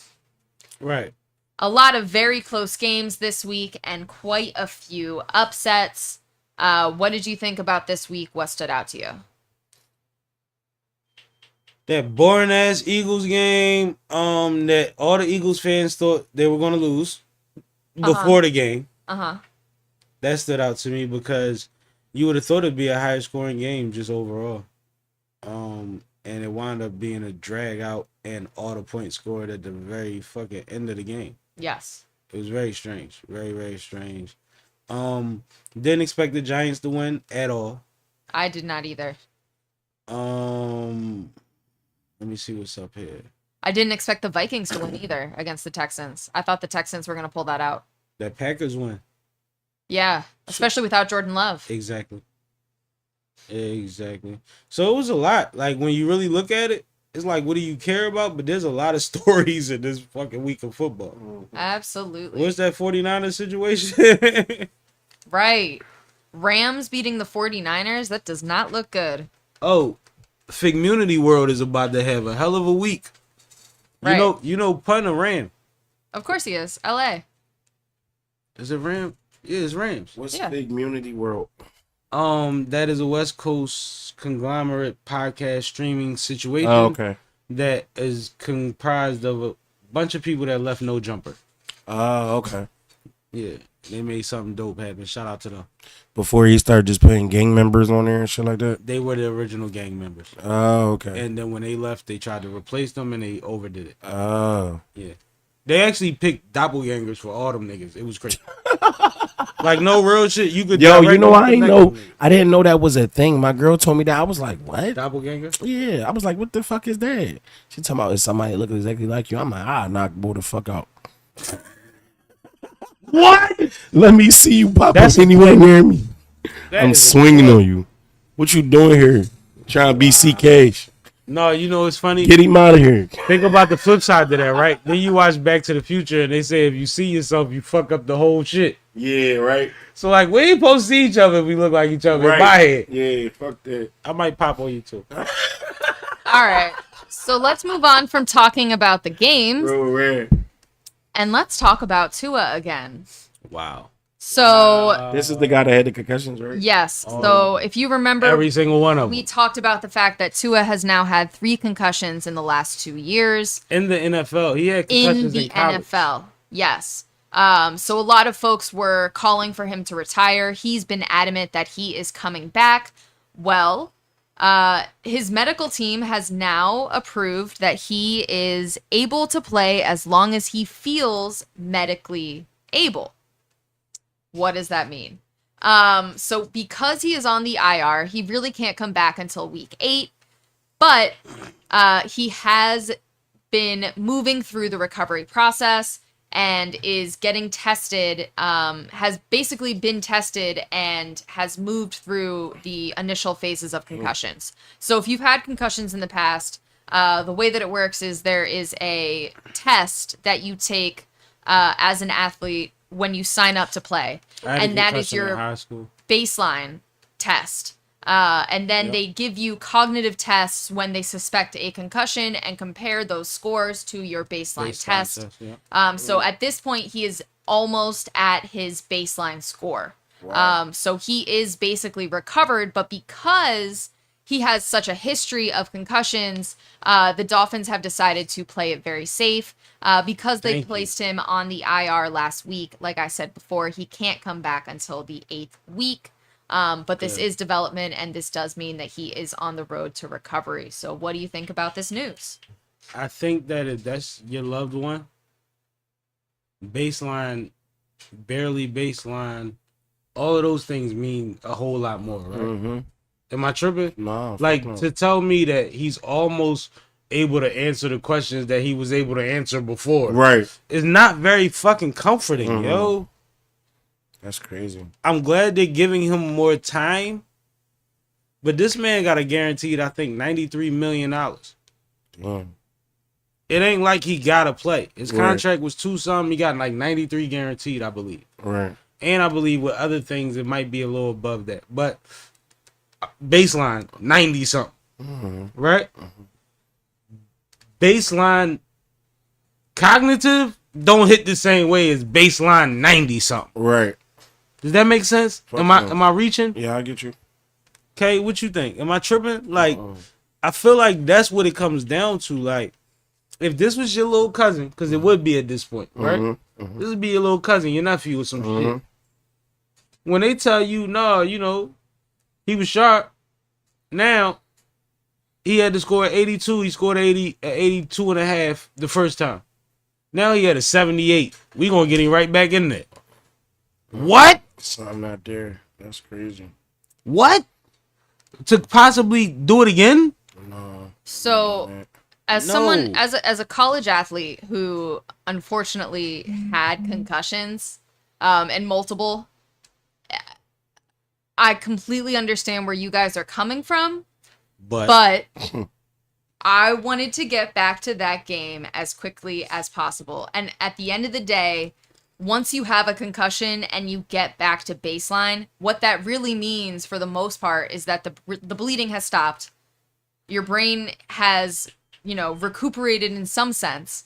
Right. A lot of very close games this week and quite a few upsets. What did you think about this week? What stood out to you? That boring ass Eagles game, that all the Eagles fans thought they were gonna lose before the game. That stood out to me because you would have thought it'd be a higher scoring game just overall. And it wound up being a drag out and all the points scored at the very fucking end of the game. Yes. It was very strange. Very, very strange. Didn't expect the Giants to win at all. I did not either. Let me see what's up here. I didn't expect the Vikings to win either against the Texans. I thought the Texans were going to pull that out. The Packers win. Yeah, especially without Jordan Love. Exactly. So it was a lot. Like, when you really look at it, it's like, what do you care about? But there's a lot of stories in this fucking week of football. Absolutely. What's that 49ers situation? Right. Rams beating the 49ers? That does not look good. Oh, Figmunity World is about to have a hell of a week. Right. You know Pun or Ram? Of course he is. LA. Is it Ram? Yeah, it's Rams. What's Big Community World? That is a West Coast conglomerate podcast streaming situation. Oh, okay. That is comprised of a bunch of people that left no jumper. Oh, okay. Yeah, they made something dope happen. Shout out to them. Before he started just putting gang members on there and shit like that? They were the original gang members. Oh, okay. And then when they left, they tried to replace them and they overdid it. Oh. Yeah. They actually picked doppelgangers for all them niggas. It was crazy. Like, no real shit. You could. Yo, you know, I ain't know. I didn't know that was a thing. My girl told me that. I was like, what? Doppelganger? Yeah. I was like, what the fuck is that? She talking about, is somebody look exactly like you? I'm like, knock boy the fuck out. What? Let me see you pop up anywhere near me. I'm swinging on you. What you doing here? Trying to be CK. No, you know it's funny. Get him out of here. Think about the flip side to that, right? Then you watch Back to the Future and they say if you see yourself, you fuck up the whole shit. Yeah, right. So, like, we ain't supposed to see each other if we look like each other. Right. In my head. Yeah, fuck that. I might pop on you too. All right. So let's move on from talking about the games. Bro, red. And let's talk about Tua again. Wow. So This is the guy that had the concussions, right? yes. So if you remember, Every single one of we them. talked about the fact that Tua has now had 3 concussions in the last 2 years. In the NFL. He had concussions In the college. NFL. Yes. So a lot of folks were calling for him to retire. He's been adamant that he is coming back. Well, his medical team has now approved that he is able to play as long as he feels medically able. What does that mean? So because he is on the IR, he really can't come back until week 8. But he has been moving through the recovery process and is getting tested, has basically been tested and has moved through the initial phases of concussions. So if you've had concussions in the past, the way that it works is there is a test that you take as an athlete when you sign up to play. And that is your high school baseline test. And then they give you cognitive tests when they suspect a concussion and compare those scores to your baseline test. So at this point, he is almost at his baseline score. Wow. So he is basically recovered, but because he has such a history of concussions. The Dolphins have decided to play it very safe because they placed him on the IR last week. Like I said before, he can't come back until the 8th week. But this is development, and this does mean that he is on the road to recovery. So what do you think about this news? I think that if that's your loved one, baseline, barely baseline, all of those things mean a whole lot more, right? Mm-hmm. Am I tripping? No. Like, no. to tell me that he's almost able to answer the questions that he was able to answer before. Right. Is not very fucking comforting, yo. That's crazy. I'm glad they're giving him more time, but this man got a guaranteed, I think, $93 million. Damn. It ain't like he gotta play. His Right. contract was 2-something. He got like 93 guaranteed, I believe. Right. And I believe with other things, it might be a little above that. But baseline, 90 something. Right? Baseline cognitive don't hit the same way as baseline 90 something. Right. Does that make sense? Am I reaching? Yeah, I get you. Okay, what you think? Am I tripping? Like, I feel like that's what it comes down to. Like, if this was your little cousin, because it would be at this point, right? This would be your little cousin, your nephew, or some shit. When they tell you, no, you know, he was sharp. Now, he had to score 82. He scored 82 and a half the first time. Now he had a 78. We gonna get him right back in there. What? Something not there. That's crazy. What? To possibly do it again? No. So, as No. someone, as a college athlete who unfortunately had concussions, and multiple, I completely understand where you guys are coming from, but I wanted to get back to that game as quickly as possible. And at the end of the day, once you have a concussion and you get back to baseline, what that really means for the most part is that the bleeding has stopped. Your brain has, you know, recuperated in some sense.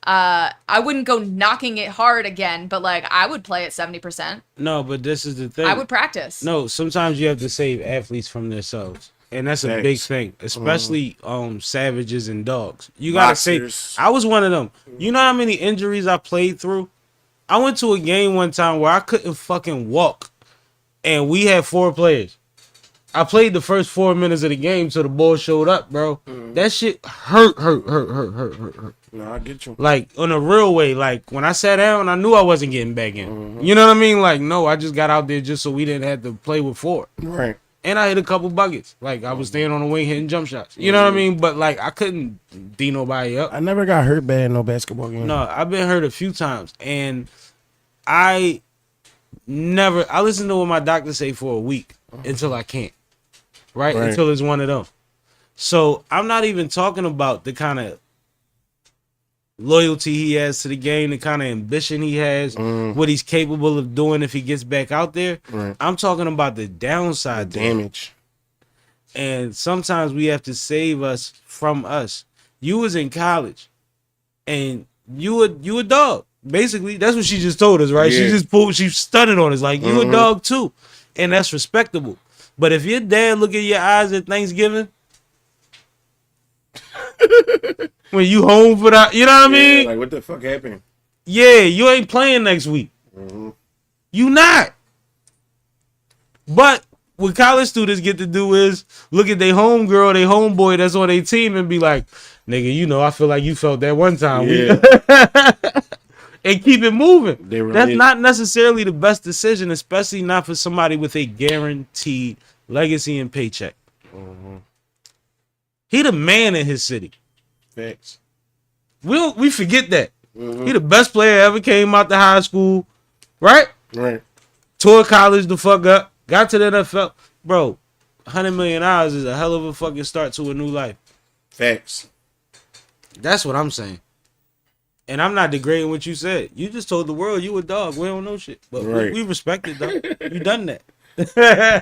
I wouldn't go knocking it hard again, but like I would play at 70%. No, but this is the thing. I would practice. No, sometimes you have to save athletes from themselves. And that's a big thing, especially savages and dogs. You gotta say, I was one of them. You know how many injuries I played through? I went to a game one time where I couldn't fucking walk, and we had 4 players. I played the first 4 minutes of the game till the ball showed up, bro. That shit hurt. No, I get you. Like, on a real way, like, when I sat down, I knew I wasn't getting back in. You know what I mean? Like, no, I just got out there just so we didn't have to play with 4. Right. And I hit a couple buckets. Like, I was staying on the wing hitting jump shots. You know what I mean? But, like, I couldn't D nobody up. I never got hurt bad in no basketball game. No, I've been hurt a few times. And I listen to what my doctor say for a week until I can't. Right? Until it's one of them. So, I'm not even talking about the kind of loyalty he has to the game, the kind of ambition he has, what he's capable of doing if he gets back out there. I'm talking about the downside damage. And sometimes we have to save us from us. You was in college and you a dog. Basically, that's what she just told us, right? Yeah. She stunned on us like, you a dog too. And that's respectable. But if your dad look at your eyes at Thanksgiving, when you home for that, you know what I mean? Like, what the fuck happened? Yeah, you ain't playing next week. You not. But what college students get to do is look at their homegirl, their homeboy that's on their team and be like, nigga, you know, I feel like you felt that one time. Yeah. And keep it moving. That's lit. not necessarily the best decision, especially not for somebody with a guaranteed legacy and paycheck. He the man in his city. Facts. We forget that. He the best player ever came out the high school, right? Right. Tore college the fuck up, got to the NFL. Bro, $100 million is a hell of a fucking start to a new life. Facts. That's what I'm saying. And I'm not degrading what you said. You just told the world you a dog. We don't know shit. But we respect it, though. You done that.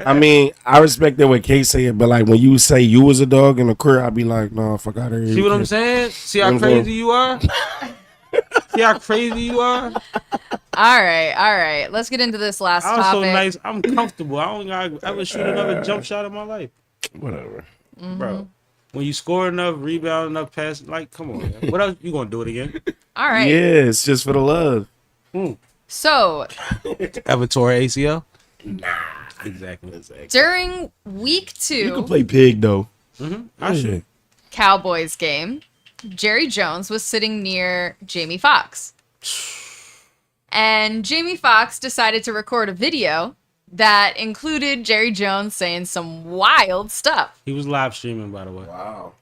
I mean, I respect that what Kay said, but like when you say you was a dog in the career, I'd be like, no, fuck out of here. See what I'm saying? See how crazy you are? See how crazy you are? All right. Let's get into this last I'm topic. so nice. I'm comfortable. I don't gotta ever shoot another jump shot in my life. Whatever. Bro, when you score enough, rebound enough, pass, like, come on, man. What else you gonna do it again? All right. Yeah, it's just for the love. So Ever tore ACL? Exactly. during week You can 2 play pig though. I should. Cowboys game, Jerry Jones was sitting near Jamie Foxx. And Jamie Foxx decided to record a video that included Jerry Jones saying some wild stuff. He was live streaming, by the way. Wow.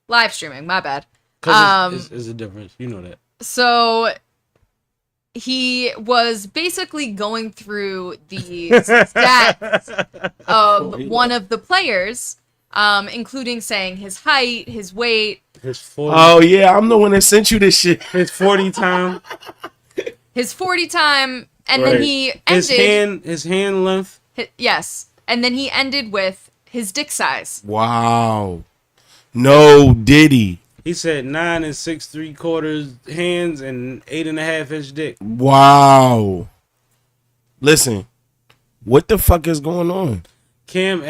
Live streaming, my bad. Because it's a difference. You know that. So he was basically going through the stats of one of the players, including saying his height, his weight, His 40, Oh yeah, I'm the one that sent you this shit. his 40 time, his 40 time, and Right. then he ended. his hand length. Yes, and then he ended with his dick size. Wow. No Diddy. He said 9 and 6¾ hands and 8.5 inch dick. Wow. Listen, what the fuck is going on? Cam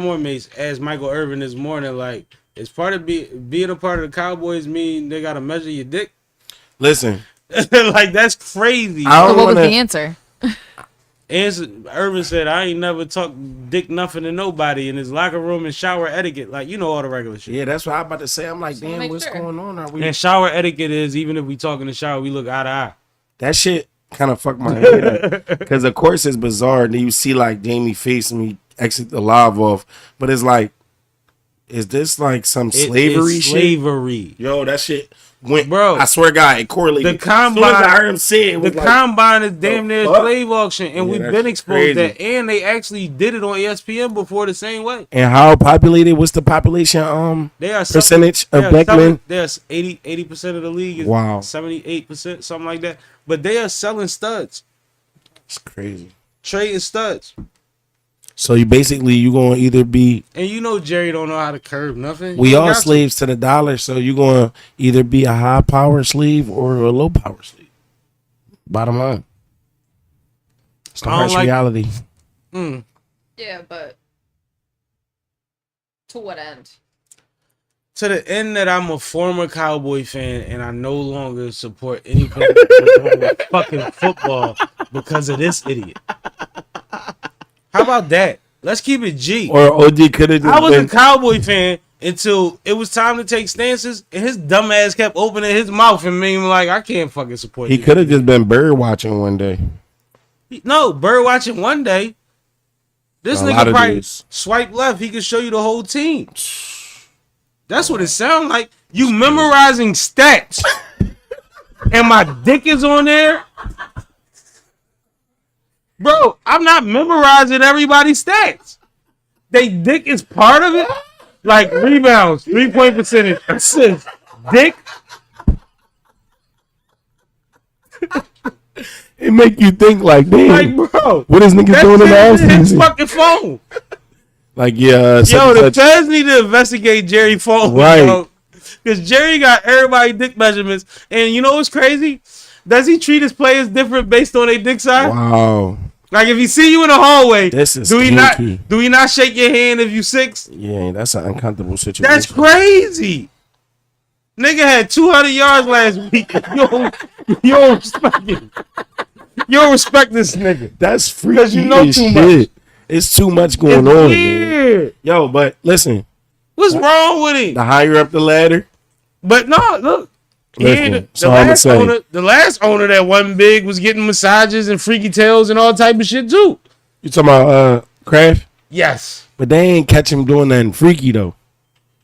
Ormace asked Michael Irvin this morning, like, is part of being a part of the Cowboys mean they gotta measure your dick? Listen, Like, that's crazy. I So don't what was wanna, the answer? Irvin said, I ain't never talked dick nothing to nobody in his locker room and shower etiquette. Like, you know, all the regular shit. Yeah, that's what I'm about to say. I'm like, damn, make what's sure. going on? Are we? And shower etiquette is, even if we talk in the shower, we look eye to eye. That shit kind of fucked my head up. Because of course it's bizarre. And then you see like Jamie face and we exit the live off. But it's like, is this like some slavery It's shit? slavery. Yo, that shit went. Bro, I swear to God, it correlated. The combine, as soon as I heard him say it, it the was like, combine is damn near a fuck? slave auction, and Yeah, we've that's been exposed crazy. that, and they actually did it on ESPN before the same way. and how populated? What's the population? They are Percentage of black men? There's 80% of the league is Wow. 78%, something like that. But they are selling studs, It's crazy. trading studs, So you gonna either be and you know Jerry don't know how to curb nothing. we He don't all got to. slaves to the dollar. So you gonna either be a high power slave or a low power slave. Bottom line, it's the I don't harsh like- reality. Yeah, but to what end? To the end that I'm a former Cowboy fan and I no longer support any fucking football because of this idiot. How about that? Let's keep it G. Or OG could have just I was a been. Cowboy fan until it was time to take stances, and his dumb ass kept opening his mouth and being like, "I can't fucking support." He this could have idiot." just been bird watching one day. No, bird watching one day. This A lot nigga of probably dudes. swipe left. He could show you the whole team. That's what it sounds like. You memorizing stats, and my dick is on there. Bro, I'm not memorizing everybody's stats. They dick is part of it. Like rebounds, 3-point percentage, assists, dick. It make you think like, damn, Like, bro, what is niggas that's doing in the his offseason? fucking phone. Like, yeah, Yo, such and the such. feds need to investigate Jerry phone, Right. Because Jerry got everybody dick measurements, and you know what's crazy? Does he treat his players different based on their dick size? Wow, Like if he see you in the hallway, this is do he kinky. not shake your hand if you 6? Yeah, that's an uncomfortable situation. That's crazy. Nigga had 200 yards last week. You don't respect him. You don't respect this nigga. That's freaky Because you know as too shit. much. It's too much going It's on, man. weird. Yo, but listen, What's wrong with him? the higher up the ladder, But no, look. Listen, Yeah, that's all I'ma say. the last owner that wasn't big was getting massages and freaky tails and all type of shit too. you talking about Kraft? Yes. But they ain't catch him doing nothing freaky though.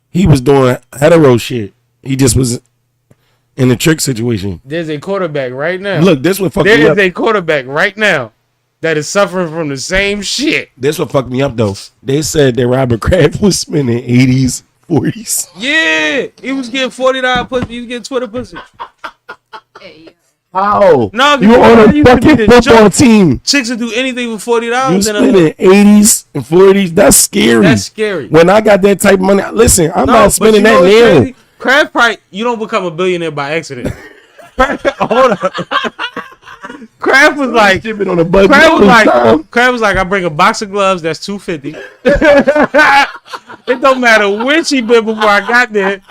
He was doing hetero shit. He just was in a trick situation. There's a quarterback right now. Look, this what fucked there me is up. a quarterback right now that is suffering from the same shit. This what fucked me up though. They said that Robert Kraft was spending 80s, 40s. Yeah, he was getting $40 pussy. He was getting Twitter pussy. Hey, How? No, You on that a used to be fucking the football joke. team. Chicks will do anything for $40. You in a spending 80s and 40s. That's scary. That's scary. When I got that type of money, listen, I'm No, not but spending you know that what's now. crazy? Kraft probably, you don't become a billionaire by accident. Hold up. Kraft was like, Shipping on a budget. Kraft was like, I bring a box of gloves that's $250. It don't matter when she been before I got there.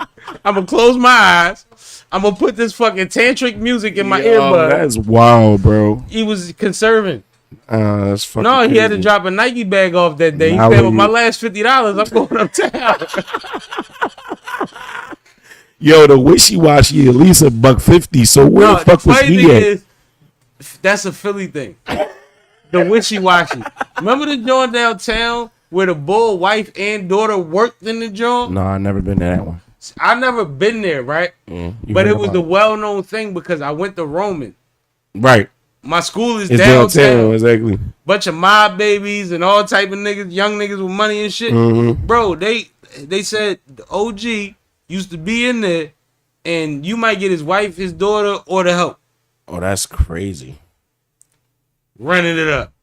I'm gonna close my eyes. I'm gonna put this fucking tantric music in my earbud. That's wild, bro. He was conserving. That's fucking No, he had to crazy. drop a Nike bag off that day. He Now said, he- with my last $50, I'm going uptown. Yo, the wishy-washy at least $150. So where the fuck was funny he thing at? is, that's a Philly thing. The wishy-washy. Remember the joint downtown where the bull wife and daughter worked in the joint? No, I never been to that one. I never been there, right? You But heard it was about the well-known thing because I went to Roman. Right. My school is It's downtown. exactly. Bunch of mob babies and all type of niggas, young niggas with money and shit. Mm-hmm. Bro, they said the OG used to be in there, and you might get his wife, his daughter, or the help Oh, that's crazy. running it up.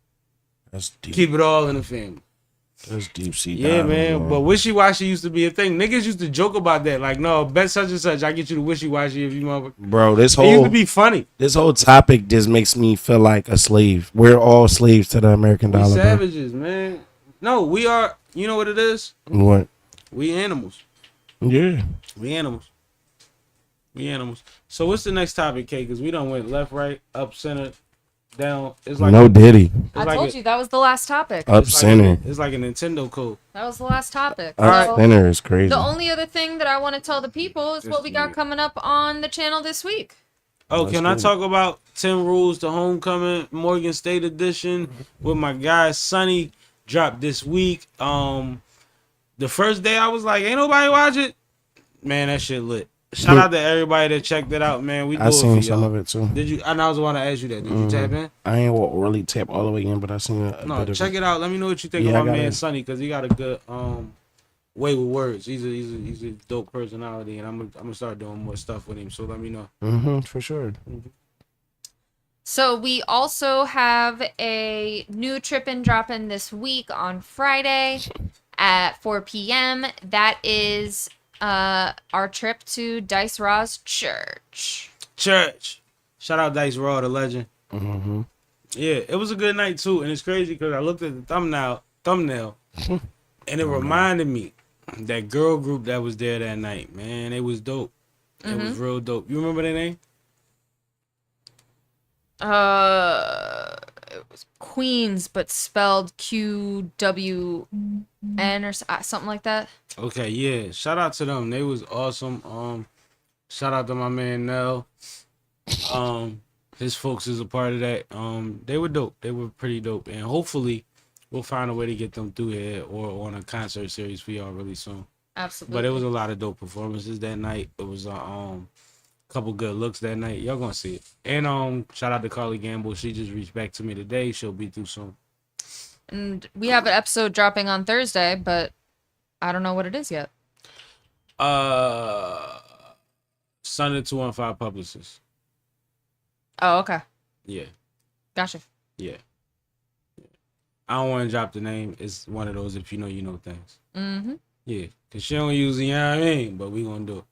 That's deep. Keep it all in the family. That's deep sea. Yeah, diving, man. bro. But wishy-washy used to be a thing. Niggas used to joke about that. Like, no, bet such and such. I get you the wishy-washy if you motherfucker. Bro, this It used to whole be funny. topic just makes me feel like a slave. We're all slaves to the American We dollar, bro. savages, man. No, we are. You know what it is? What? We animals. Yeah. We animals. We animals. So what's the next topic, K? Because we done went left, right, up, center, down. It's like No Diddy. I like told you that was the last topic. Up it's like center. it's like a Nintendo code. That was the last topic. Up So, center is crazy. the only other thing that I want to tell the people is what we got coming up on the channel this week. Oh, Let's can I do it. talk about 10 Rules to Homecoming Morgan State Edition with my guy Sonny dropped this week. The first day I was like, ain't nobody watch it. Man, that shit lit. Shout out to everybody that checked it out, man. We do I it seen for some y'all. of it too. Did you? And I was the one to ask you that. Did you tap in? I ain't really tap all the way in, but I seen a No, bit of check it out. Let me know what you think Yeah, of I my got man it. Sonny, because he got a good way with words. He's a dope personality, and I'm gonna start doing more stuff with him. So let me know. For sure. So we also have a new Trippin' Droppin' this week on Friday at 4 p.m. That is our trip to Dice Raw's church. Church. Shout out Dice Raw, the legend. Yeah, it was a good night too, and it's crazy because I looked at the thumbnail, and it reminded me that girl group that was there that night. Man, it was dope. It was real dope. You remember their name? It was Queens, but spelled QWN or something like that. Okay, yeah. Shout out to them. They was awesome. Shout out to my man Nell. His folks is a part of that. They were dope. They were pretty dope, and hopefully we'll find a way to get them through here or on a concert series for y'all really soon. Absolutely. But it was a lot of dope performances that night. It was a couple good looks that night. Y'all gonna see it. And shout out to Carly Gamble. She just reached back to me today. She'll be through soon. And we have an episode dropping on Thursday, but I don't know what it is yet. Sunday 215 Publicists. Oh, okay. Yeah. Gotcha. Yeah. I don't want to drop the name. It's one of those if you know things. Mm-hmm. Yeah. Cause she don't use you know what I mean, but we gonna do it.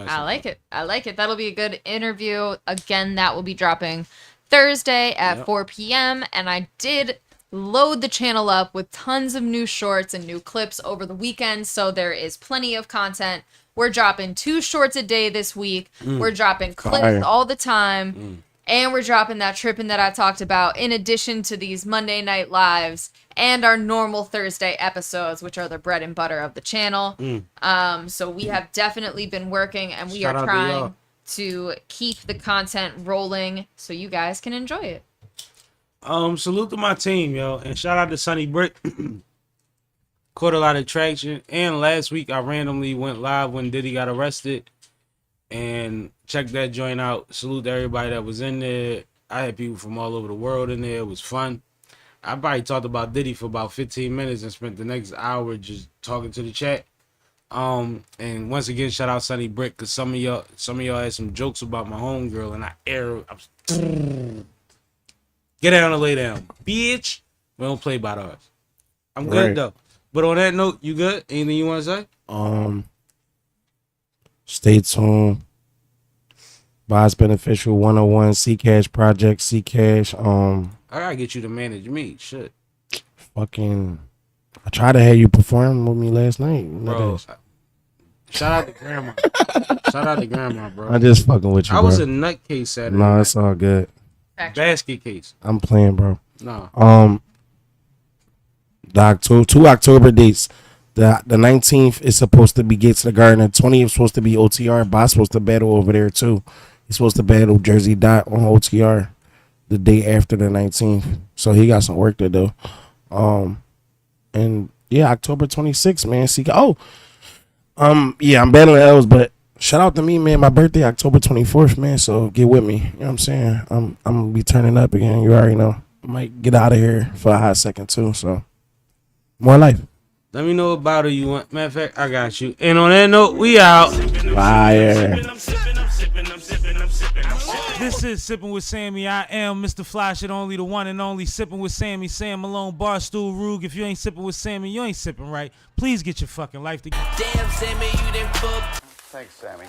I like it. I like it. That'll be a good interview. Again, that will be dropping Thursday at 4 p.m. And I did load the channel up with tons of new shorts and new clips over the weekend. So there is plenty of content. We're dropping 2 shorts a day this week. We're dropping clips Fire. all the time. And we're dropping that tripping that I talked about in addition to these Monday night lives and our normal Thursday episodes, which are the bread and butter of the channel. So we have definitely been working and we Shout out are to trying y'all. to keep the content rolling so you guys can enjoy it. Salute to my team, yo, and shout out to Sonny Brick. Caught a lot of traction. And last week I randomly went live when Diddy got arrested. And check that joint out. Salute to everybody that was in there. I had people from all over the world in there. It was fun. I probably talked about Diddy for about 15 minutes and spent the next hour just talking to the chat. And once again, shout out Sonny Brick, because some of y'all had some jokes about my homegirl, and I was get down and lay down, bitch. We don't play by ours. I'm good Right. though. But on that note, you good? Anything you want to say? Stay tuned Boss Beneficial 101, C Cash Project, C Cash. I gotta get you to manage me. Shit, Fucking. I tried to have you perform with me last night. bro. Shout out to grandma. Shout out to grandma, bro. I'm just fucking with you, I bro. was a nutcase Saturday. No, night. it's all good. Basket case. I'm playing, bro. No. The two October dates. The 19th is supposed to be Gates of the Garden. The 20th is supposed to be OTR. Boss supposed to battle over there too. He's supposed to battle Jersey Dot on OTR the day after the 19th. So he got some work to do. And yeah, October 26th, man. Yeah, I'm battling L's, but shout out to me, man. My birthday, October 24th, man. So get with me. You know what I'm saying? I'm gonna be turning up again. You already know. I might get out of here for a hot second too. So more life. Let me know what bottle you want. Matter of fact, I got you. And on that note, we out. Fire. This is Sippin' with Sammy. I am Mr. Flash, it only the one and only Sippin' with Sammy. Sam Malone, Barstool, Rug. If you ain't sippin' with Sammy, you ain't sippin' right. Please get your fucking life together. Damn, Sammy, you done fuck. Thanks, Sammy.